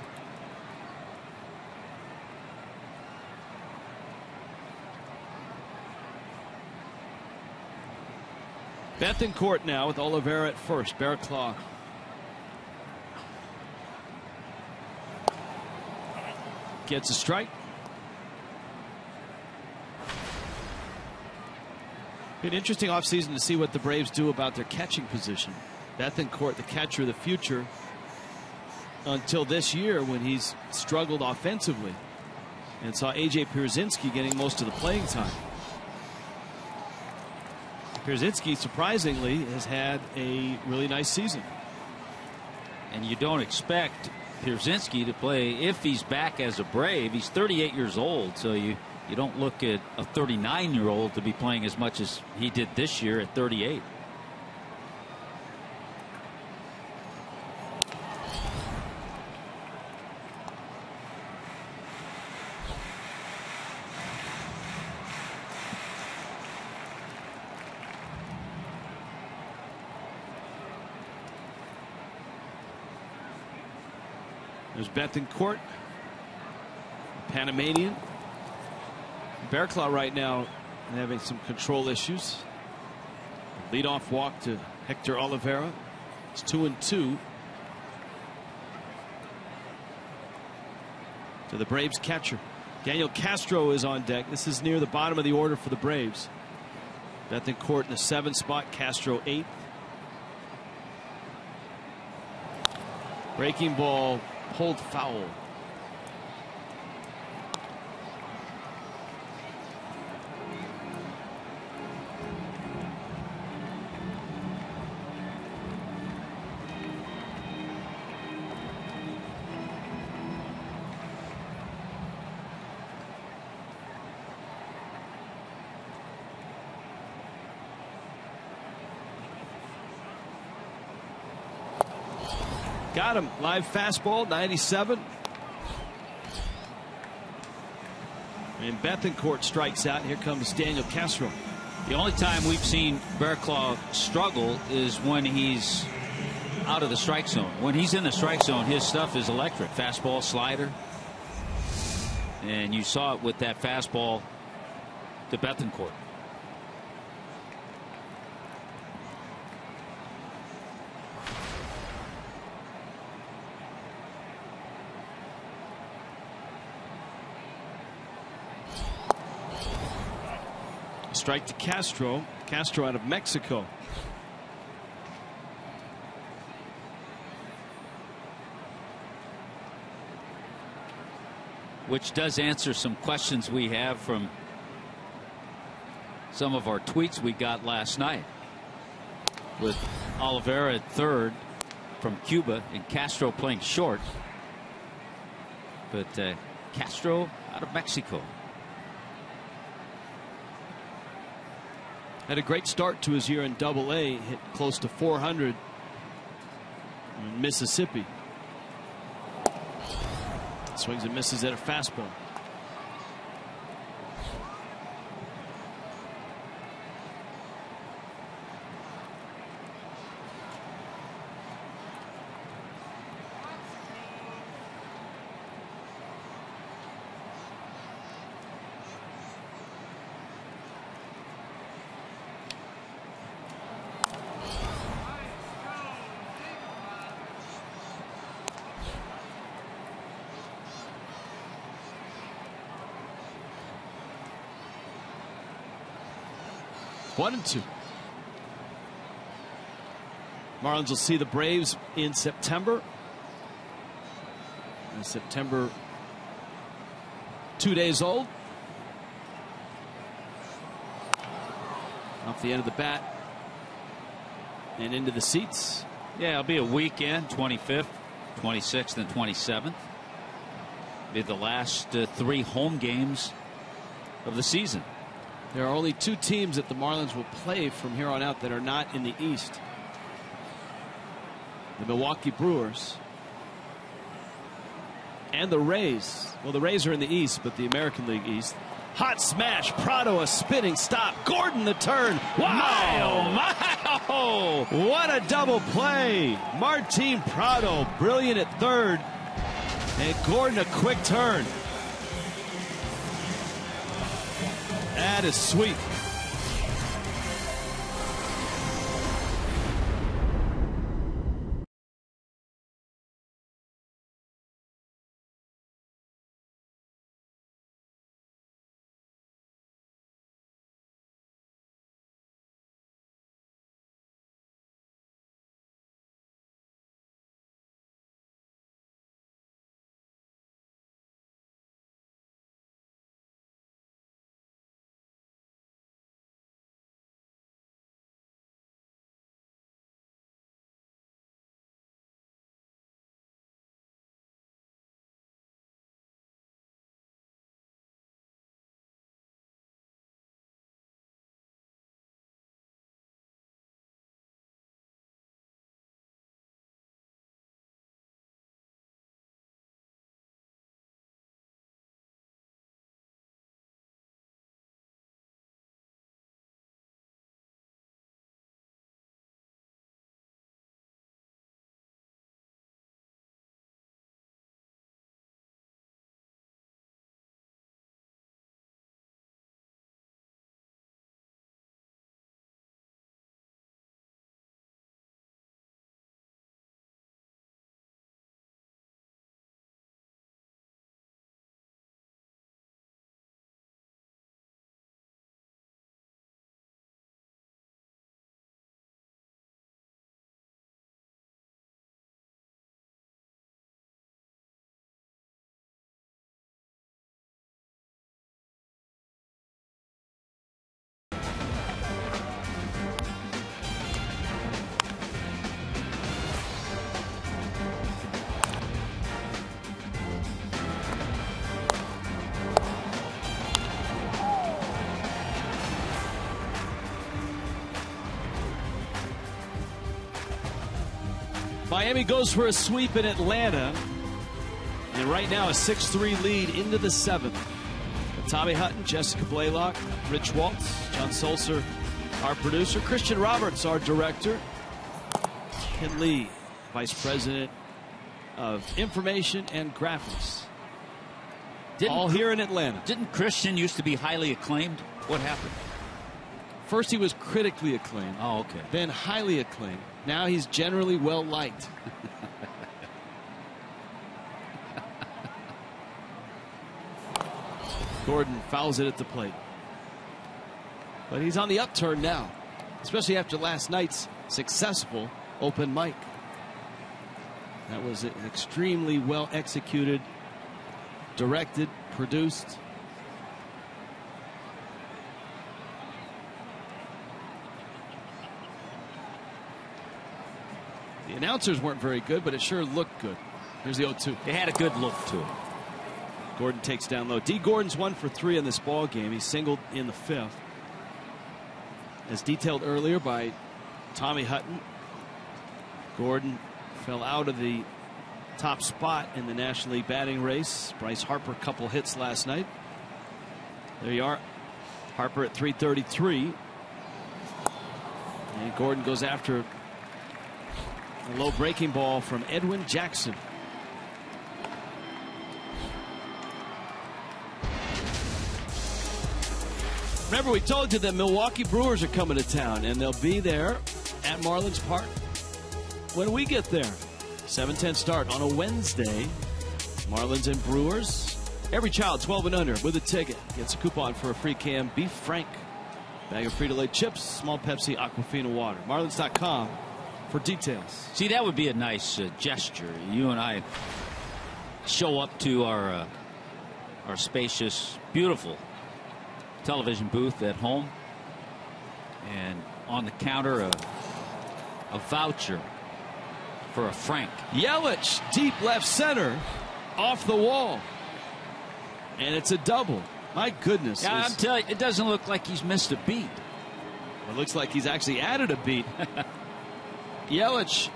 Bethancourt now with Oliveira at first. Bearclaw. Gets a strike. Be an interesting offseason to see what the Braves do about their catching position. Bethancourt, the catcher of the future, until this year when he's struggled offensively and saw A.J. Pierzynski getting most of the playing time. Pierzynski, surprisingly, has had a really nice season. And you don't expect Pierzynski to play if he's back as a Brave. He's 38 years old, so you don't look at a 39-year-old to be playing as much as he did this year at 38. There's Bethancourt, Panamanian. Bearclaw right now having some control issues. Leadoff walk to Hector Oliveira. It's 2-2. To the Braves catcher. Daniel Castro is on deck. This is near the bottom of the order for the Braves. Bethancourt in the 7th spot, Castro 8th. Breaking ball pulled foul. Got him. Live fastball, 97. And Bethancourt strikes out. Here comes Daniel Castro. The only time we've seen Bearclaw struggle is when he's out of the strike zone. When he's in the strike zone, his stuff is electric. Fastball, slider. And you saw it with that fastball to Bethancourt. Strike to Castro. Castro out of Mexico. Which does answer some questions we have from some of our tweets we got last night. With Oliveira at third from Cuba and Castro playing short. But Castro out of Mexico. Had a great start to his year in Double-A. Hit close to 400 in Mississippi. Swings and misses at a fastball. One and two. Marlins will see the Braves in September. September, 2 days old. Off the end of the bat and into the seats. Yeah, it'll be a weekend, 25th, 26th, and 27th. Be the last 3 home games of the season. There are only 2 teams that the Marlins will play from here on out that are not in the East. The Milwaukee Brewers and the Rays. Well, the Rays are in the East, but the American League East. Hot smash. Prado, a spinning stop. Gordon, the turn. Wow! My, what a double play. Martin Prado, brilliant at third. And Gordon, a quick turn. That is sweet. Miami goes for a sweep in Atlanta. And right now a 6-3 lead into the 7th. Tommy Hutton, Jessica Blaylock, Rich Waltz, John Sulzer, our producer, Christian Roberts, our director, Ken Lee, Vice President of Information and Graphics. All here in Atlanta. Didn't Christian used to be highly acclaimed? What happened? First he was critically acclaimed. Oh, okay. Then highly acclaimed. Now he's generally well liked. Gordon fouls it at the plate. But he's on the upturn now, especially after last night's successful open mic. That was an extremely well executed, directed, produced. The announcers weren't very good, but it sure looked good. Here's the 0-2. It had a good look to it. Gordon takes down low. D. Gordon's 1 for 3 in this ball game. He singled in the 5th. As detailed earlier by Tommy Hutton, Gordon fell out of the top spot in the National League batting race. Bryce Harper, couple hits last night. There you are. Harper at 333. And Gordon goes after a low breaking ball from Edwin Jackson. Remember, we told you that Milwaukee Brewers are coming to town, and they'll be there at Marlins Park when we get there. 7:10 start on a Wednesday. Marlins and Brewers. Every child 12 and under with a ticket gets a coupon for a free can Beef Frank, bag of Frito-Lay chips, small Pepsi, Aquafina water. Marlins.com for details. See, that would be a nice gesture. You and I show up to our spacious, beautiful television booth at home, and on the counter a voucher for a Frank. Yelich, deep left center, off the wall, and it's a double. My goodness. Yeah, I'm telling you, it doesn't look like he's missed a beat. It looks like he's actually added a beat. Yelich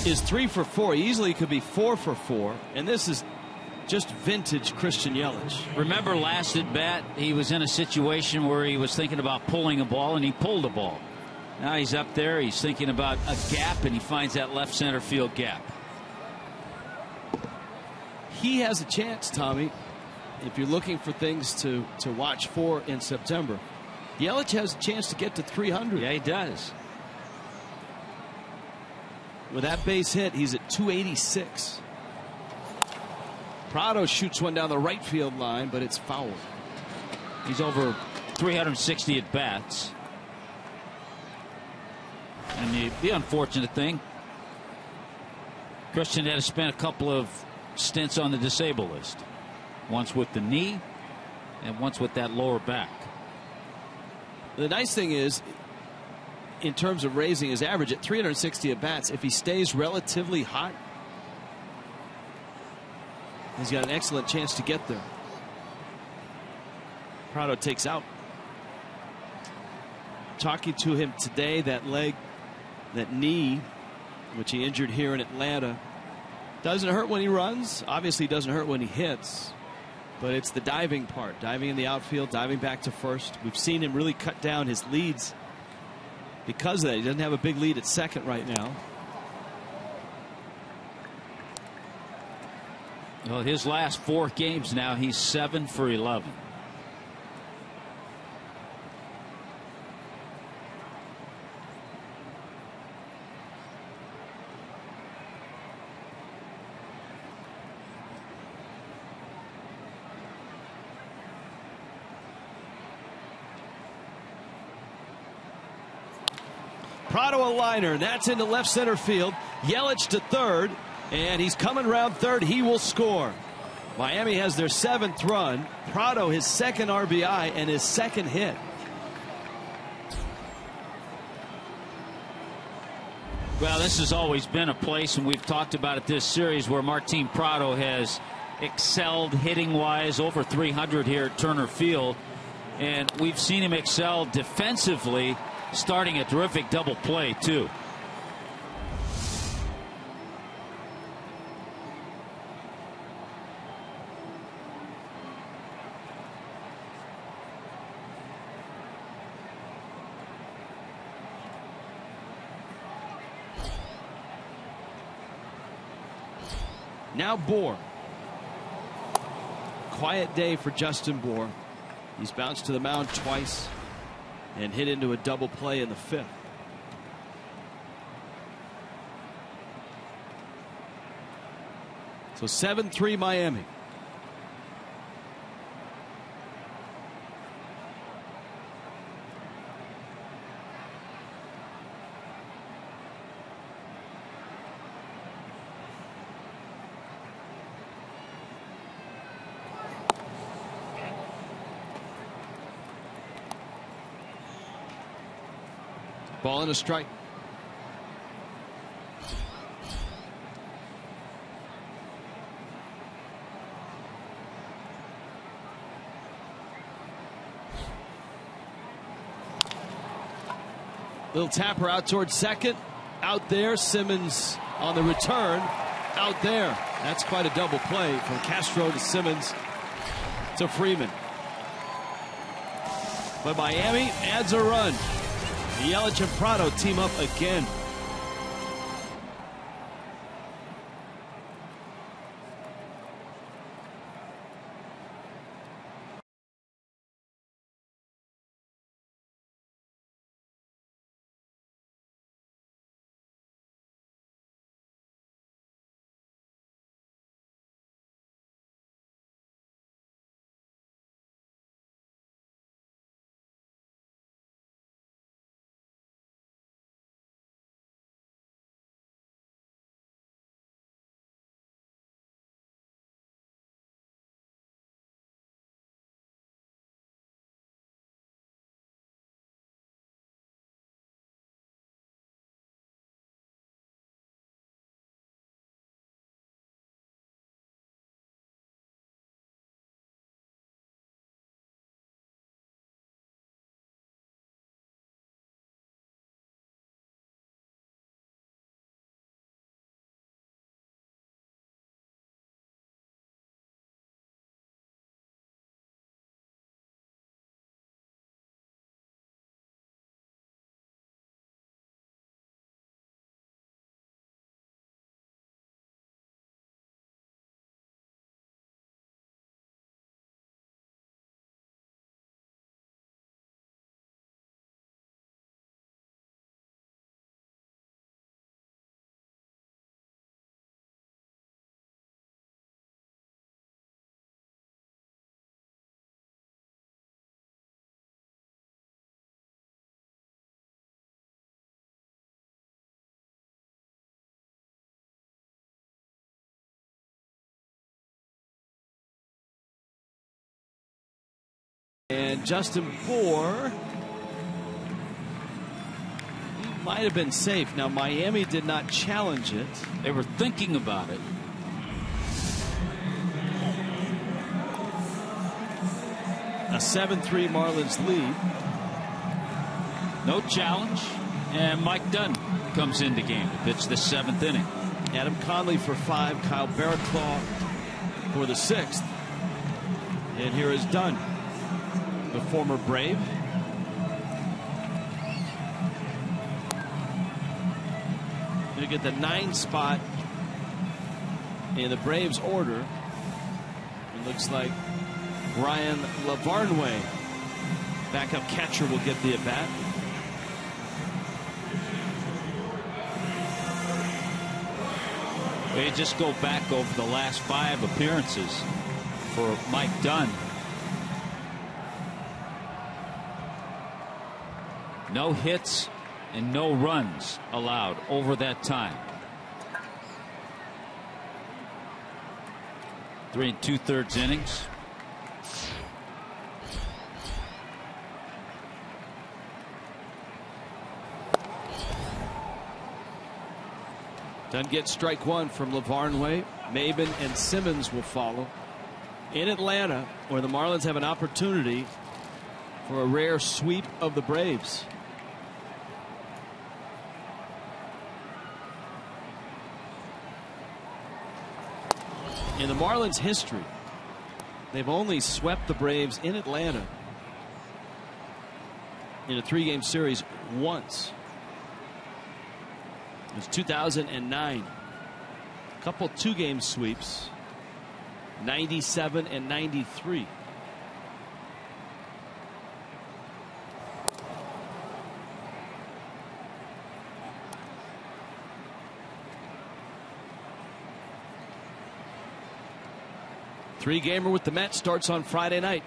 is 3 for 4. He easily could be 4 for 4, and this is just vintage Christian Yelich. Remember last at bat, he was in a situation where he was thinking about pulling a ball, and he pulled a ball. Now he's up there, he's thinking about a gap, and he finds that left center field gap. He has a chance, Tommy, if you're looking for things to watch for in September. Yelich has a chance to get to 300. Yeah, he does. With that base hit, he's at 286. Prado shoots one down the right field line, but it's fouled. He's over 360 at bats. And the unfortunate thing, Christian had to spend a couple of stints on the disabled list. Once with the knee and once with that lower back. The nice thing is, in terms of raising his average at 360 at bats, if he stays relatively hot, he's got an excellent chance to get there. Prado takes out. Talking to him today, that leg, that knee, which he injured here in Atlanta, doesn't hurt when he runs. Obviously doesn't hurt when he hits. But it's the diving part. Diving in the outfield, diving back to first. We've seen him really cut down his leads because of that. He doesn't have a big lead at second right now. Well, his last 4 games now, he's 7 for 11. Prado a liner. That's into left center field. Yelich to third. And he's coming around third. He will score. Miami has their 7th run. Prado his 2nd RBI and his 2nd hit. Well, this has always been a place, and we've talked about it this series, where Martin Prado has excelled hitting-wise, over 300 here at Turner Field. And we've seen him excel defensively, starting a terrific double play, too. Now Bohr. Quiet day for Justin Bohr. He's bounced to the mound twice and hit into a double play in the 5th. So 7-3 Miami. Ball and a strike. Little tapper out towards second. Out there. Simmons on the return. Out there. That's quite a double play from Castro to Simmons to Freeman. But Miami adds a run. Yelich and Prado team up again. And Justin Bour, he might have been safe. Now, Miami did not challenge it. They were thinking about it. A 7-3 Marlins lead. No challenge. And Mike Dunn comes in the game to pitch the 7th inning. Adam Conley for 5, Kyle Barraclough for the 6th. And here is Dunn, the former Brave. Going to get the 9 spot in the Braves order. It looks like Ryan Lavarnway, backup catcher, will get the at-bat. They just go back over the last 5 appearances for Mike Dunn. No hits and no runs allowed over that time. 3 2/3 innings. Dunn gets strike 1 from Lavarnway. Maben and Simmons will follow. In Atlanta, where the Marlins have an opportunity for a rare sweep of the Braves. In the Marlins' history, they've only swept the Braves in Atlanta in a 3-game series once. It was 2009. A couple 2-game sweeps, 97 and 93. Three-gamer with the Mets starts on Friday night.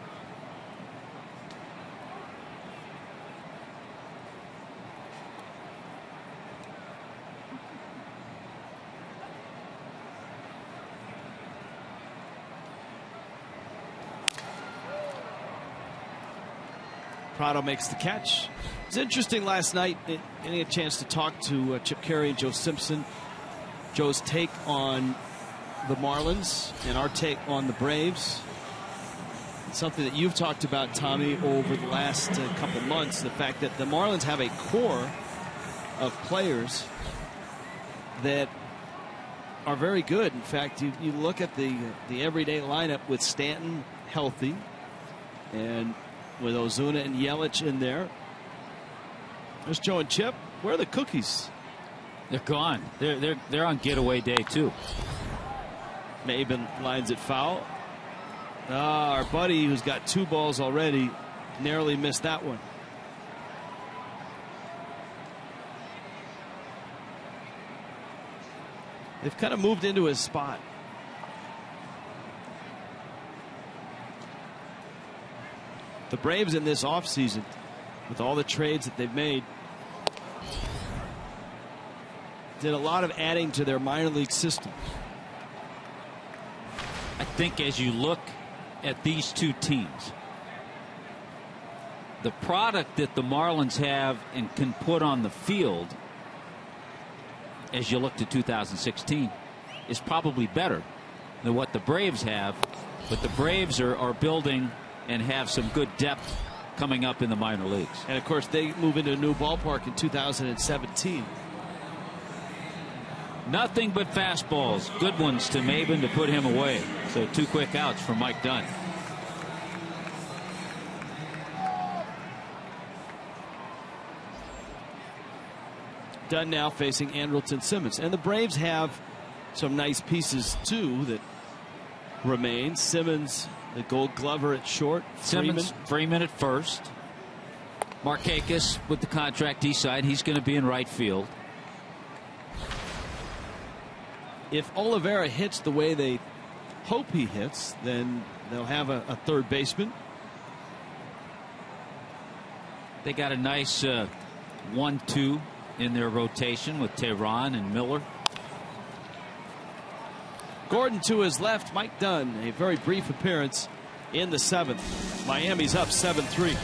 Prado makes the catch. It was interesting last night, getting a chance to talk to Chip Carey and Joe Simpson. Joe's take on the Marlins and our take on the Braves. It's something that you've talked about, Tommy, over the last couple months. The fact that the Marlins have a core of players that are very good. In fact, you look at the everyday lineup with Stanton healthy and with Ozuna and Yelich in there. There's Joe and Chip. Where are the cookies? They're gone. They're on getaway day too. Maben lines it foul. Our buddy, who's got 2 balls already, narrowly missed that one. They've kind of moved into his spot. The Braves in this offseason, with all the trades that they've made, did a lot of adding to their minor league system. I think as you look at these two teams, the product that the Marlins have and can put on the field as you look to 2016 is probably better than what the Braves have, but the Braves are building and have some good depth coming up in the minor leagues. And of course they move into a new ballpark in 2017. Nothing but fastballs, good ones to Maben to put him away. So 2 quick outs for Mike Dunn. Dunn now facing Andrelton Simmons. And the Braves have some nice pieces too that remain. Simmons, the Gold Glover at short. Simmons, Freeman at first. Markakis with the contract he signed. He's going to be in right field. If Oliveira hits the way they hope he hits, then they'll have a third baseman. They got a nice 1-2 in their rotation with Tehran and Miller. Gordon to his left. Mike Dunn, a very brief appearance in the 7th. Miami's up 7-3.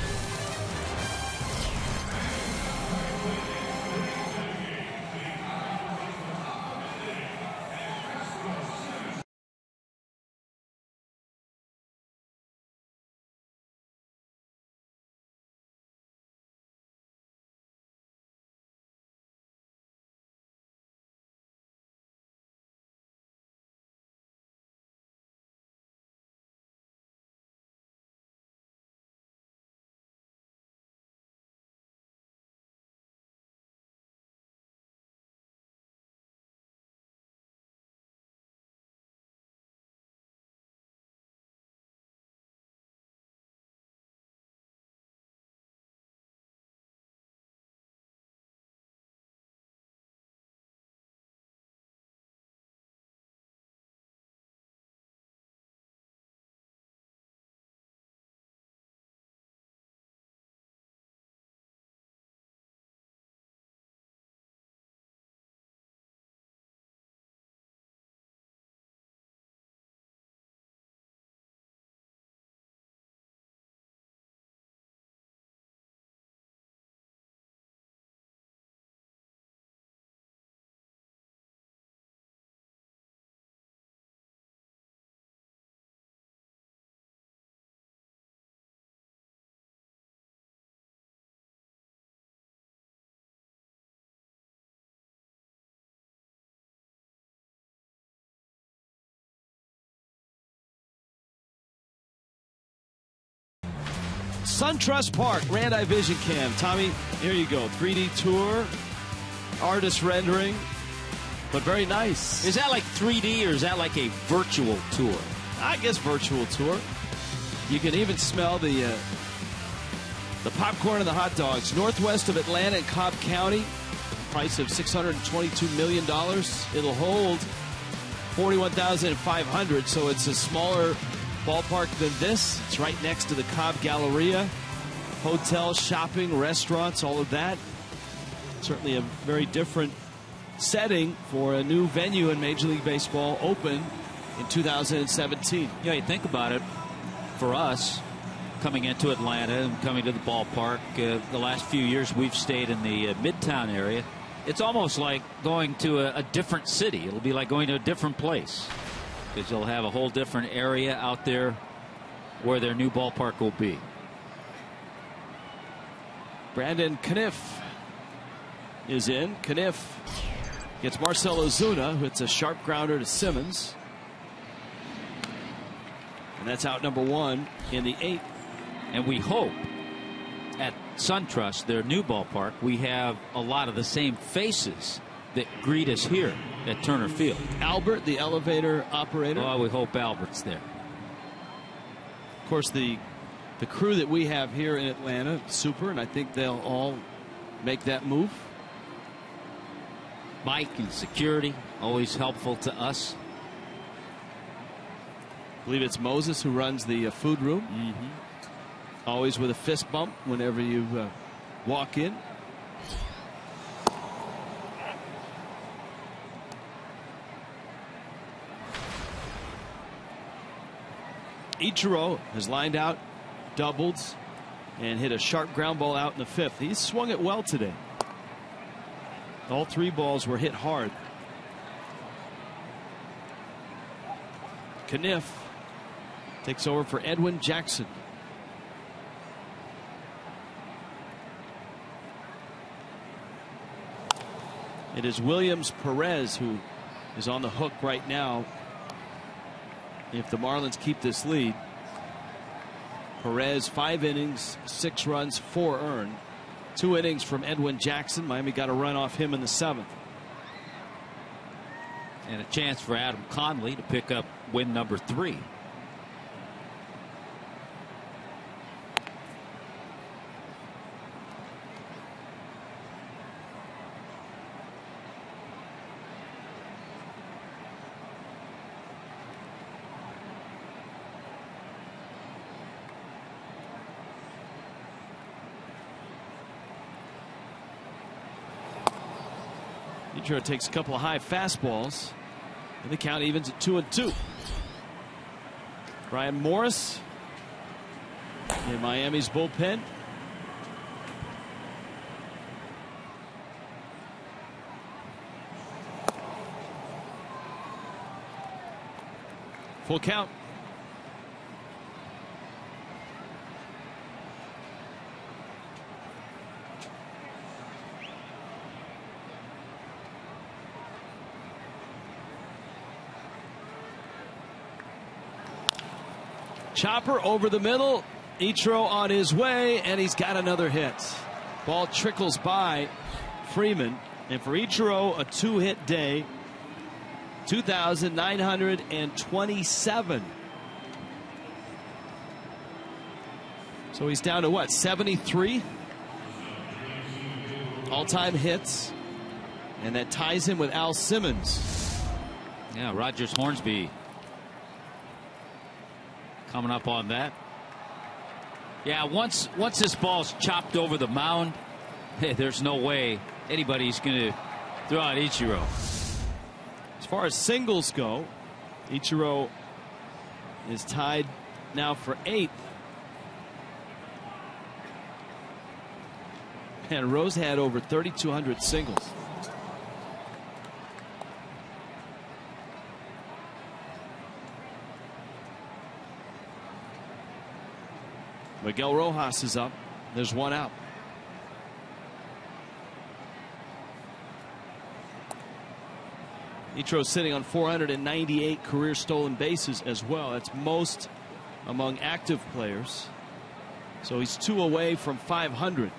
SunTrust Park, Randi Vision Cam. Tommy, here you go. 3D tour, artist rendering, but very nice. Is that like 3D or is that like a virtual tour? I guess virtual tour. You can even smell the popcorn and the hot dogs. Northwest of Atlanta in Cobb County, price of $622 million. It'll hold 41,500, so it's a smaller ballpark than this. It's right next to the Cobb Galleria. Hotels, shopping, restaurants, all of that. Certainly a very different setting for a new venue in Major League Baseball open in 2017. Yeah, you think about it. For us, coming into Atlanta and coming to the ballpark, the last few years we've stayed in the Midtown area. It's almost like going to a different city. It'll be like going to a different place, because you'll have a whole different area out there where their new ballpark will be. Brandon Kniff is in. Kniff gets Marcell Ozuna, who hits a sharp grounder to Simmons. And that's out number 1 in the 8th. And we hope at SunTrust, their new ballpark, we have a lot of the same faces that greet us here at Turner Field. Albert, the elevator operator. Oh, we hope Albert's there. Of course, the crew that we have here in Atlanta, super, and I think they'll all make that move. Mike and security, always helpful to us. I believe it's Moses who runs the food room. Mm-hmm. Always with a fist bump whenever you walk in. Ichiro has lined out, doubled, and hit a sharp ground ball out in the 5th. He's swung it well today. All 3 balls were hit hard. Kniff takes over for Edwin Jackson. It is Williams Perez who is on the hook right now. If the Marlins keep this lead, Perez 5 innings, 6 runs, 4 earned. 2 innings from Edwin Jackson. Miami got a run off him in the 7th. And a chance for Adam Conley to pick up win number 3. Ichiro takes a couple of high fastballs, and the count evens at 2-2. Brian Morris in Miami's bullpen. Full count. Chopper over the middle. Ichiro on his way, and he's got another hit. Ball trickles by Freeman, and for Ichiro, a 2-hit day. 2,927. So he's down to what, 73 all-time hits, and that ties him with Al Simmons. Yeah, Rogers Hornsby coming up on that. Yeah, once this ball's chopped over the mound, hey, there's no way anybody's going to throw out Ichiro. As far as singles go, Ichiro is tied now for 8th. And Rose had over 3,200 singles. Miguel Rojas is up. There's one out. Ichiro's sitting on 498 career stolen bases as well. That's most among active players. So he's 2 away from 500.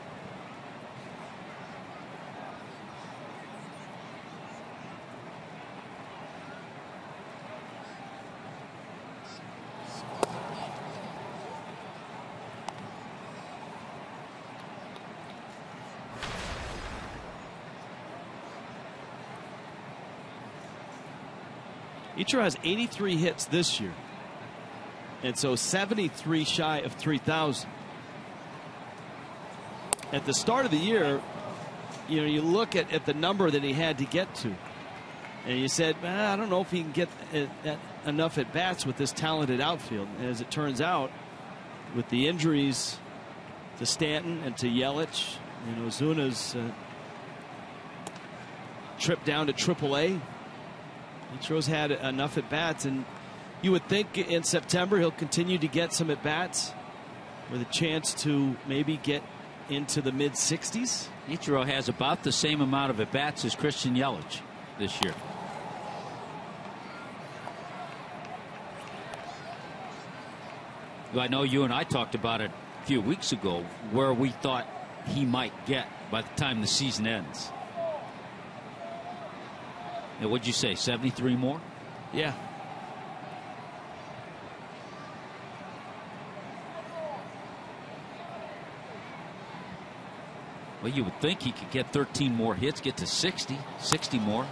Ichiro has 83 hits this year, and so 73 shy of 3,000. At the start of the year, you look at the number that he had to get to, and you said, I don't know if he can get enough at bats with this talented outfield. And as it turns out, with the injuries to Stanton and to Yelich, Ozuna's trip down to AAA. Ichiro's had enough at bats, and you would think in September he'll continue to get some at bats with a chance to maybe get into the mid-60s. Ichiro has about the same amount of at bats as Christian Yelich this year. I know you and I talked about it a few weeks ago, where we thought he might get by the time the season ends. Now, what'd you say, 73 more? Yeah. Well, you would think he could get 13 more hits, get to 60 more.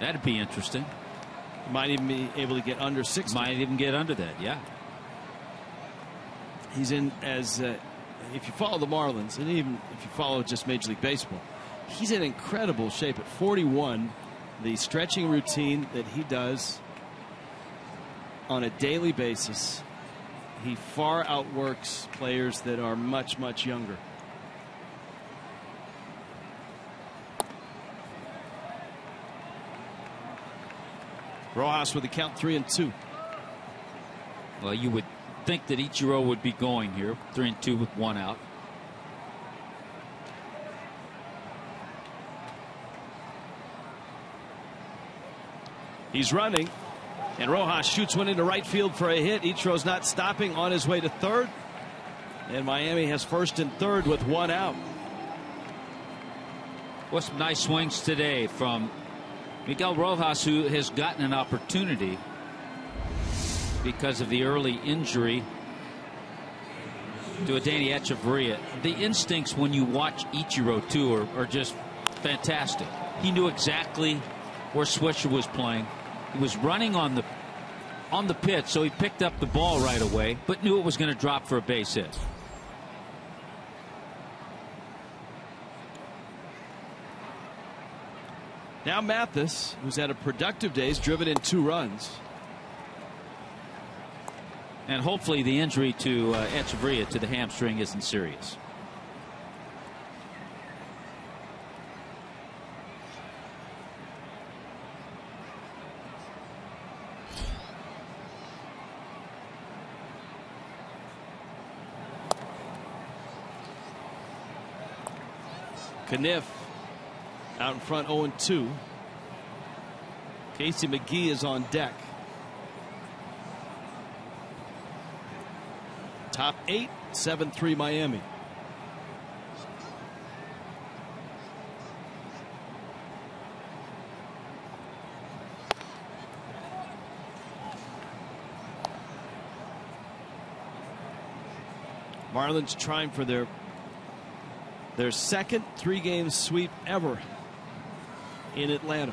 That'd be interesting. Might even be able to get under 60. Might even get under that, yeah. He's in as, if you follow the Marlins, and even if you follow just Major League Baseball, he's in incredible shape at 41. The stretching routine that he does on a daily basis, he far outworks players that are much, much younger. Rojas with the count 3-2. Well, you would think that Ichiro would be going here, 3-2 with one out. He's running, and Rojas shoots one into right field for a hit. Ichiro's not stopping, on his way to third, and Miami has first and third with one out. Well, some nice swings today from Miguel Rojas, who has gotten an opportunity because of the early injury to Adeiny Echeverria. The instincts when you watch Ichiro too are just fantastic. He knew exactly where Swisher was playing. He was running on the pitch, so he picked up the ball right away, but knew it was going to drop for a base hit. Now Mathis, who's had a productive day, has driven in 2 runs. And hopefully the injury to Echeverria to the hamstring isn't serious. Kniff out in front 0-2. Casey McGee is on deck. Top 8, 7-3 Miami. Marlins trying for their second 3-game sweep ever in Atlanta.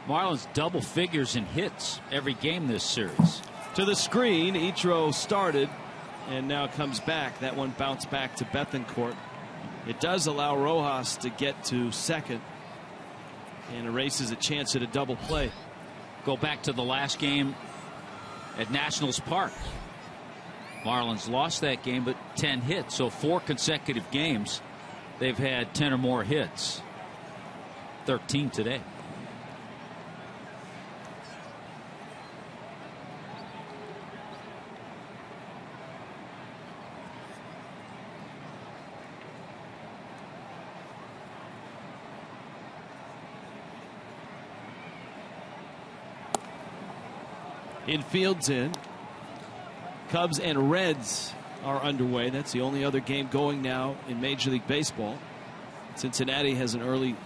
Marlins double figures in hits every game this series. To the screen, Ichiro started and now comes back. That one bounced back to Bethancourt. It does allow Rojas to get to second and erases a chance at a double play. Go back to the last game at Nationals Park. Marlins lost that game, but 10 hits. So 4 consecutive games, they've had 10 or more hits. 13 today. Infield's in. Cubs and Reds are underway. That's the only other game going now in Major League Baseball. Cincinnati has an early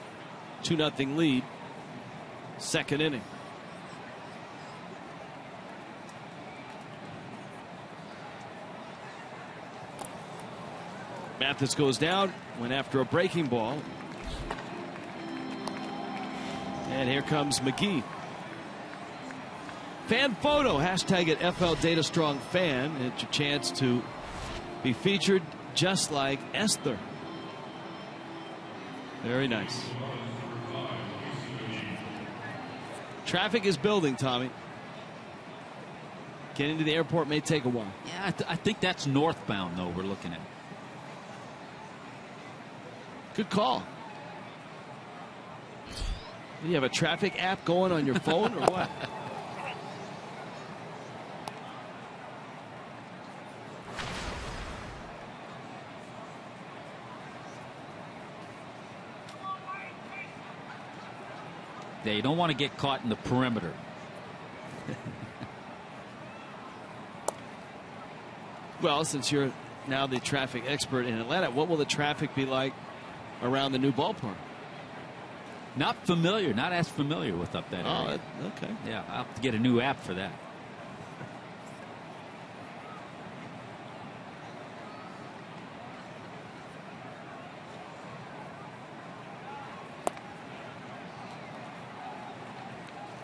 2-0 lead. Second inning. Mathis goes down, went after a breaking ball. And here comes McGee. Fan photo, hashtag it FL Data Strong Fan. It's your chance to be featured just like Esther. Very nice. Traffic is building, Tommy. Getting to the airport may take a while. Yeah, I think that's northbound, though, we're looking at. Good call. Do you have a traffic app going on your phone or what? You don't want to get caught in the perimeter. Well, since you're now the traffic expert in Atlanta, what will the traffic be like around the new ballpark? Not familiar, not as familiar with up that area. Oh, okay. Yeah, I'll have to get a new app for that.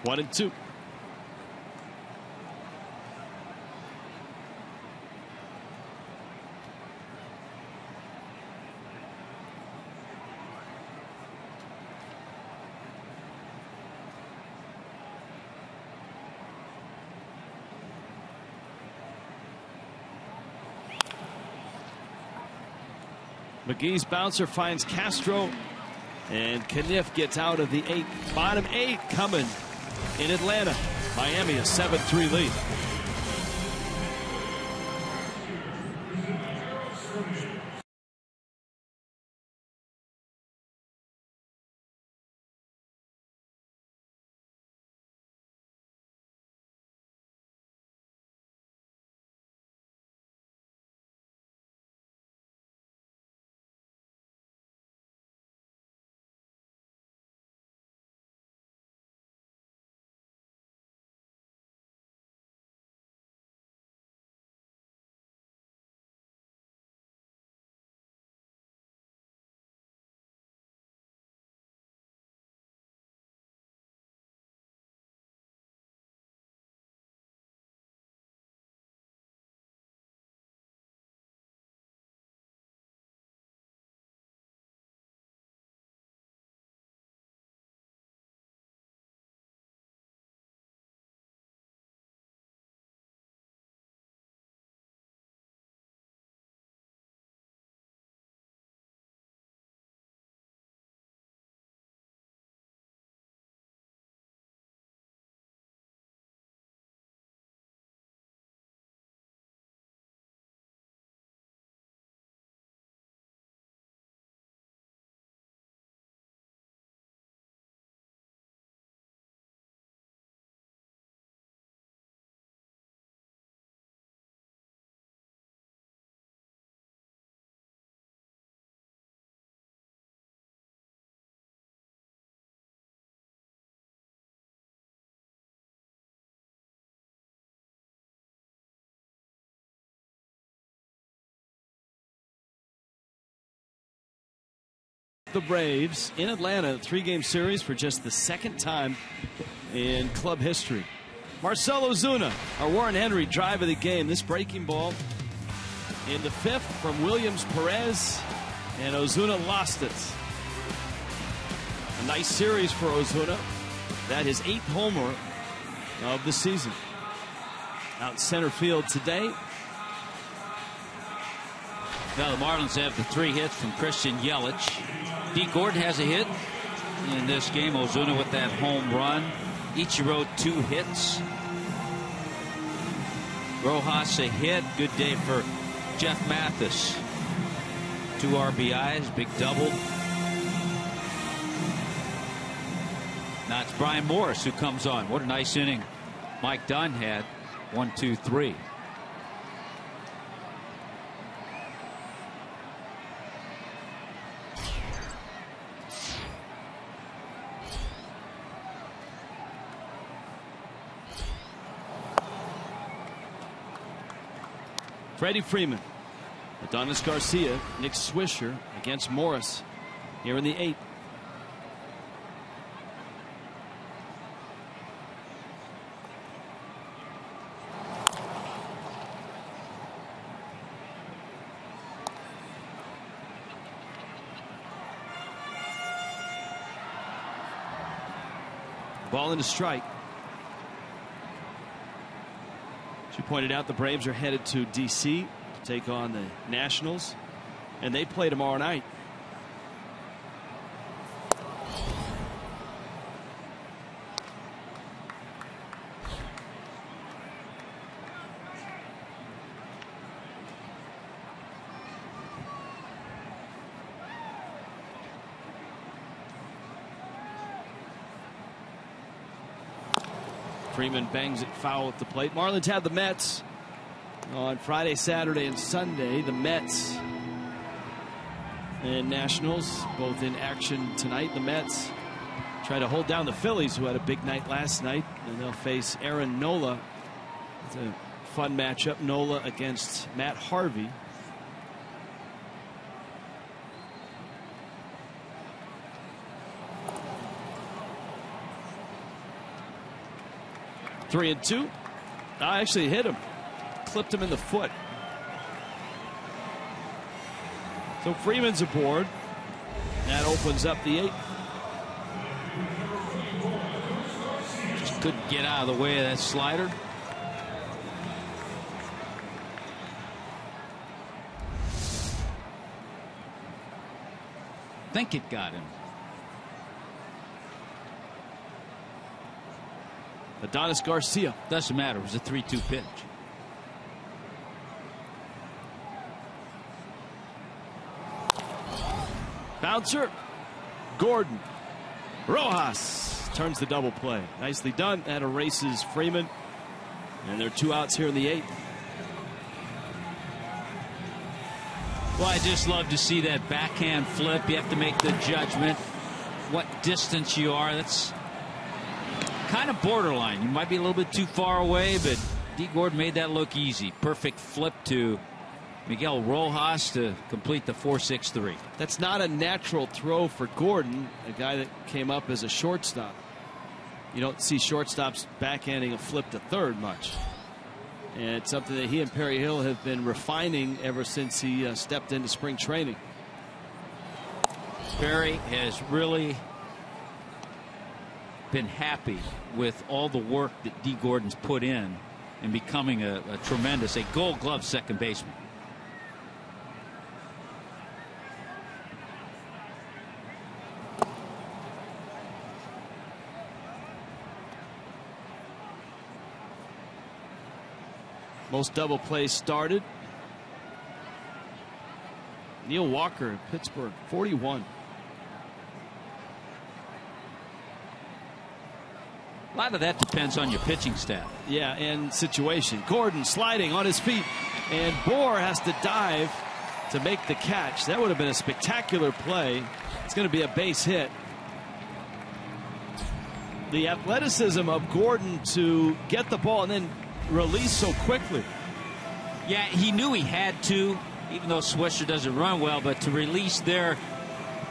One and two. McGee's bouncer finds Castro, and Kniff gets out of the 8th. Bottom 8 coming in Atlanta. Miami a 7-3 lead. the Braves in Atlanta. 3-game series for just the second time in club history. Marcell Ozuna, our Warren Henry drive of the game. This breaking ball in the 5th from Williams Perez, and Ozuna lost it. A nice series for Ozuna. That his 8th homer of the season. Out in center field today. Now the Marlins have the 3 hits from Christian Yelich. Dee Gordon has a hit in this game. Ozuna with that home run. Ichiro 2 hits. Rojas a hit. Good day for Jeff Mathis. 2 RBIs, big double. Now it's Brian Morris who comes on. What a nice inning Mike Dunn had. 1, 2, 3. Freddie Freeman, Adonis Garcia, Nick Swisher against Morris here in the 8th. Ball and a strike. As you pointed out, the Braves are headed to D.C. to take on the Nationals, and they play tomorrow night. Freeman bangs it foul at the plate. Marlins had the Mets on Friday, Saturday, and Sunday. The Mets and Nationals both in action tonight. The Mets try to hold down the Phillies, who had a big night last night, and they'll face Aaron Nola. It's a fun matchup. Nola against Matt Harvey. Three and two. I actually hit him. Clipped him in the foot. So Freeman's aboard. That opens up the 8th. Just couldn't get out of the way of that slider. Think it got him. Adonis Garcia. Doesn't matter. It was a 3-2 pitch. Bouncer. Gordon. Rojas turns the double play. Nicely done. That erases Freeman. And there are 2 outs here in the 8th. Well, I just love to see that backhand flip. You have to make the judgment what distance you are. That's kind of borderline. You might be a little bit too far away, but Dee Gordon made that look easy. Perfect flip to Miguel Rojas to complete the 4-6-3. That's not a natural throw for Gordon, a guy that came up as a shortstop. You don't see shortstops backhanding a flip to third much. And it's something that he and Perry Hill have been refining ever since he stepped into spring training. Perry has really been happy with all the work that Dee Gordon's put in becoming a tremendous, a Gold Glove second baseman. Most double plays started. Neil Walker, Pittsburgh, 41. A lot of that depends on your pitching staff. Yeah, and situation. Gordon sliding on his feet, and Bohr has to dive to make the catch. That would have been a spectacular play. It's going to be a base hit. The athleticism of Gordon to get the ball and then release so quickly. Yeah, he knew he had to, even though Swisher doesn't run well, but to release there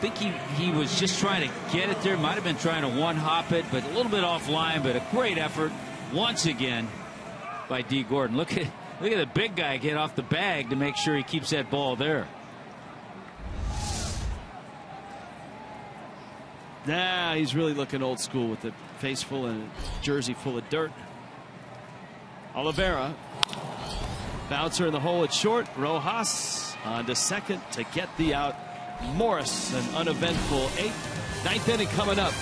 think he was just trying to get it there. Might have been trying to one-hop it, but a little bit offline. But a great effort once again by D. Gordon. Look at the big guy get off the bag to make sure he keeps that ball there. Nah, he's really looking old school with the face full and jersey full of dirt. Oliveira. Bouncer in the hole at short. Rojas on to second to get the out. Morris, an uneventful 8th. 9th inning coming up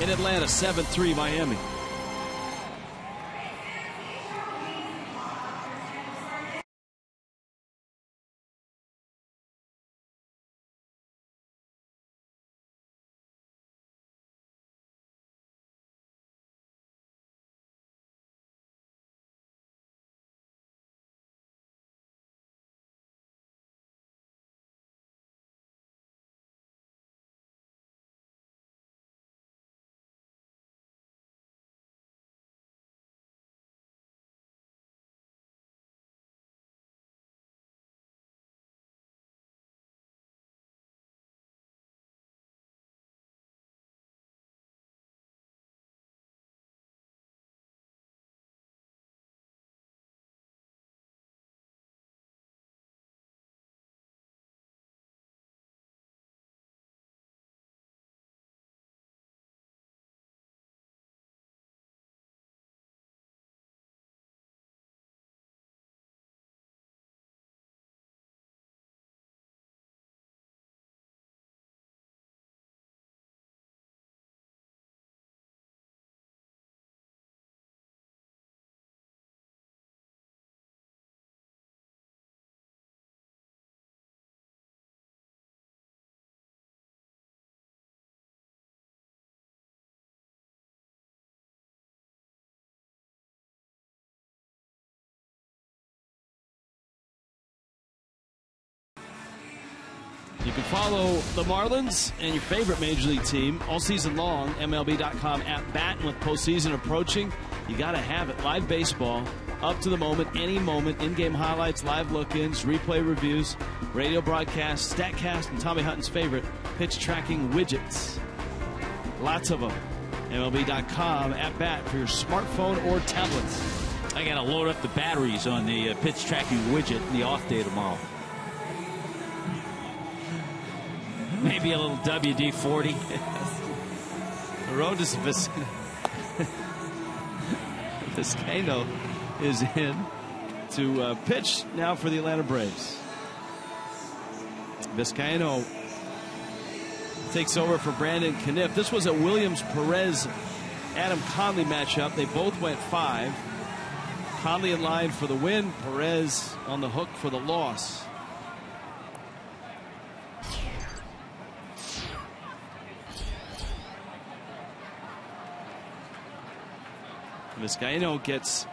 in Atlanta. 7-3 Miami. You can follow the Marlins and your favorite Major League team all season long. MLB.com @bat. And with postseason approaching, you got to have it. Live baseball, up to the moment, any moment, in-game highlights, live look-ins, replay reviews, radio broadcasts, StatCast, and Tommy Hutton's favorite pitch tracking widgets. Lots of them. MLB.com @bat for your smartphone or tablets. I got to load up the batteries on the pitch tracking widget in the off day tomorrow. Maybe a little WD-40. Aroldis Vizcaino is in to pitch now for the Atlanta Braves. Vizcaino takes over for Brandon Caniff. This was a Williams-Perez-Adam Conley matchup. They both went 5. Conley in line for the win. Perez on the hook for the loss. Vizcaino gets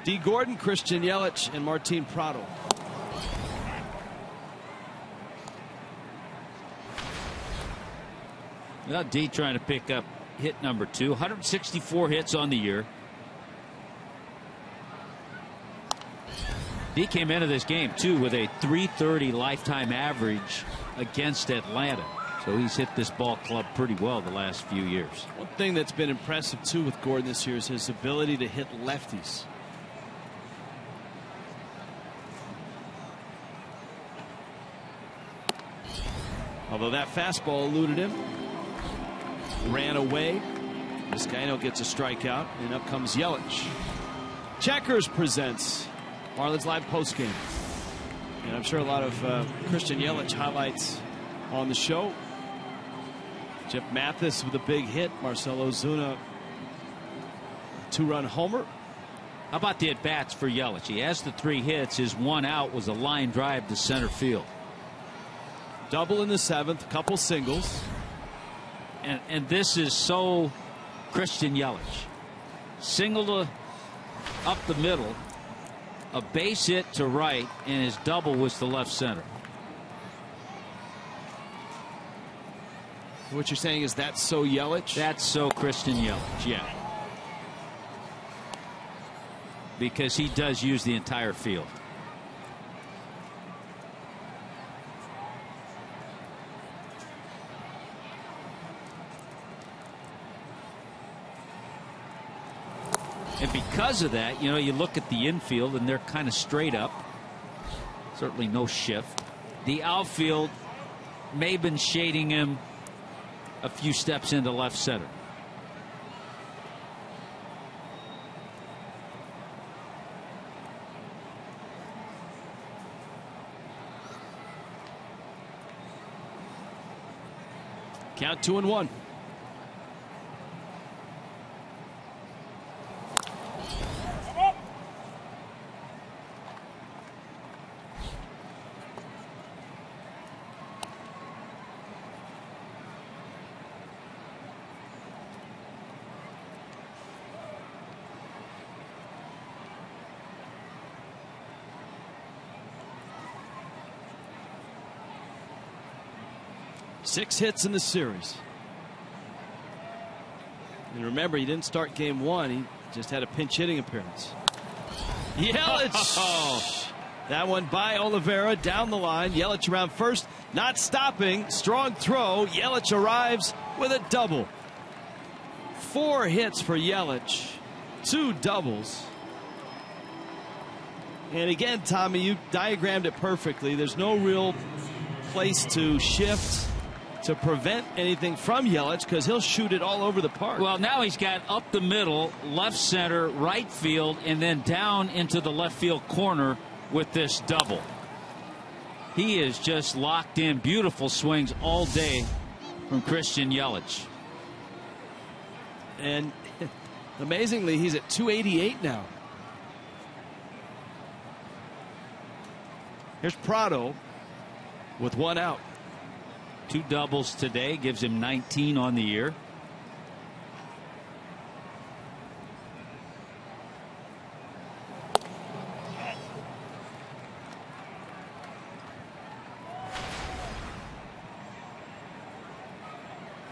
D. Gordon, Christian Yelich, and Martin Prado. Well, D trying to pick up hit number 2. 164 hits on the year. D came into this game, too, with a .330 lifetime average against Atlanta. So he's hit this ball club pretty well the last few years. One thing that's been impressive, too, with Gordon this year is his ability to hit lefties. Although that fastball eluded him. Ran away. Vizcaino gets a strikeout, and up comes Yelich. Checkers presents Marlins Live postgame. And I'm sure a lot of Christian Yelich highlights on the show. Jeff Mathis with a big hit. Marcell Ozuna, 2-run homer. How about the at-bats for Yelich? He has the 3 hits. His 1 out was a line drive to center field. Double in the 7th, couple singles. And this is so Christian Yelich. Single up the middle, a base hit to right, and his double was to left center. What you're saying is that's so Yelich? That's so Christian Yelich, yeah. Because he does use the entire field. And because of that, you know, you look at the infield and they're kind of straight up. Certainly no shift. The outfield may have been shading him a few steps into left center. Count 2-1. Six hits in the series. And remember, he didn't start game one. He just had a pinch hitting appearance. Yelich. That one by Oliveira down the line. Yelich around first, not stopping. Strong throw. Yelich arrives with a double. 4 hits for Yelich. 2 doubles. And again, Tommy, you diagrammed it perfectly. There's no real place to shift to prevent anything from Yelich because he'll shoot it all over the park. Well, now he's got up the middle, left center, right field, and then down into the left field corner with this double. He is just locked in. Beautiful swings all day from Christian Yelich. And amazingly, he's at 288 now. Here's Prado with 1 out. 2 doubles today, gives him 19 on the year.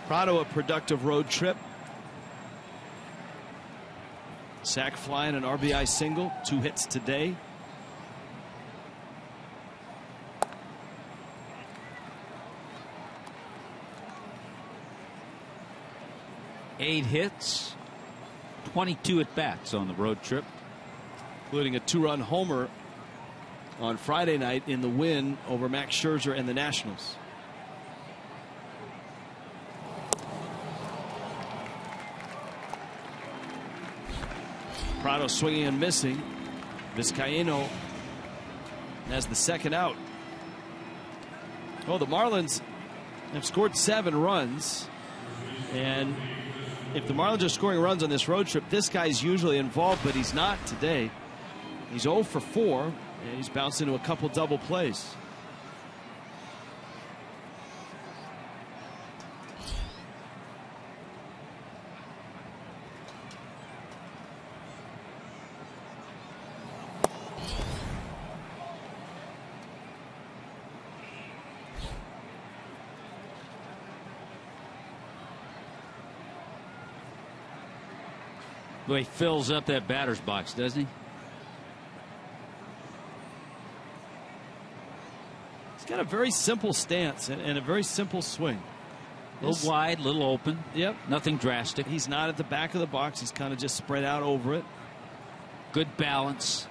Prado, a productive road trip. Sac fly and an RBI single. 2 hits today. Eight hits, 22 at bats on the road trip, including a 2-run homer on Friday night in the win over Max Scherzer and the Nationals. Prado swinging and missing. Vizcaíno has the 2nd out. Oh, the Marlins have scored 7 runs, and if the Marlins are scoring runs on this road trip, this guy's usually involved, but he's not today. He's 0 for 4, and he's bounced into a couple double plays. Well, he fills up that batter's box, doesn't he? He's got a very simple stance and a very simple swing. A little wide, a little open. Yep. Nothing drastic. He's not at the back of the box. He's kind of just spread out over it. Good balance.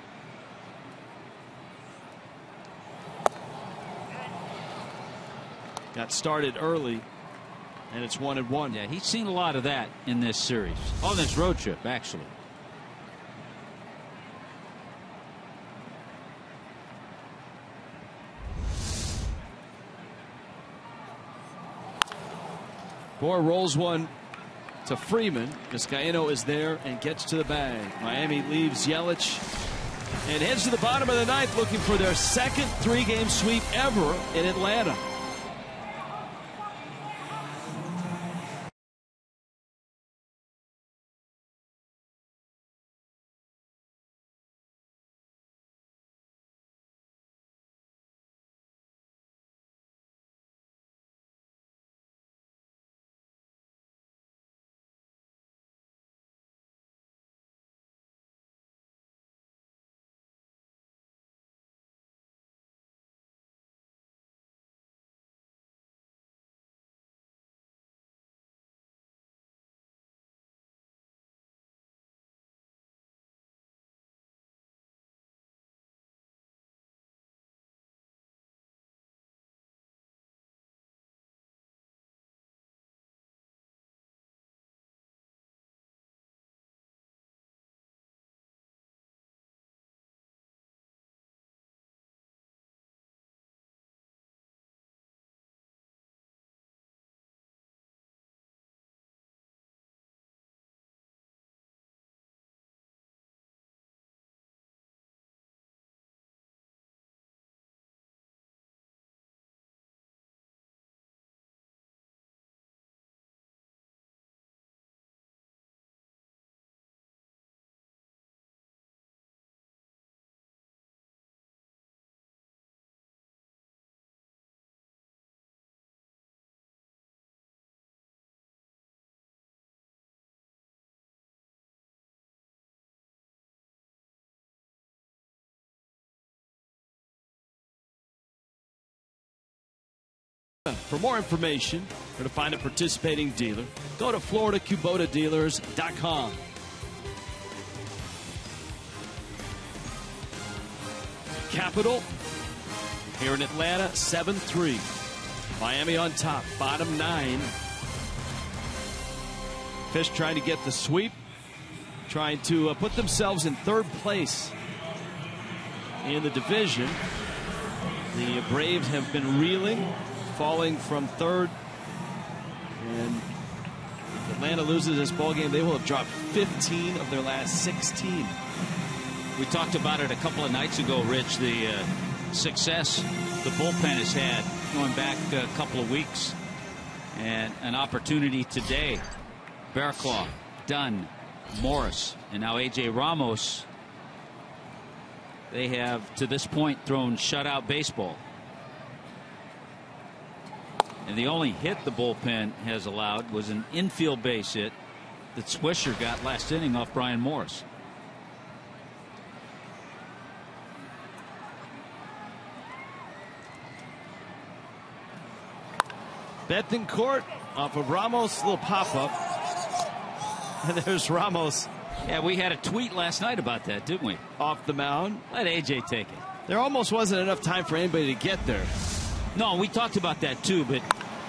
Got started early, and it's 1-1. Yeah, he's seen a lot of that in this series. On this road trip, actually. Bohr rolls one to Freeman. Vizcaíno is there and gets to the bag. Miami leaves Yelich and heads to the bottom of the 9th, looking for their 2nd 3-game sweep ever in Atlanta. For more information or to find a participating dealer, go to FloridaCubota.dealers.com. Capital here in Atlanta, 7-3. Miami on top, bottom 9. Fish trying to get the sweep, trying to put themselves in third place in the division. The Braves have been reeling, falling from third. And if Atlanta loses this ballgame, they will have dropped 15 of their last 16. We talked about it a couple of nights ago, Rich, the success the bullpen has had going back a couple of weeks. And an opportunity today. Bearclaw, Dunn, Morris, and now A.J. Ramos. They have, to this point, thrown shutout baseball. And the only hit the bullpen has allowed was an infield base hit that Swisher got last inning off Brian Morris. Bethancourt off of Ramos, little pop-up. And there's Ramos. Yeah, we had a tweet last night about that, didn't we? Off the mound. Let A.J. take it. There almost wasn't enough time for anybody to get there. No, we talked about that too, but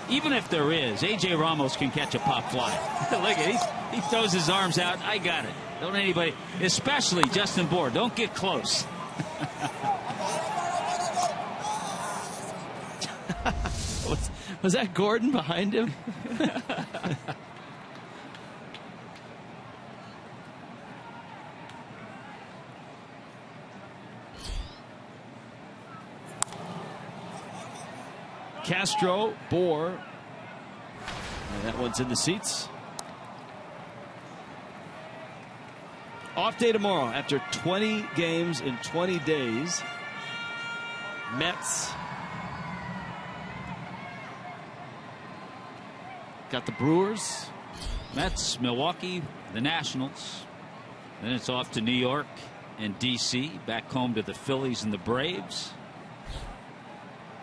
even if there is, A.J. Ramos can catch a pop fly. Look at he throws his arms out. I got it. Don't anybody, especially Justin Bour, don't get close. Was that Gordon behind him? Castro, Bour, and that one's in the seats. Off day tomorrow after 20 games in 20 days. Mets got the Brewers. Mets, Milwaukee, the Nationals. Then it's off to New York and D.C. Back home to the Phillies and the Braves.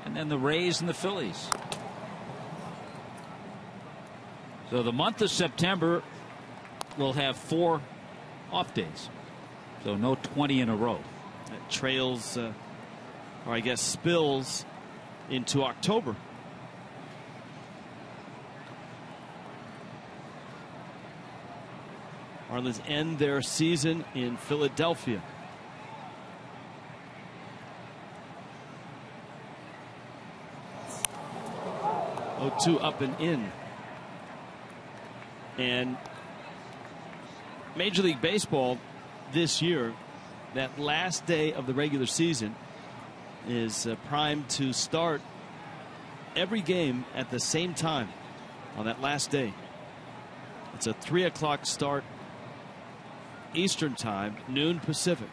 And then the Rays and the Phillies. So the month of September will have 4 off days. So no 20 in a row. That trails, or I guess spills into October. Marlins end their season in Philadelphia. 0-2 up and in. And Major League Baseball this year, that last day of the regular season, is primed to start every game at the same time on that last day. It's a 3 o'clock start Eastern time, noon Pacific.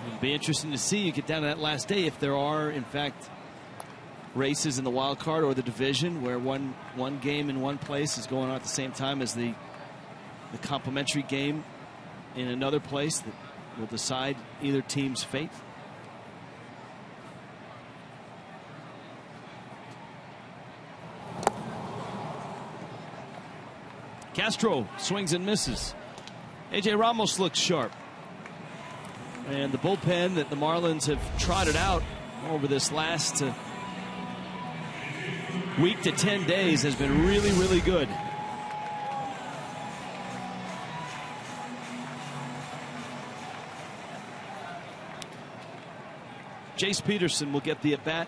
It'll be interesting to see you get down to that last day if there are, in fact, races in the wild card or the division where one game in one place is going on at the same time as the complementary game in another place that will decide either team's fate. Castro swings and misses. A.J. Ramos looks sharp. And the bullpen that the Marlins have trotted out over this last week to 10 days has been really, really good. Jace Peterson will get the at-bat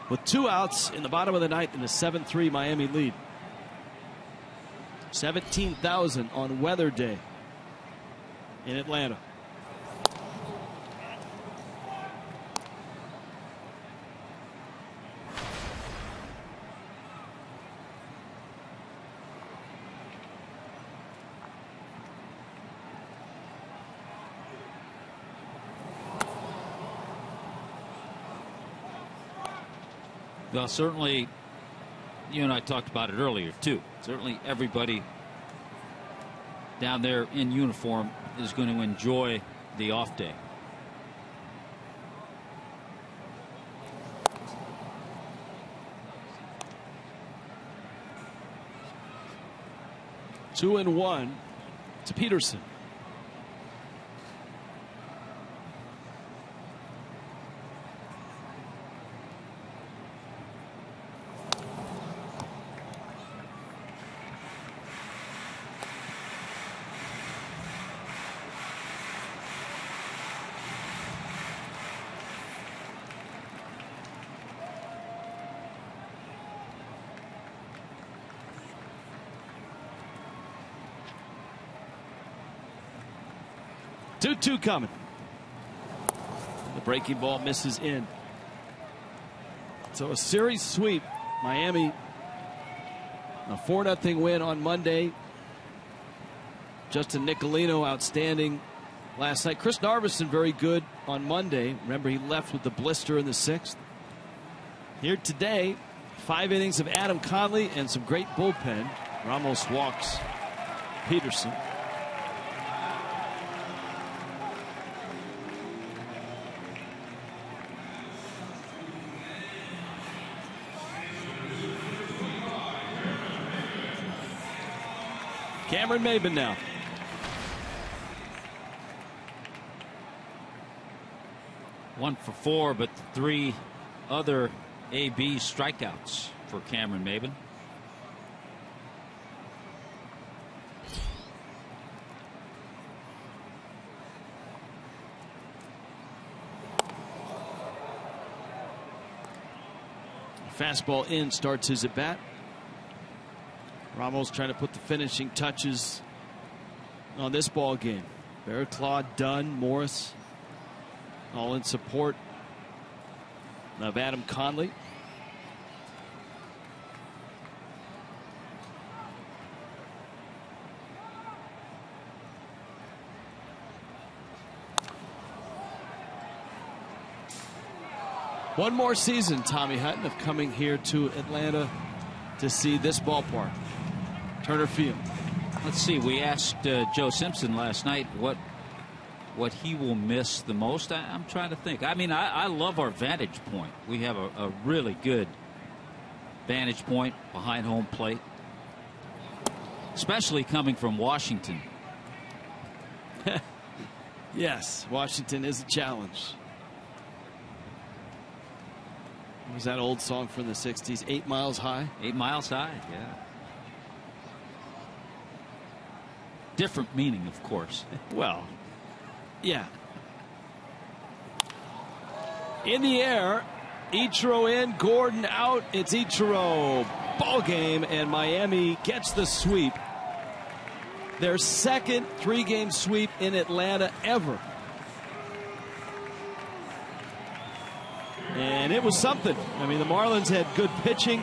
with 2 outs in the bottom of the ninth in a 7-3 Miami lead. 17,000 on weather day in Atlanta. Well, certainly, you and I talked about it earlier, too. Certainly everybody down there in uniform is going to enjoy the off day. 2-1 to Peterson. Two coming. The breaking ball misses in. So a series sweep. Miami, a 4-0 win on Monday. Justin Nicolino outstanding last night. Chris Narveson very good on Monday. Remember, he left with the blister in the 6th. Here today, 5 innings of Adam Conley and some great bullpen. Ramos walks Peterson. Cameron Maben now. One for 4, but 3 other AB strikeouts for Cameron Maben. Fastball in starts his at bat. Ramos trying to put the finishing touches on this ball game. Barraclough, Dunn, Morris, all in support of Adam Conley. One more season, Tommy Hutton, of coming here to Atlanta to see this ballpark. Turner Field. Let's see. We asked Joe Simpson last night what he will miss the most. I'm trying to think. I mean, I love our vantage point. We have a really good vantage point behind home plate, especially coming from Washington. Yes, Washington is a challenge. What was that old song from the 60s? 8 Miles High? 8 Miles High, yeah. Different meaning, of course. Well, yeah. In the air, Ichiro in, Gordon out. It's Ichiro. Ball game, and Miami gets the sweep. Their second 3-game sweep in Atlanta ever. And it was something. I mean, the Marlins had good pitching.